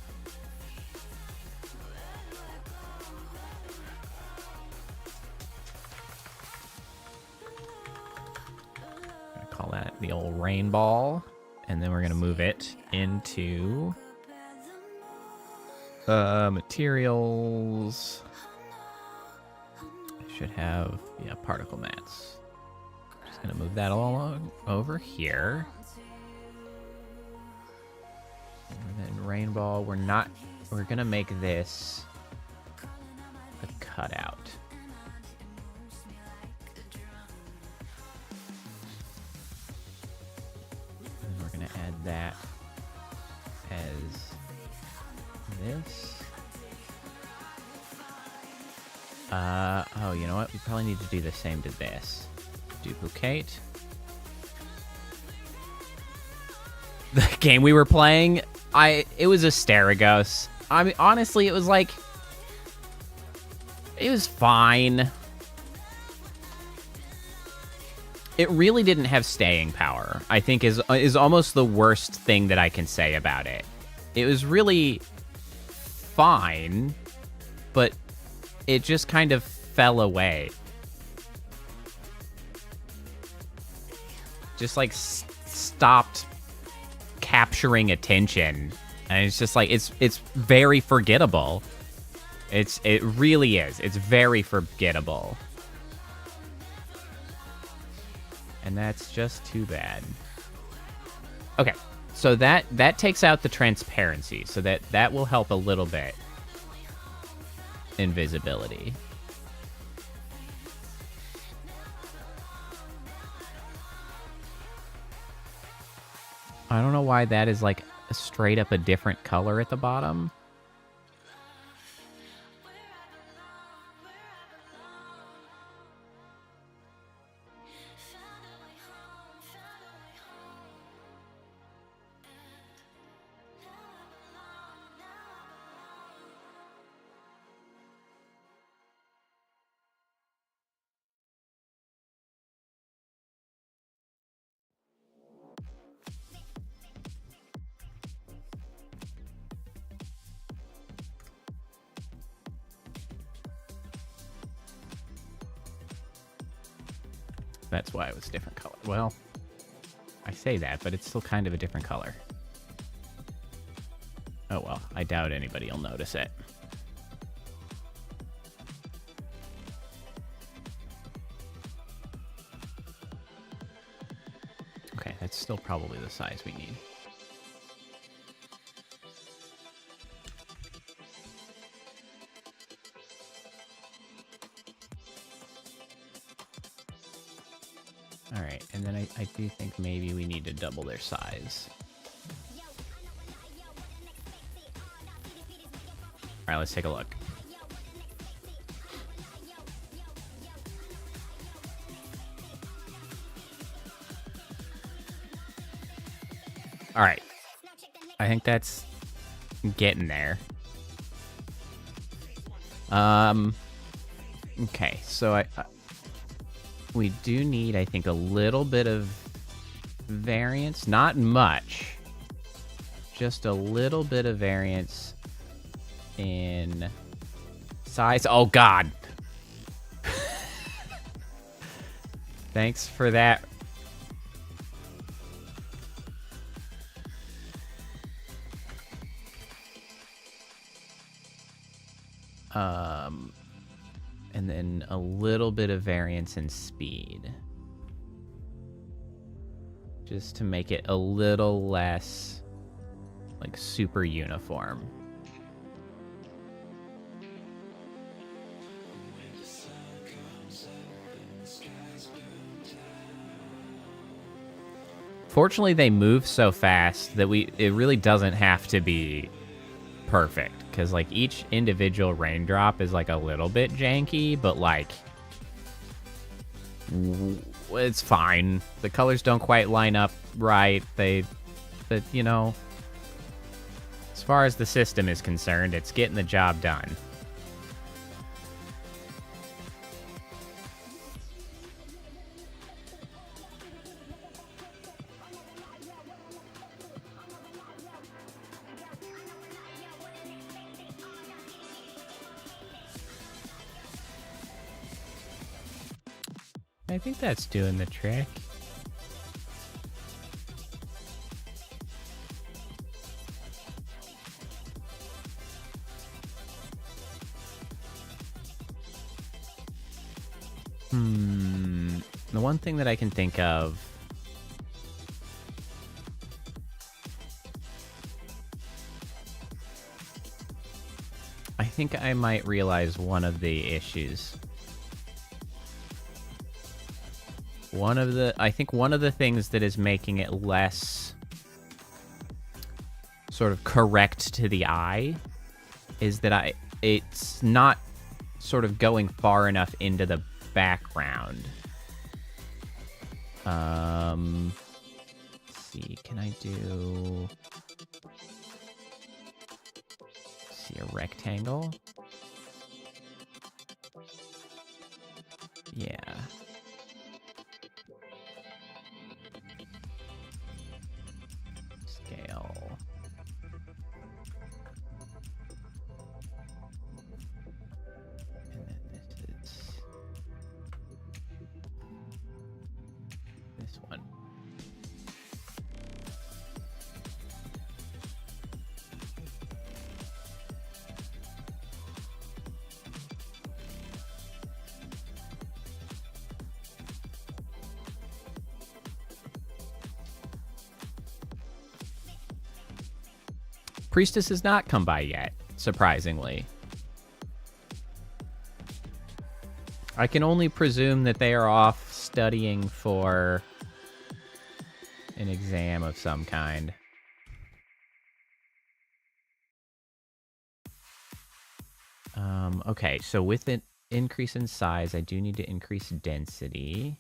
Call that the old rain ball, and then we're going to move it into materials. Should have, yeah, particle mats. Just going to move that along over here. And then rain ball, we're going to make this a cutout. Add that as this. Oh, you know what? We probably need to do the same to this. Duplicate. The game we were playing, it was Asterigos. I mean, honestly, it was like, it was fine. It really didn't have staying power, I think is almost the worst thing that I can say about it. It was really fine, but it just kind of fell away. Just like stopped capturing attention. And it's just like, it's very forgettable. It really is. It's very forgettable. And that's just too bad. Okay, so that takes out the transparency, so that will help a little bit in visibility. I don't know why that is like straight up a different color at the bottom. That's why it was a different color. Well, I say that, but it's still kind of a different color. Oh well, I doubt anybody will notice it. Okay, that's still probably the size we need. Alright, and then I do think maybe we need to double their size. Alright, let's take a look. Alright. I think that's getting there. Okay, so we do need, I think, a little bit of variance. Not much. Just a little bit of variance in size. Oh, God. Thanks for that. And then a little bit of variance in speed. Just to make it a little less, like, super uniform. Fortunately, they move so fast that it really doesn't have to be perfect. Because, like, each individual raindrop is, like, a little bit janky, but, like, it's fine. The colors don't quite line up right. But, you know, as far as the system is concerned, it's getting the job done. I think that's doing the trick. The one thing that I can think of... I think I might realize one of the issues. I think one of the things that is making it less sort of correct to the eye is that it's not sort of going far enough into the background. Let's see, can I do... see, a rectangle? Yeah. Scale. And then this is this one. Priestess has not come by yet, surprisingly. I can only presume that they are off studying for an exam of some kind. Okay, so with an increase in size, I do need to increase density.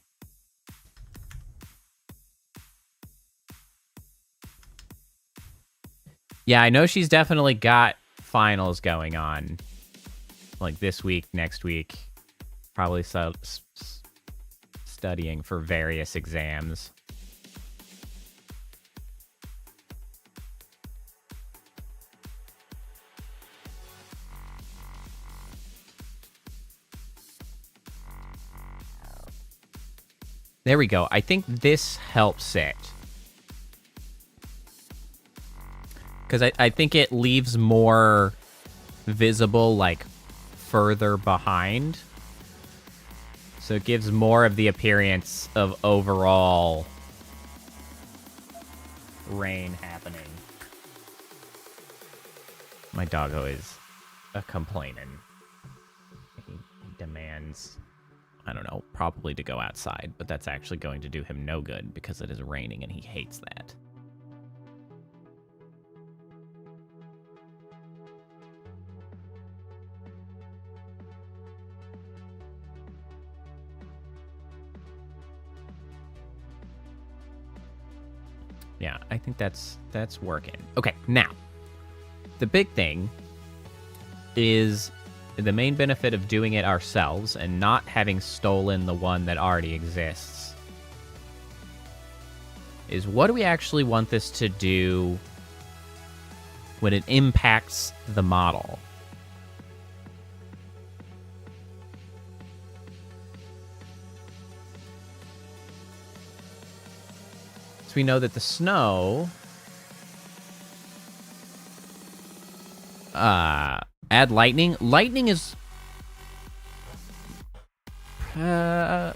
Yeah, I know she's definitely got finals going on. Like this week, next week. Probably studying for various exams. There we go. I think this helps it. Because I think it leaves more visible, like, further behind. So it gives more of the appearance of overall rain happening. My doggo is complaining. He demands, I don't know, probably to go outside, but that's actually going to do him no good because it is raining and he hates that. Yeah, I think that's working. Okay, now, the big thing is the main benefit of doing it ourselves and not having stolen the one that already exists is what do we actually want this to do when it impacts the model? We know that the snow add lightning. Lightning is I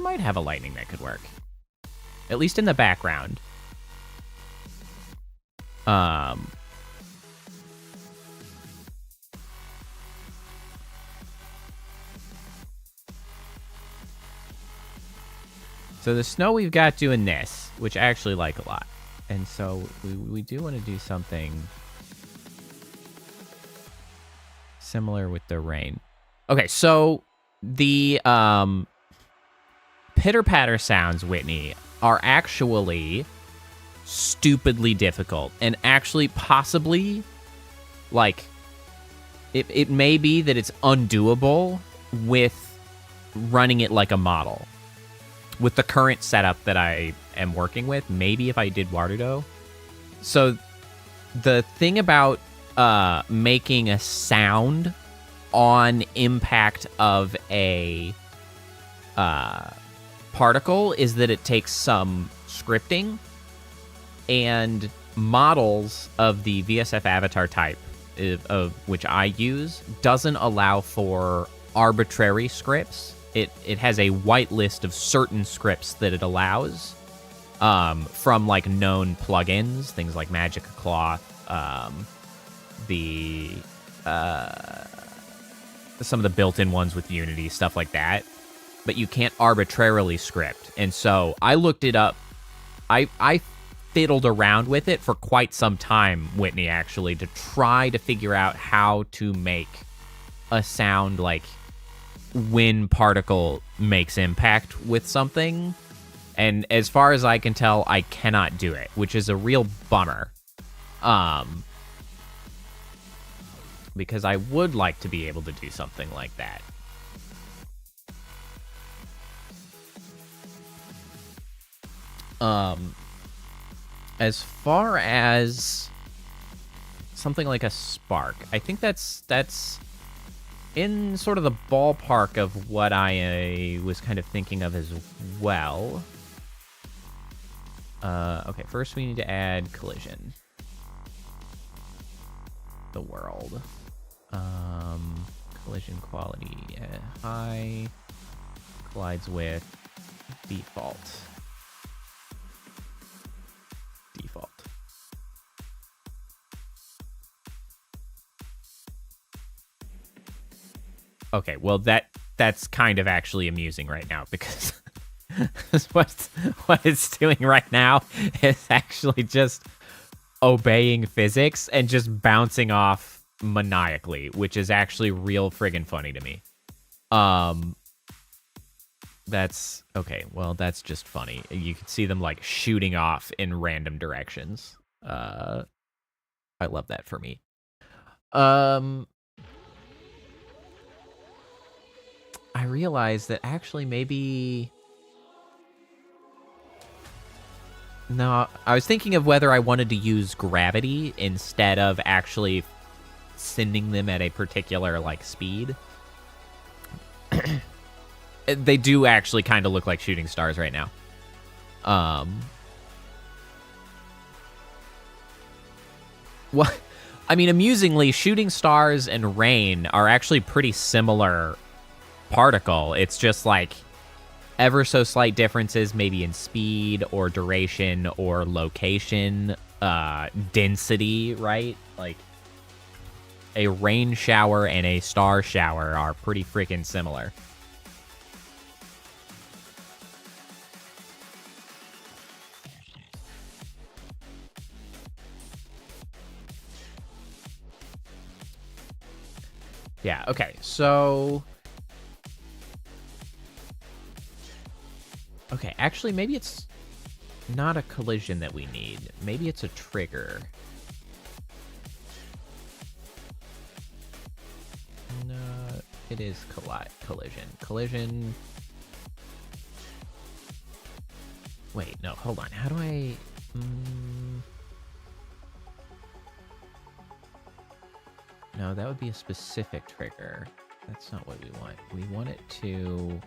might have a lightning that could work. At least in the background. So the snow we've got doing this, which I actually like a lot. And so we do want to do something similar with the rain. Okay, so the pitter-patter sounds, Whitney, are actually stupidly difficult. And actually possibly, like, it may be that it's undoable with running it like a model. With the current setup that I am working with, maybe if I did Waterdo. So the thing about making a sound on impact of a particle is that it takes some scripting, and models of the VSF avatar type, of which I use, doesn't allow for arbitrary scripts. It has a whitelist of certain scripts that it allows from like known plugins, things like Magic Cloth, some of the built-in ones with Unity, stuff like that. But you can't arbitrarily script. And so I looked it up. I fiddled around with it for quite some time, Whitney, actually, to try to figure out how to make a sound like when particle makes impact with something. And as far as I can tell, I cannot do it, which is a real bummer. Because I would like to be able to do something like that. As far as something like a spark, I think that's in sort of the ballpark of what I was kind of thinking of as well. Okay, first we need to add collision. The world. Collision quality high. Collides with default. Default. Okay, well that's kind of actually amusing right now, because what it's doing right now is actually just obeying physics and just bouncing off maniacally, which is actually real friggin' funny to me. That's okay. Well, that's just funny. You can see them like shooting off in random directions. I love that for me. I realized that actually maybe... No, I was thinking of whether I wanted to use gravity instead of actually sending them at a particular, like, speed. They do actually kind of look like shooting stars right now. Well, I mean, amusingly, shooting stars and rain are actually pretty similar particle. It's just like ever so slight differences, maybe in speed or duration or location, density, right? Like a rain shower and a star shower are pretty freaking similar. Yeah, okay, so... Okay, actually, maybe it's not a collision that we need. Maybe it's a trigger. No, it is collision. Collision... Wait, no, hold on. How do I... No, that would be a specific trigger. That's not what we want. We want it to...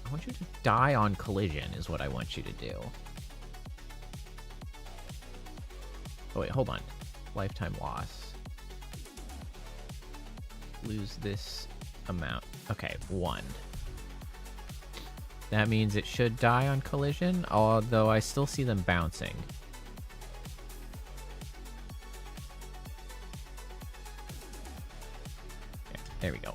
I want you to die on collision is what I want you to do. Oh, wait, hold on. lifetime loss. Lose this amount. Okay, 1. That means it should die on collision, although I still see them bouncing. Okay, there we go.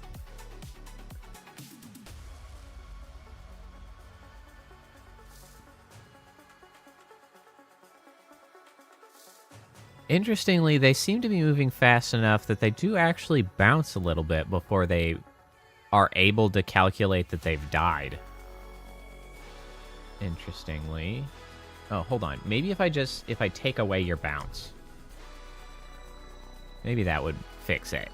Interestingly, they seem to be moving fast enough that they do actually bounce a little bit before they are able to calculate that they've died. Interestingly. Oh, hold on. Maybe if I take away your bounce. Maybe that would fix it.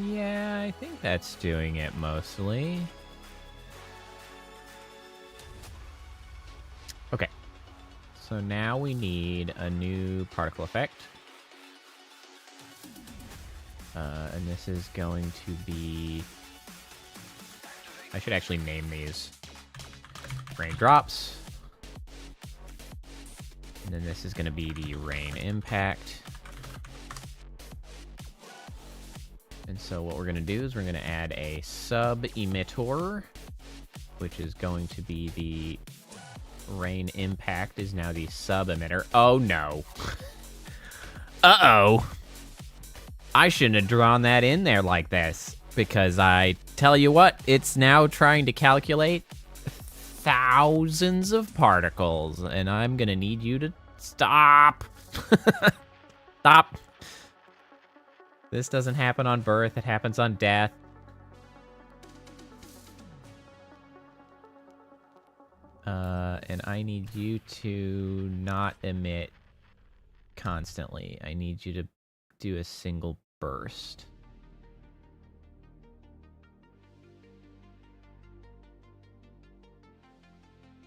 Yeah, I think that's doing it mostly. Okay. So now we need a new particle effect. And this is going to be... I should actually name these. Raindrops. And then this is going to be the rain impact. And so what we're going to do is we're going to add a sub-emitter, which is going to be the rain impact is now the sub-emitter. Oh, no. Uh-oh. I shouldn't have drawn that in there like this, because I tell you what, it's now trying to calculate thousands of particles, and I'm going to need you to stop. Stop. This doesn't happen on birth, it happens on death. And I need you to not emit constantly. I need you to do a single burst.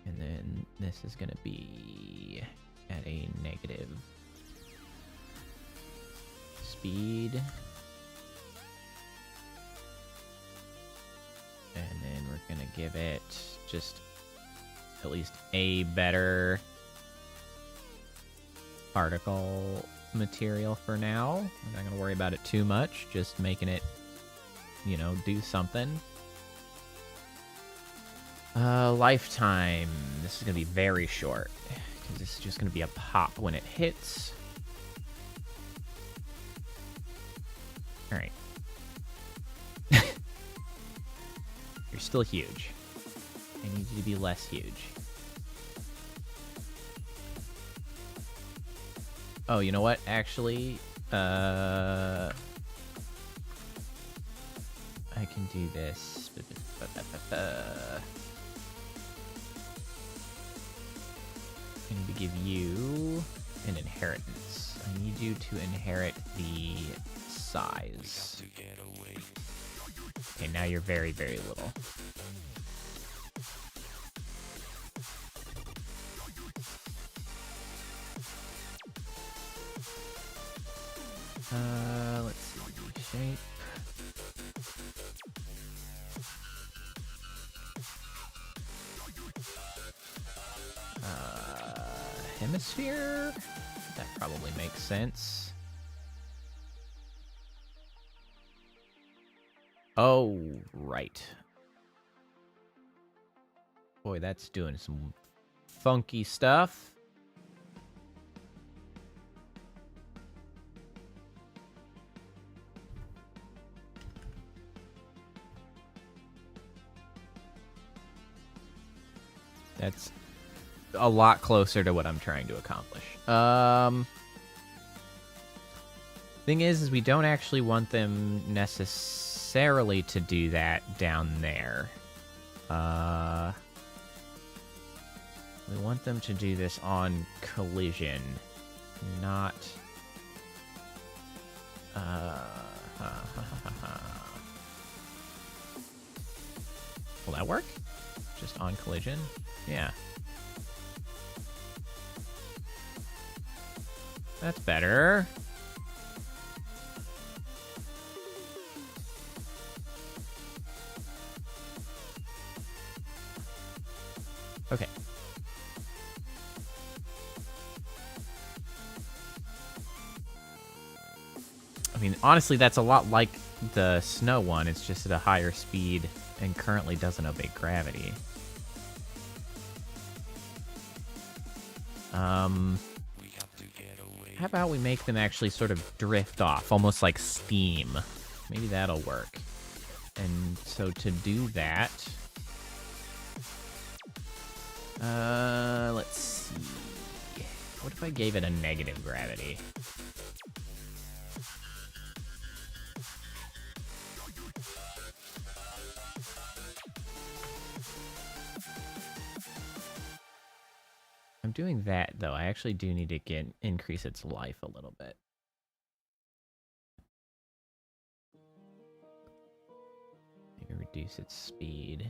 And then this is going to be at a negative speed. And then we're going to give it just at least a better particle material for now. I'm not going to worry about it too much, just making it, you know, do something. Lifetime. This is going to be very short, because this is just going to be a pop when it hits. Alright. You're still huge. I need you to be less huge. Oh, you know what? Actually, I can do this. I need to give you an inheritance. I need you to inherit the size. Okay, now you're very, very little. Let's see, shape. Hemisphere? That probably makes sense. Oh, right. Boy, that's doing some funky stuff. That's a lot closer to what I'm trying to accomplish. Thing is we don't actually want them necessarily to do that down there. We want them to do this on collision, not... Will that work? Just on collision? Yeah. That's better. Okay. I mean, honestly, that's a lot like the snow one. It's just at a higher speed and currently doesn't obey gravity. How about we make them actually sort of drift off, almost like steam? Maybe that'll work. And so to do that, let's see. What if I gave it a negative gravity? I'm doing that, though. I actually do need to increase its life a little bit. Maybe reduce its speed.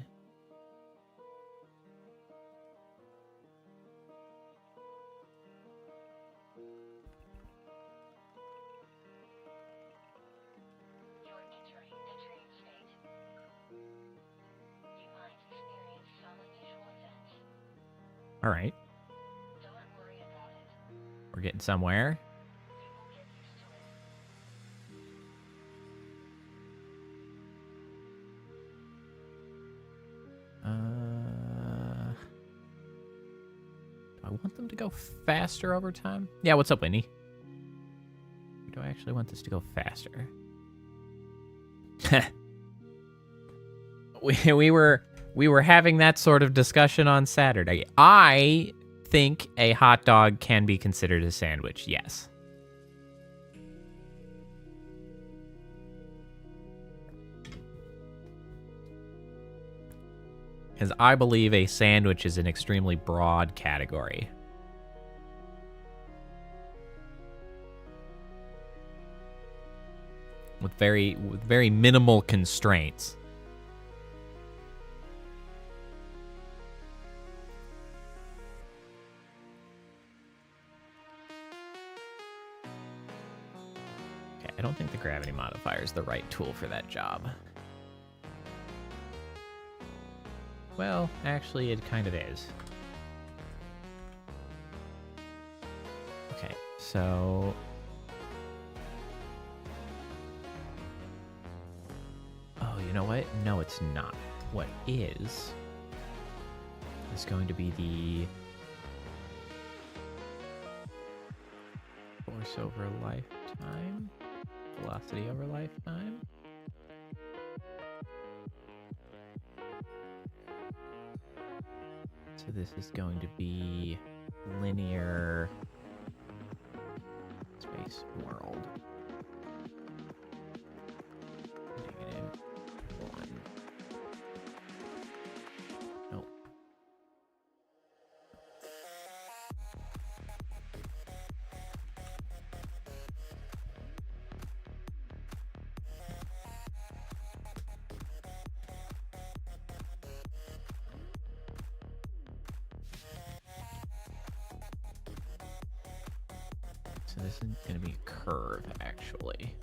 All right. We're getting somewhere. Do I want them to go faster over time? Yeah, what's up, Winnie? Or do I actually want this to go faster? we were having that sort of discussion on Saturday. I think a hot dog can be considered a sandwich, yes. Because I believe a sandwich is an extremely broad category. With very minimal constraints. I don't think the gravity modifier is the right tool for that job. Well, actually, it kind of is. Okay, so... Oh, you know what? No, it's not. What is going to be the... Force over lifetime? Velocity over lifetime? So this is going to be linear space world. -1. Nope. So this is going to be a curve, actually.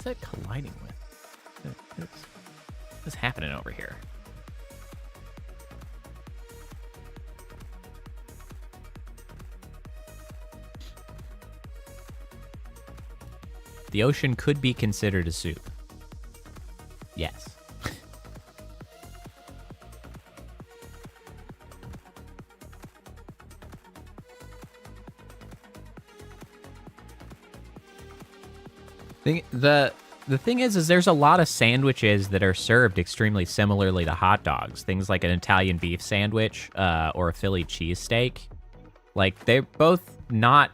What's that colliding with? What's happening over here? The ocean could be considered a soup. Yes. The thing is there's a lot of sandwiches that are served extremely similarly to hot dogs. Things like an Italian beef sandwich or a Philly cheesesteak. Like, they're both not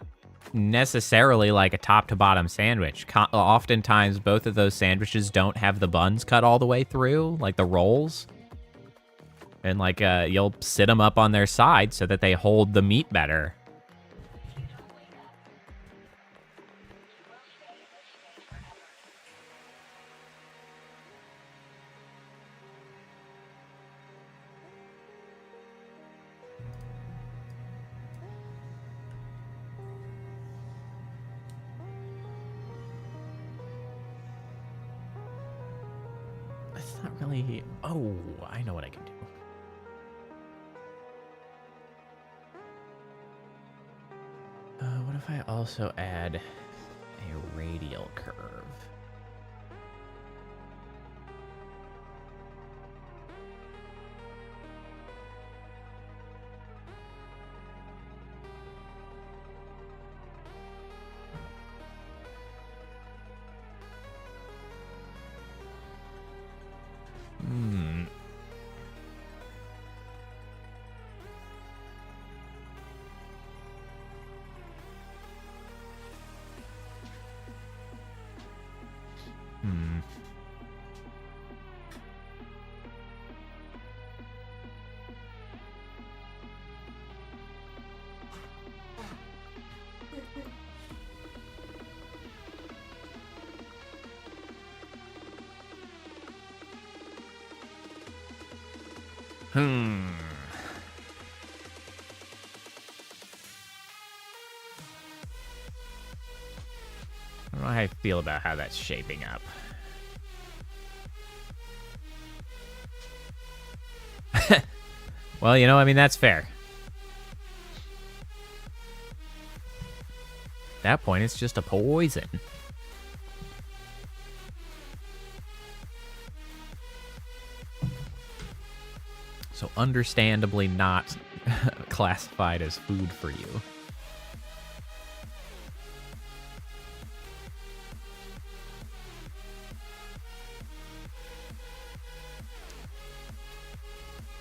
necessarily like a top to bottom sandwich. Oftentimes, both of those sandwiches don't have the buns cut all the way through, like the rolls. And like you'll sit them up on their side so that they hold the meat better. That's not really... Oh, I know what I can do. What if I also add a radial curve? I don't know how I feel about how that's shaping up. Well, you know, I mean, that's fair. At that point, it's just a poison. So understandably not classified as food for you.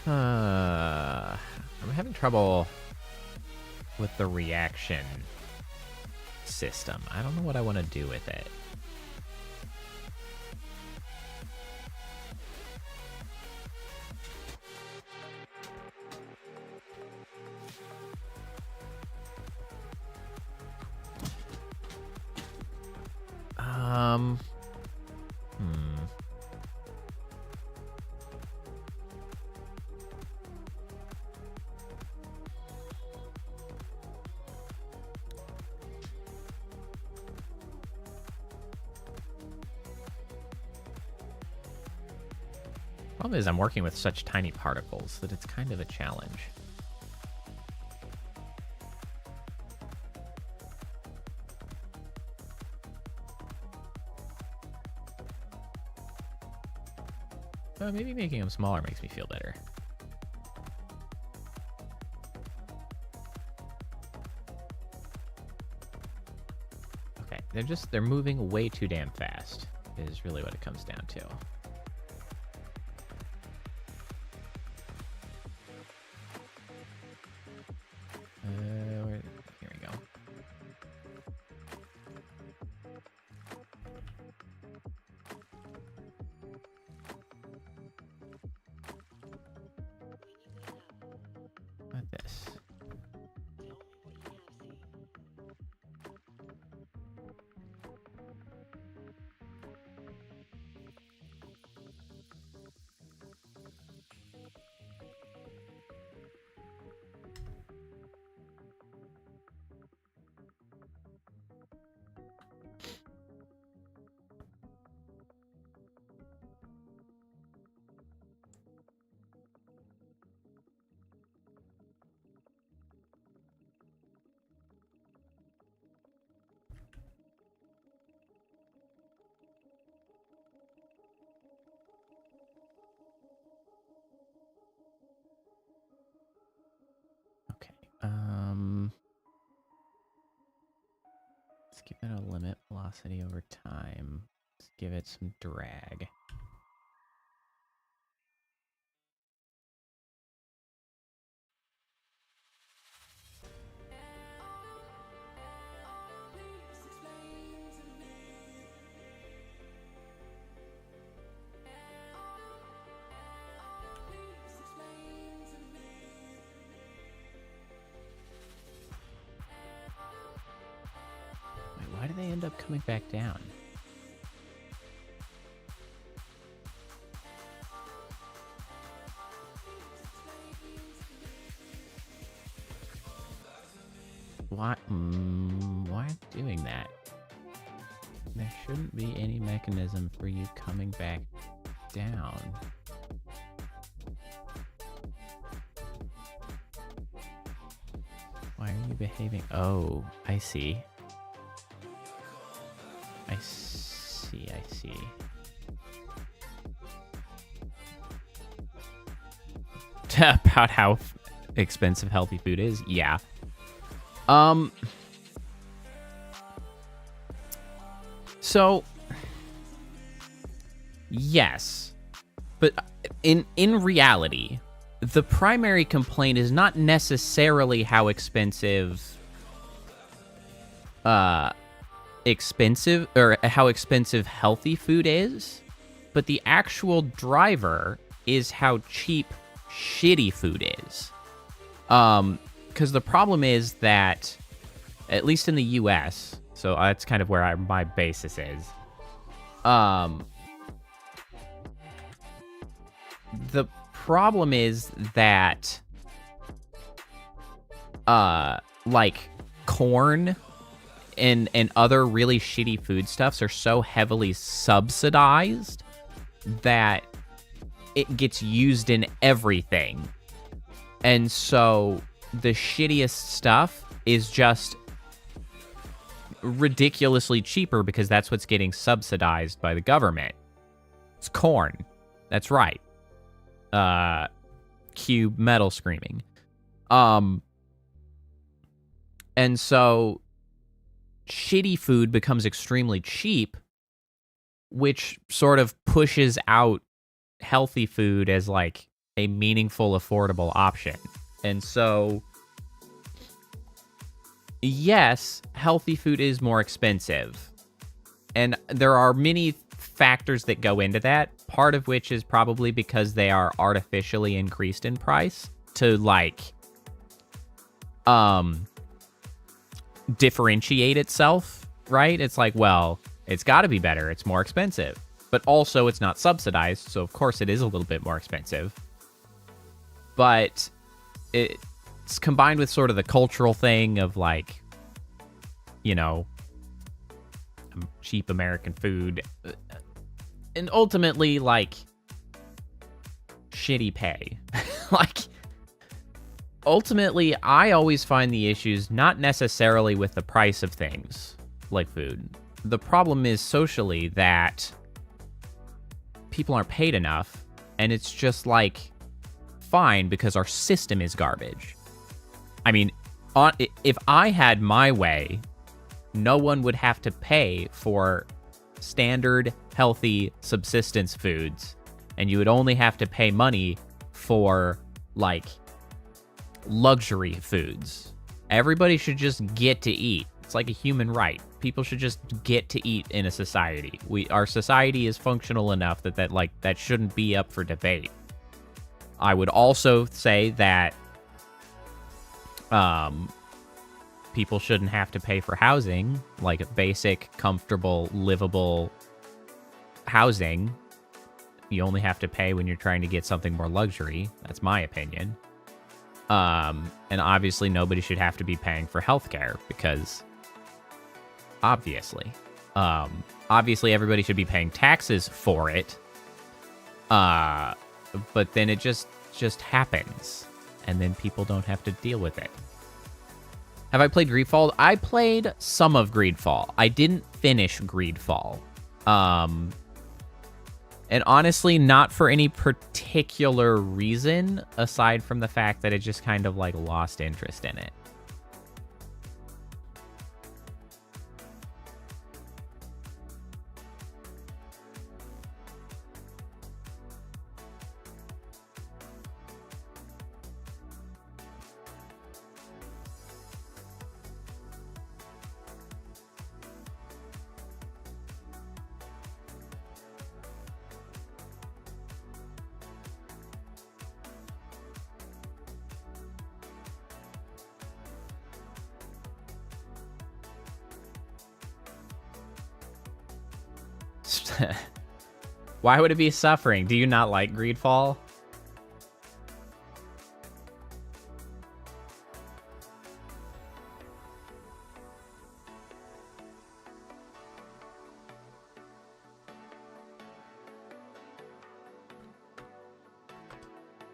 I'm having trouble with the reaction system. I don't know what I want to do with it. Problem is I'm working with such tiny particles that it's kind of a challenge. Maybe making them smaller makes me feel better. Okay, they're moving way too damn fast, is really what it comes down to. Here we go. Like this. Let's give it a limit velocity over time. Let's give it some drag. end up coming back down? Why am I doing that? There shouldn't be any mechanism for you coming back down. Why are you behaving? Oh, I see. I see. About how expensive healthy food is? Yeah. So, yes. But in reality, the primary complaint is not necessarily how expensive or how expensive healthy food is, but the actual driver is how cheap shitty food is. Because the problem is that, at least in the US, so that's kind of where my basis is, the problem is that, like, corn and other really shitty foodstuffs are so heavily subsidized that it gets used in everything. And so the shittiest stuff is just ridiculously cheaper because that's what's getting subsidized by the government. It's corn. That's right. Cue metal screaming. And so shitty food becomes extremely cheap, which sort of pushes out healthy food as like a meaningful, affordable option. And so, yes, healthy food is more expensive. And there are many factors that go into that, part of which is probably because they are artificially increased in price to, like, differentiate itself, right? It's like, well, it's got to be better. It's more expensive. But also, it's not subsidized, so of course it is a little bit more expensive. But it's combined with sort of the cultural thing of, like, you know, cheap American food. And ultimately, like, shitty pay. Like, ultimately, I always find the issues not necessarily with the price of things, like food. The problem is socially that people aren't paid enough, and it's just, like, fine because our system is garbage. I mean, if I had my way, no one would have to pay for standard, healthy subsistence foods, and you would only have to pay money for, like, luxury foods. Everybody should just get to eat. It's like a human right. People should just get to eat in a society. Our society is functional enough that shouldn't be up for debate. I would also say that people shouldn't have to pay for housing, like basic, comfortable, livable housing. You only have to pay when you're trying to get something more luxury. That's my opinion. And obviously nobody should have to be paying for healthcare because obviously everybody should be paying taxes for it. But then it just happens, and then people don't have to deal with it. Have I played Greedfall? I played some of Greedfall. I didn't finish Greedfall. And honestly, not for any particular reason, aside from the fact that it just kind of, like, lost interest in it. Why would it be suffering? Do you not like Greedfall?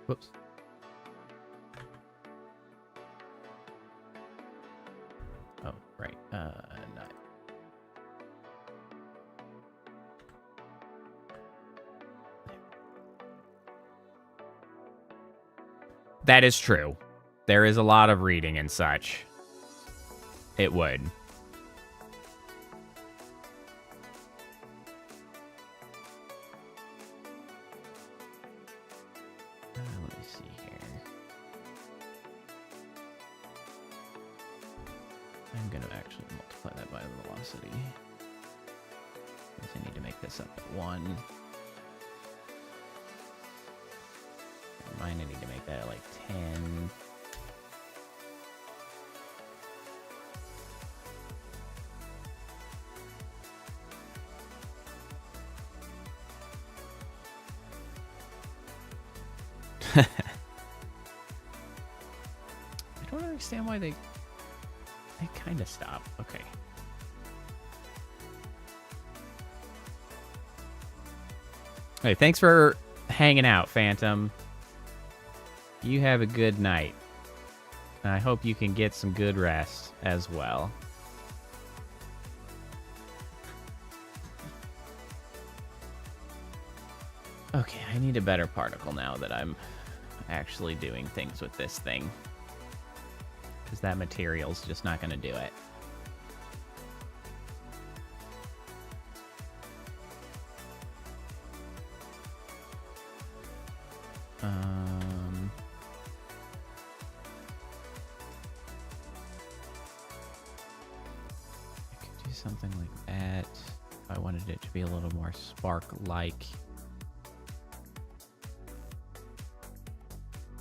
Whoops. Oh, right. No. That is true. There is a lot of reading and such. It would. Let me see here. I'm going to actually multiply that by the velocity. Because I need to make this up at 1. Mine, I need to make that at like 10. I don't understand why they kind of stop. Okay. Hey, thanks for hanging out, Phantom. You have a good night. I hope you can get some good rest as well. Okay, I need a better particle now that I'm actually doing things with this thing. Because that material's just not going to do it. I could do something like that if I wanted it to be a little more spark-like.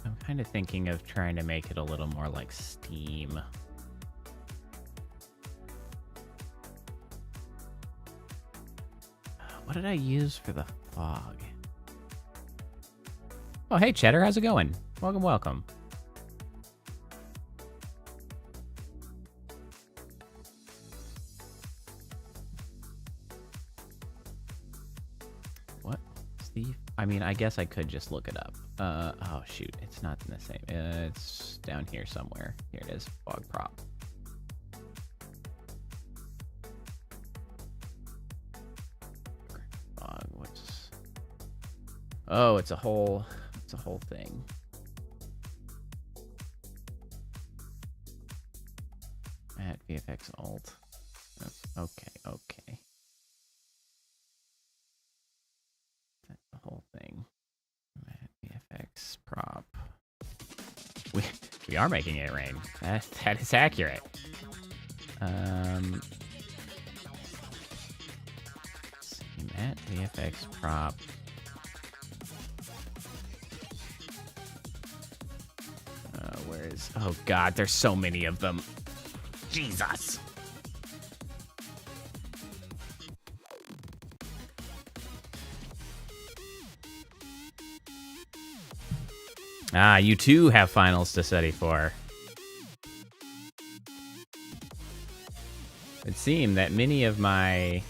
I'm kind of thinking of trying to make it a little more like steam. What did I use for the fog? Oh, hey, Cheddar, how's it going? Welcome, welcome. What? Steve? I mean, I guess I could just look it up. Oh, shoot. It's not in the same. It's down here somewhere. Here it is. Fog prop. Fog, what's... Oh, it's a whole thing. At VFX alt. Okay. That's the whole thing. VFX prop. We are making it rain. That is accurate. Matte VFX prop. Where is? Oh God, there's so many of them. Jesus. Ah, you too have finals to study for. It seemed that many of my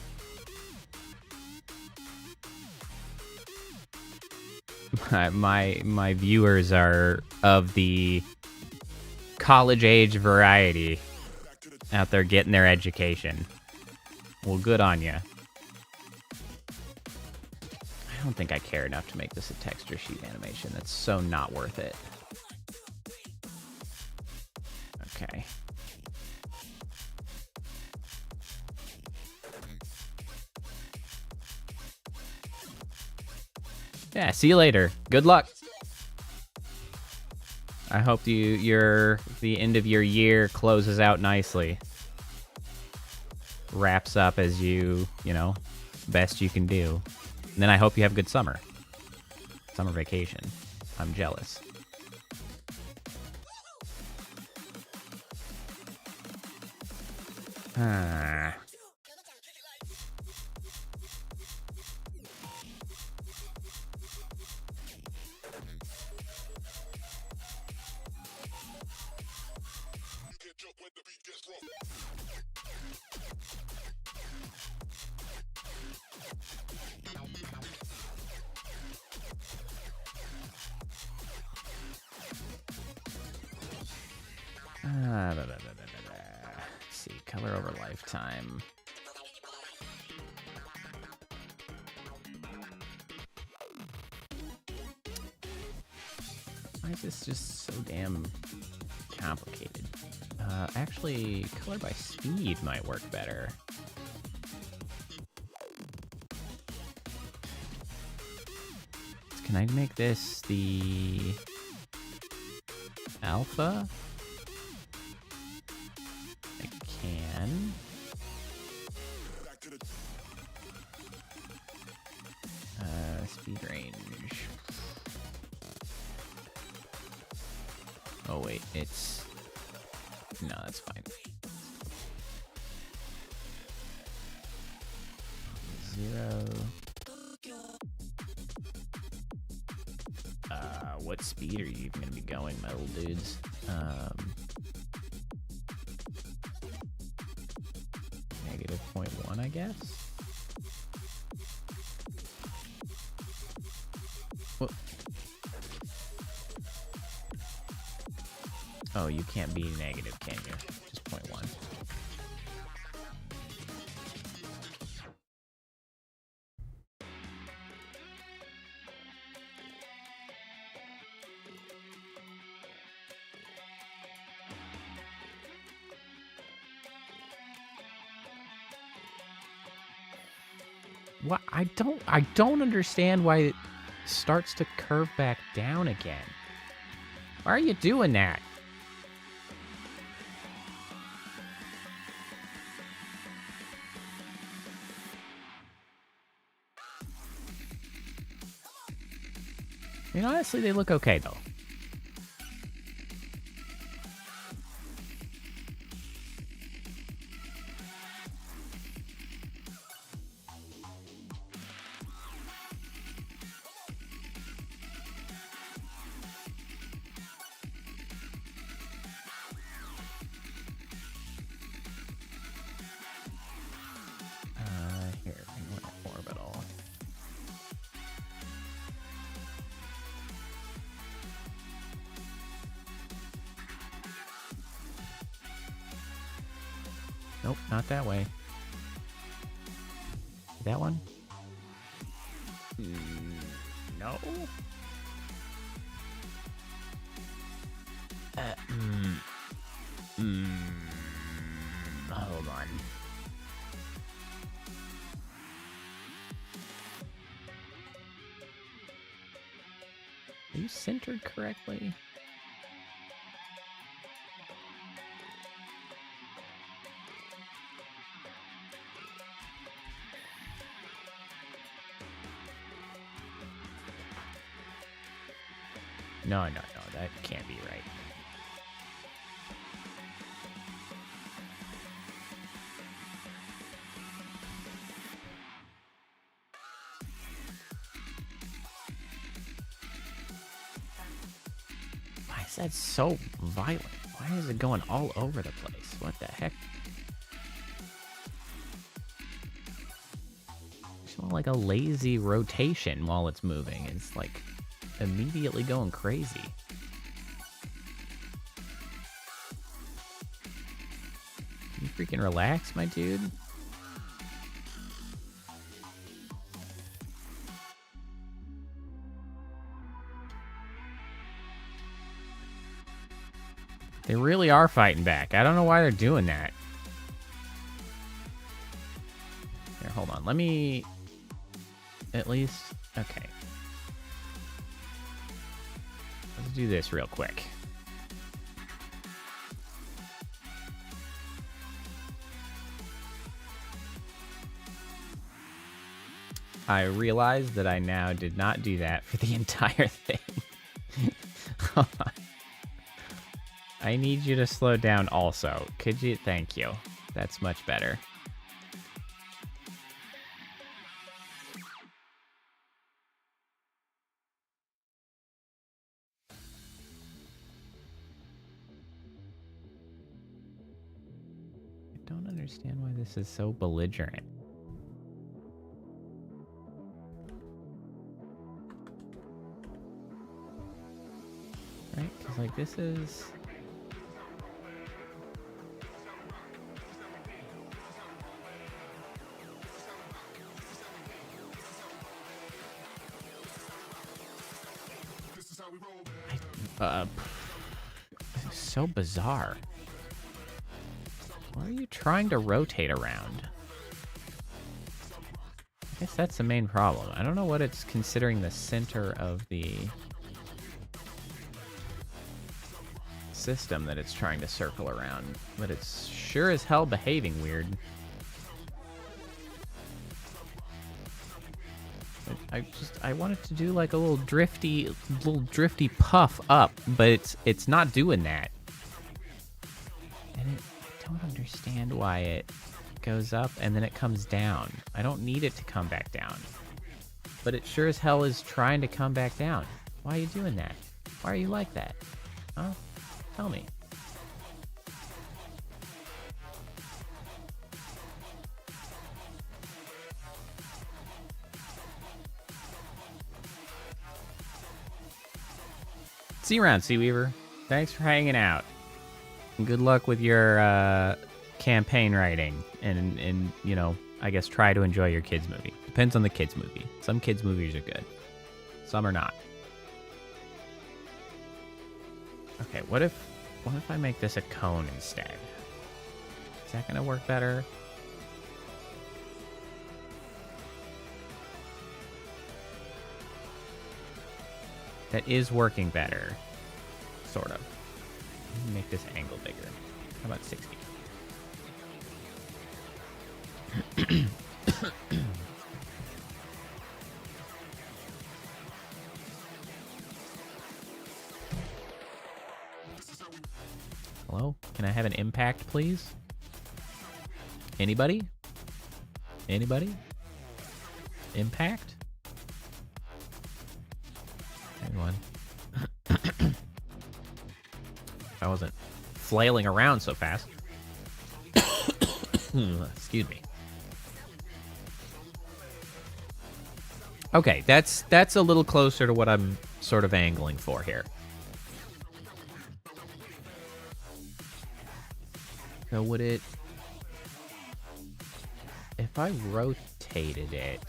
viewers are of the college age variety out there getting their education. Well, good on ya. I don't think I care enough to make this a texture sheet animation. That's so not worth it. Okay. Yeah, see you later. Good luck. I hope the end of your year closes out nicely. Wraps up as you know, best you can do. And then I hope you have a good summer. Summer vacation. I'm jealous. Let's see, color over lifetime. Why is this just so damn complicated? Actually, color by speed might work better. Can I make this the alpha? I can. Speed range. Oh wait, it's... No, that's fine. 0. What speed are you even gonna be going, my little dudes? Negative 0.1, I guess? What? Oh, you can't be negative, can you? Just 0.1. What? I don't understand why it starts to curve back down again. Why are you doing that? I mean, honestly, they look okay, though. Here, orbital. Nope, not that way. That one? No. Hold on. Are you centered correctly? No, that can't be right. Why is that so violent? Why is it going all over the place? What the heck? It's more like a lazy rotation while it's moving. It's like immediately going crazy. Can you freaking relax, my dude? They really are fighting back. I don't know why they're doing that. Here, hold on. Let me... At least... Okay. Let's do this real quick. I realized that I now did not do that for the entire thing. Hold on. I need you to slow down also. Could you? Thank you. That's much better. I don't understand why this is so belligerent. Right? Because, like, this is... So bizarre. What are you trying to rotate around? I guess that's the main problem. I don't know what it's considering the center of the system that it's trying to circle around, but it's sure as hell behaving weird. I want it to do like a little drifty puff up, but it's not doing that. And I don't understand why it goes up and then it comes down. I don't need it to come back down. But it sure as hell is trying to come back down. Why are you doing that? Why are you like that? Huh? Tell me. See you around, Seaweaver. Thanks for hanging out. And good luck with your campaign writing. And you know, I guess try to enjoy your kids' movie. Depends on the kids' movie. Some kids' movies are good. Some are not. Okay, what if I make this a cone instead? Is that gonna work better? That is working better. Sort of. Make this angle bigger. How about 60? Hello? Can I have an impact, please? Anybody? Anybody? Impact? Anyone? I wasn't flailing around so fast. Excuse me. Okay, that's a little closer to what I'm sort of angling for here. So would it... If I rotated it...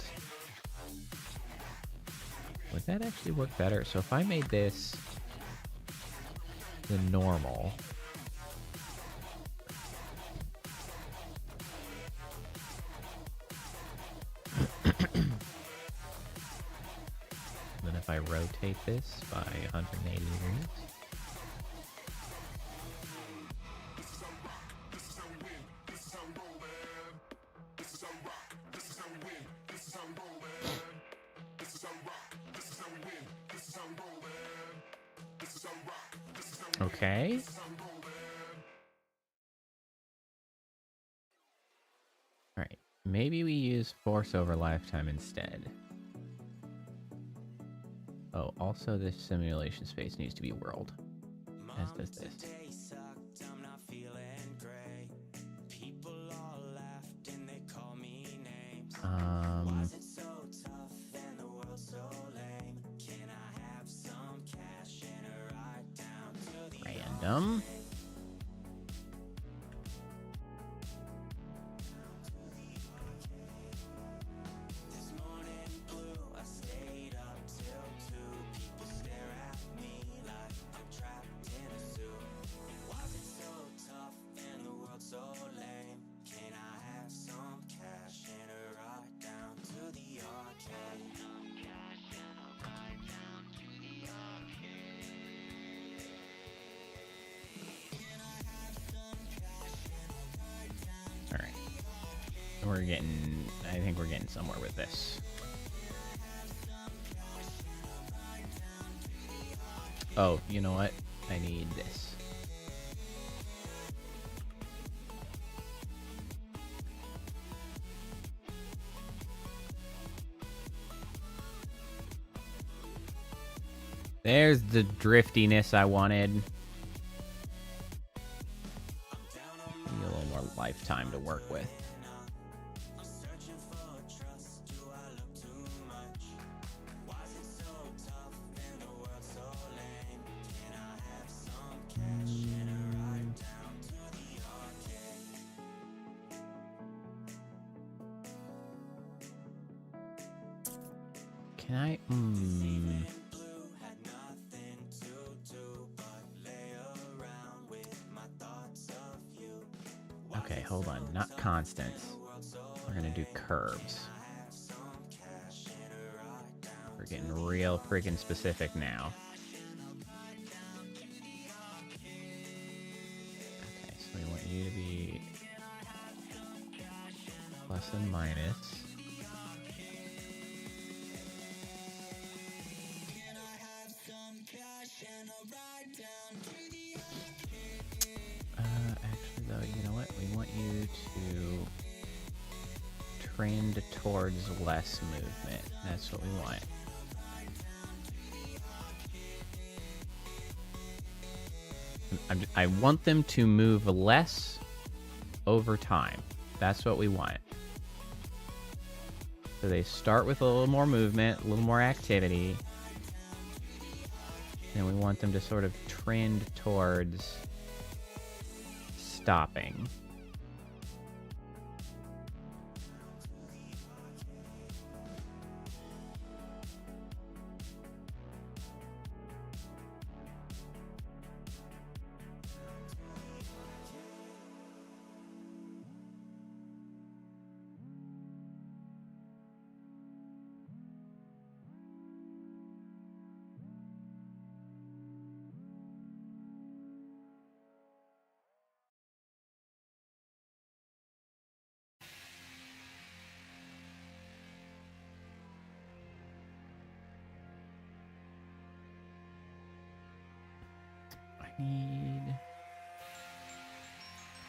Would that actually work better? So if I made this the normal... Then if I rotate this by 180 degrees... Okay. Alright. Maybe we use Force over Lifetime instead. Oh, also this simulation space needs to be world. As does this. Random. I think we're getting somewhere with this. Oh, you know what? I need this. There's the driftiness I wanted. Need a little more lifetime to work with. Can I? constants. We're gonna do curves. We're getting real freaking specific now. Okay, so we want you to be plus and minus. Actually, though, you know what? We want you to trend towards less movement. That's what we want. I want them to move less over time. That's what we want. So they start with a little more movement, a little more activity. And we want them to sort of trend towards stopping.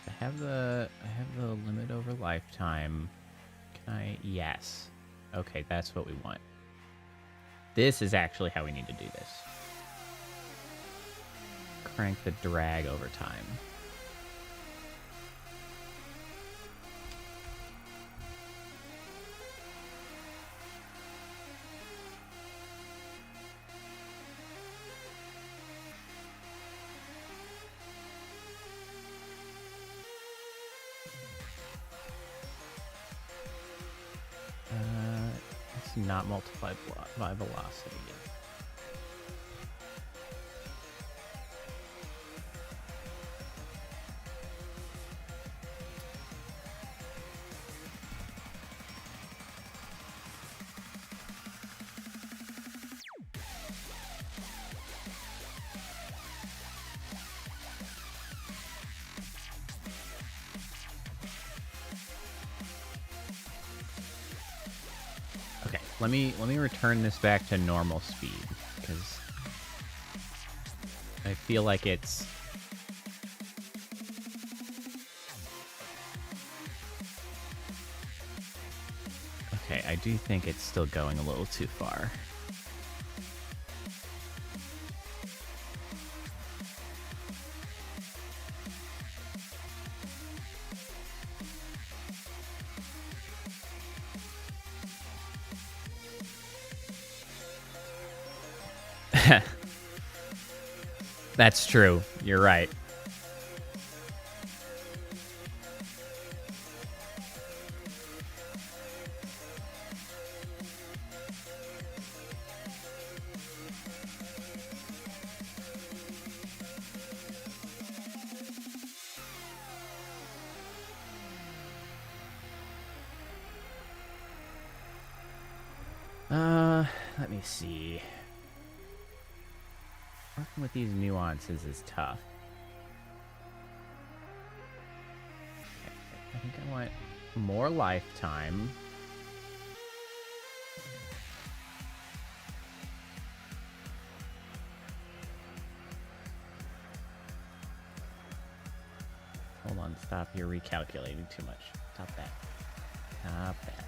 I have the limit over lifetime. Can I? Yes. Okay, that's what we want. This is actually how we need to do this. Crank the drag over time. It's not multiplied by velocity yet. Let me return this back to normal speed, because I feel like it's... Okay, I do think it's still going a little too far. That's true. You're right. Let me see. Working with these nuances is tough. Okay, I think I want more lifetime. Hold on, stop. You're recalculating too much. Stop that. Stop that.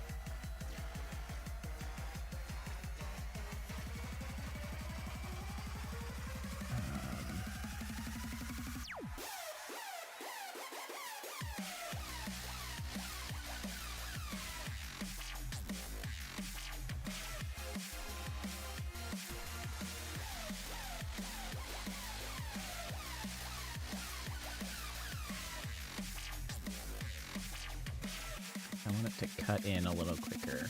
I want it to cut in a little quicker.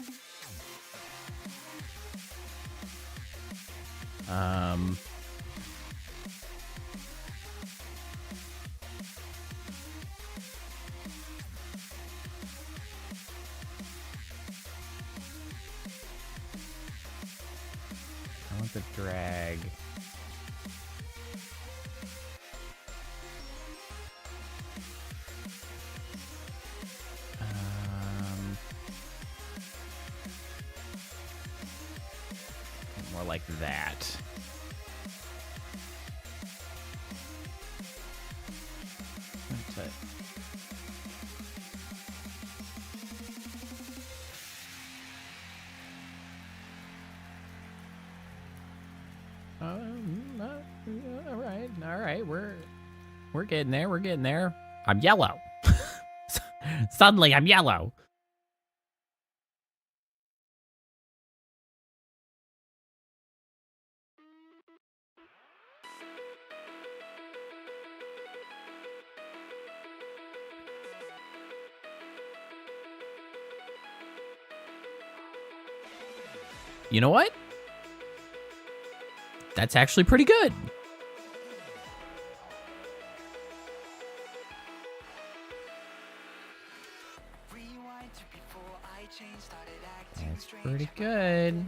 drag. More like that. That's it. All right, we're getting there. We're getting there. I'm yellow. Suddenly, I'm yellow. You know what? That's actually pretty good. That's pretty good.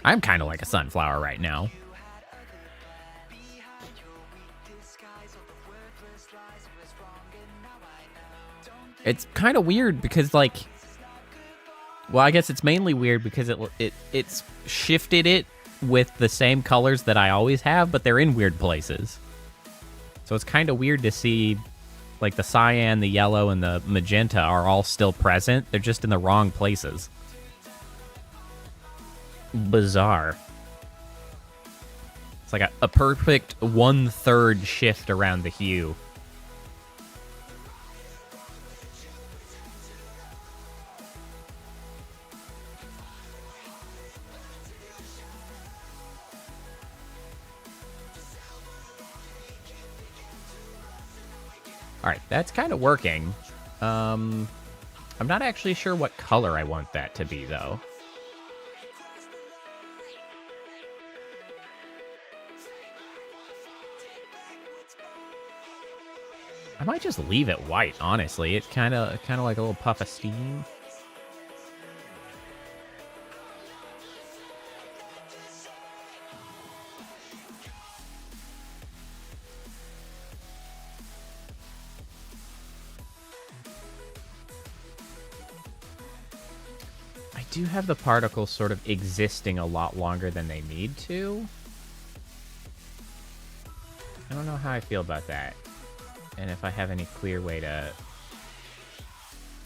I'm kind of like a sunflower right now. It's kind of weird because, like, well, I guess it's mainly weird because it's shifted it with the same colors that I always have, but they're in weird places. So it's kind of weird to see, like, the cyan, the yellow, and the magenta are all still present. They're just in the wrong places. Bizarre. It's like a perfect 1/3 shift around the hue. All right, that's kind of working. I'm not actually sure what color I want that to be, though. I might just leave it white, honestly. It's kind of like a little puff of steam. I do have the particles sort of existing a lot longer than they need to. I don't know how I feel about that. And if I have any clear way to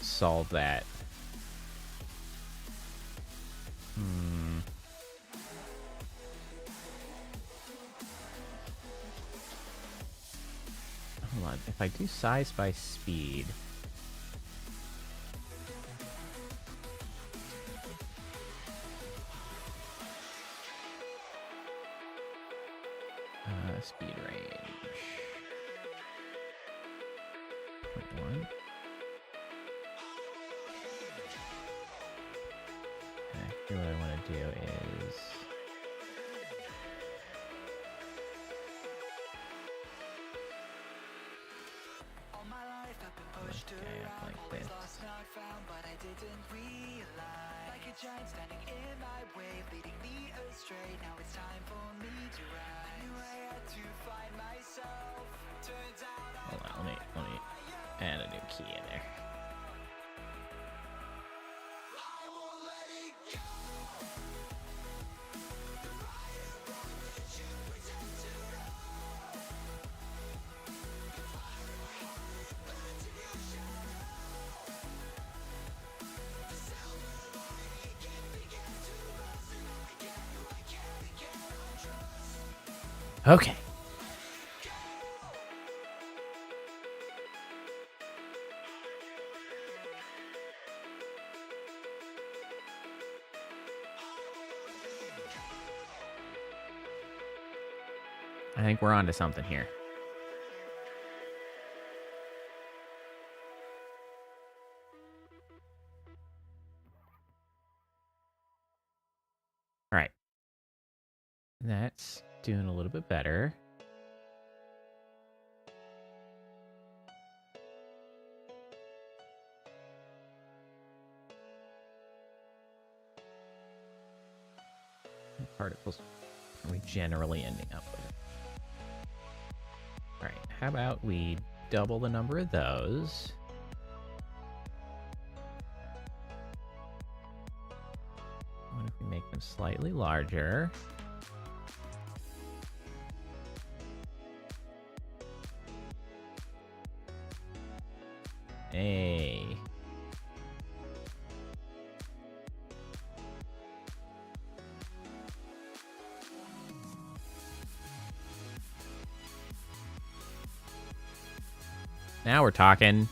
solve that. Hold on. If I do size by speed. Speed range. 0.1. Okay, here what I want to do is lift the guy up like this. Giant standing in my way, leading me astray. Now it's time for me to rise. I knew I had to find myself. Turns out hold on, let me add a new key in there. I won't let it go. Okay. I think we're on to something here. All right. That's doing a little bit better. particles are we generally ending up with? Alright, how about we double the number of those? What if we make them slightly larger? Hey. Now we're talking.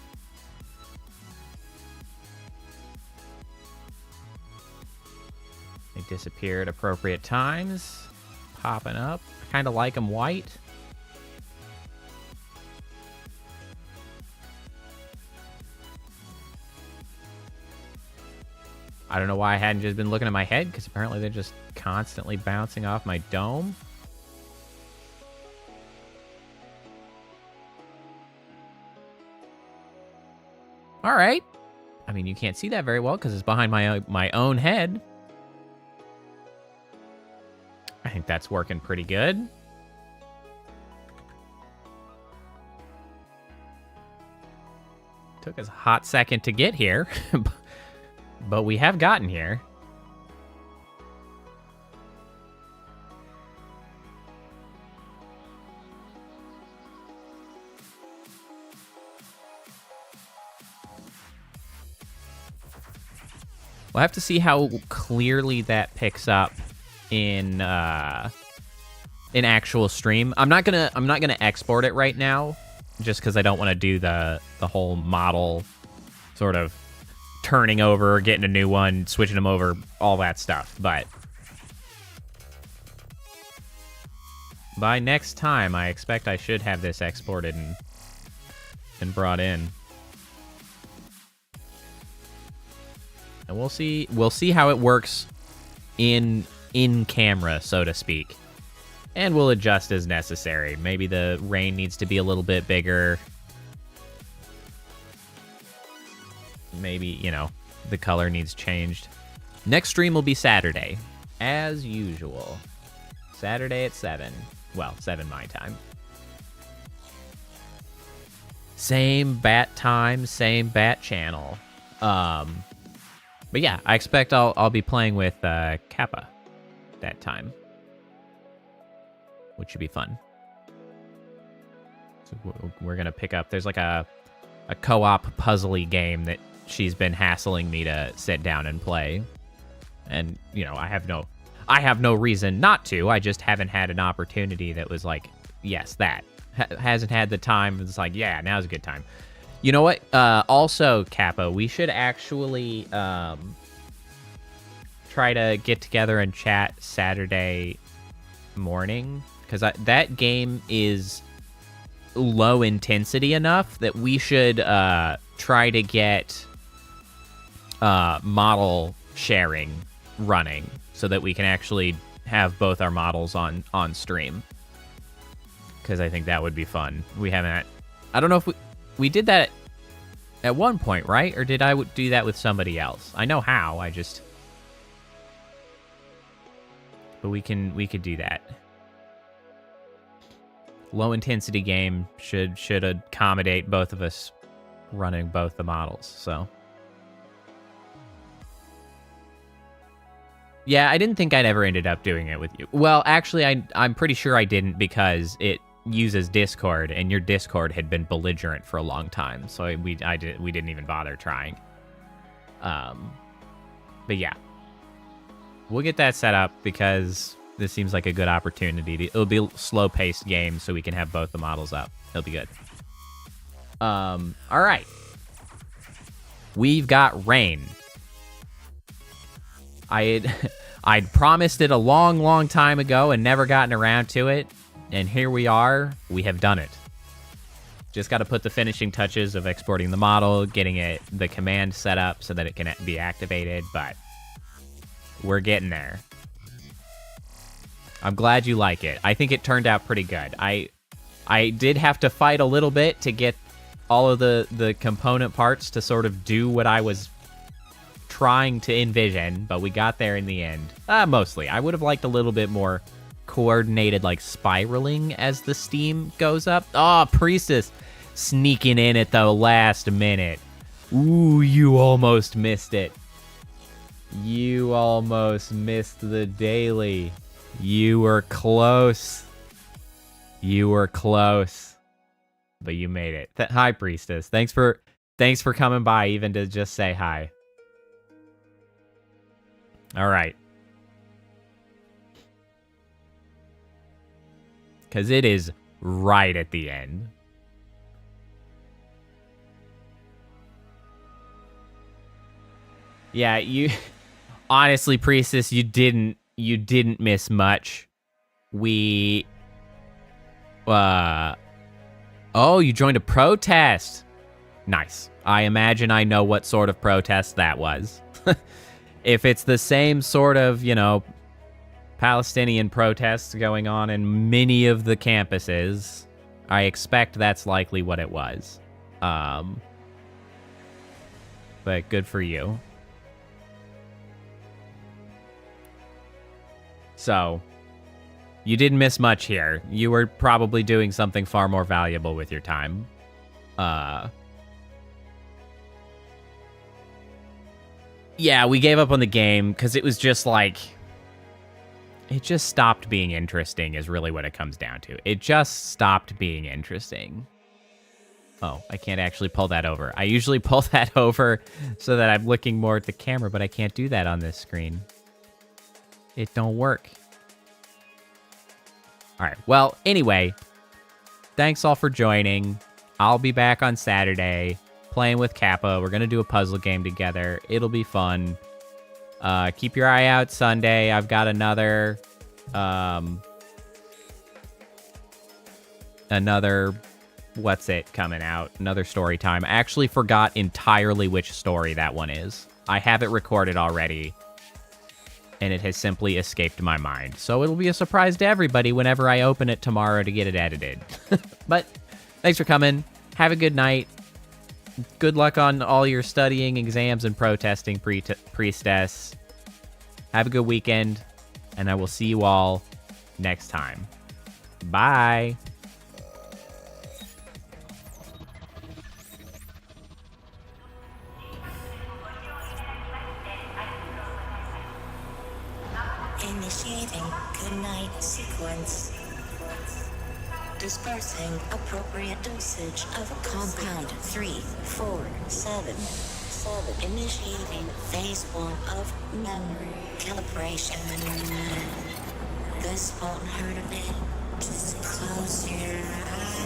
They disappear at appropriate times. Popping up. I kind of like them white. I don't know why I hadn't just been looking at my head, because apparently they're just constantly bouncing off my dome. All right. I mean, you can't see that very well because it's behind my own head. I think that's working pretty good. Took us a hot second to get here, but we have gotten here. We'll have to see how clearly that picks up in actual stream. I'm not gonna export it right now, just because I don't want to do the whole model sort of turning over, getting a new one, switching them over, all that stuff. But by next time, I expect I should have this exported and brought in. And we'll see how it works in camera, so to speak. And we'll adjust as necessary. Maybe the rain needs to be a little bit bigger. Maybe, you know, the color needs changed. Next stream will be Saturday, as usual. Saturday at 7. Well, 7 my time. Same bat time, same bat channel. But yeah, I expect I'll be playing with Kappa that time, which should be fun. So we're gonna pick up. There's like a co-op puzzly game that she's been hassling me to sit down and play, and you know I have no reason not to. I just haven't had an opportunity that was like, yes, that hasn't had the time. It's like, yeah, now's a good time. You know what? Also, Kappa, we should actually try to get together and chat Saturday morning, because that game is low intensity enough that we should try to get model sharing running so that we can actually have both our models on stream, because I think that would be fun. We haven't... I don't know if we did that at one point, right? Or did I do that with somebody else? I know how, but we could do that. Low intensity game should accommodate both of us running both the models, so. Yeah, I didn't think I'd ever ended up doing it with you. Well, actually, I'm pretty sure I didn't, because it uses Discord, and your Discord had been belligerent for a long time, so we didn't even bother trying. But yeah, we'll get that set up, because this seems like a good opportunity. It'll be a slow-paced game, so we can have both the models up. It'll be good. All right, we've got rain. I'd promised it a long time ago and never gotten around to it. And here we are. We have done it. Just got to put the finishing touches of exporting the model, getting the command set up so that it can be activated, but we're getting there. I'm glad you like it. I think it turned out pretty good. I did have to fight a little bit to get all of the component parts to sort of do what I was trying to envision, but we got there in the end. Mostly. I would have liked a little bit more coordinated, like, spiraling as the steam goes up. Oh, Priestess sneaking in at the last minute. Ooh, you almost missed it. You almost missed the daily. You were close. You were close. But you made it. Hi, Priestess. Thanks for coming by, even to just say hi. All right. Because it is right at the end. Yeah, you... Honestly, Priestess, you didn't miss much. We... Oh, you joined a protest. Nice. I imagine I know what sort of protest that was. If it's the same sort of, you know, Palestinian protests going on in many of the campuses, I expect that's likely what it was. But good for you. So, you didn't miss much here. You were probably doing something far more valuable with your time. Yeah, we gave up on the game because it was just like... It just stopped being interesting is really what it comes down to. It just stopped being interesting. Oh, I can't actually pull that over. I usually pull that over so that I'm looking more at the camera, but I can't do that on this screen. It don't work. All right. Well, anyway, thanks all for joining. I'll be back on Saturday playing with Kappa. We're going to do a puzzle game together. It'll be fun. Keep your eye out Sunday. I've got another what's it coming out? Another story time. I actually forgot entirely which story that one is. I have it recorded already, and it has simply escaped my mind. So it'll be a surprise to everybody whenever I open it tomorrow to get it edited. But thanks for coming. Have a good night. Good luck on all your studying, exams, and protesting, Priestess. Have a good weekend, and I will see you all next time. Bye. Initiating goodnight sequence. Dispersing appropriate dosage of compound 347. Initiating phase 1 of memory calibration. This won't hurt a bit. Just close your eyes.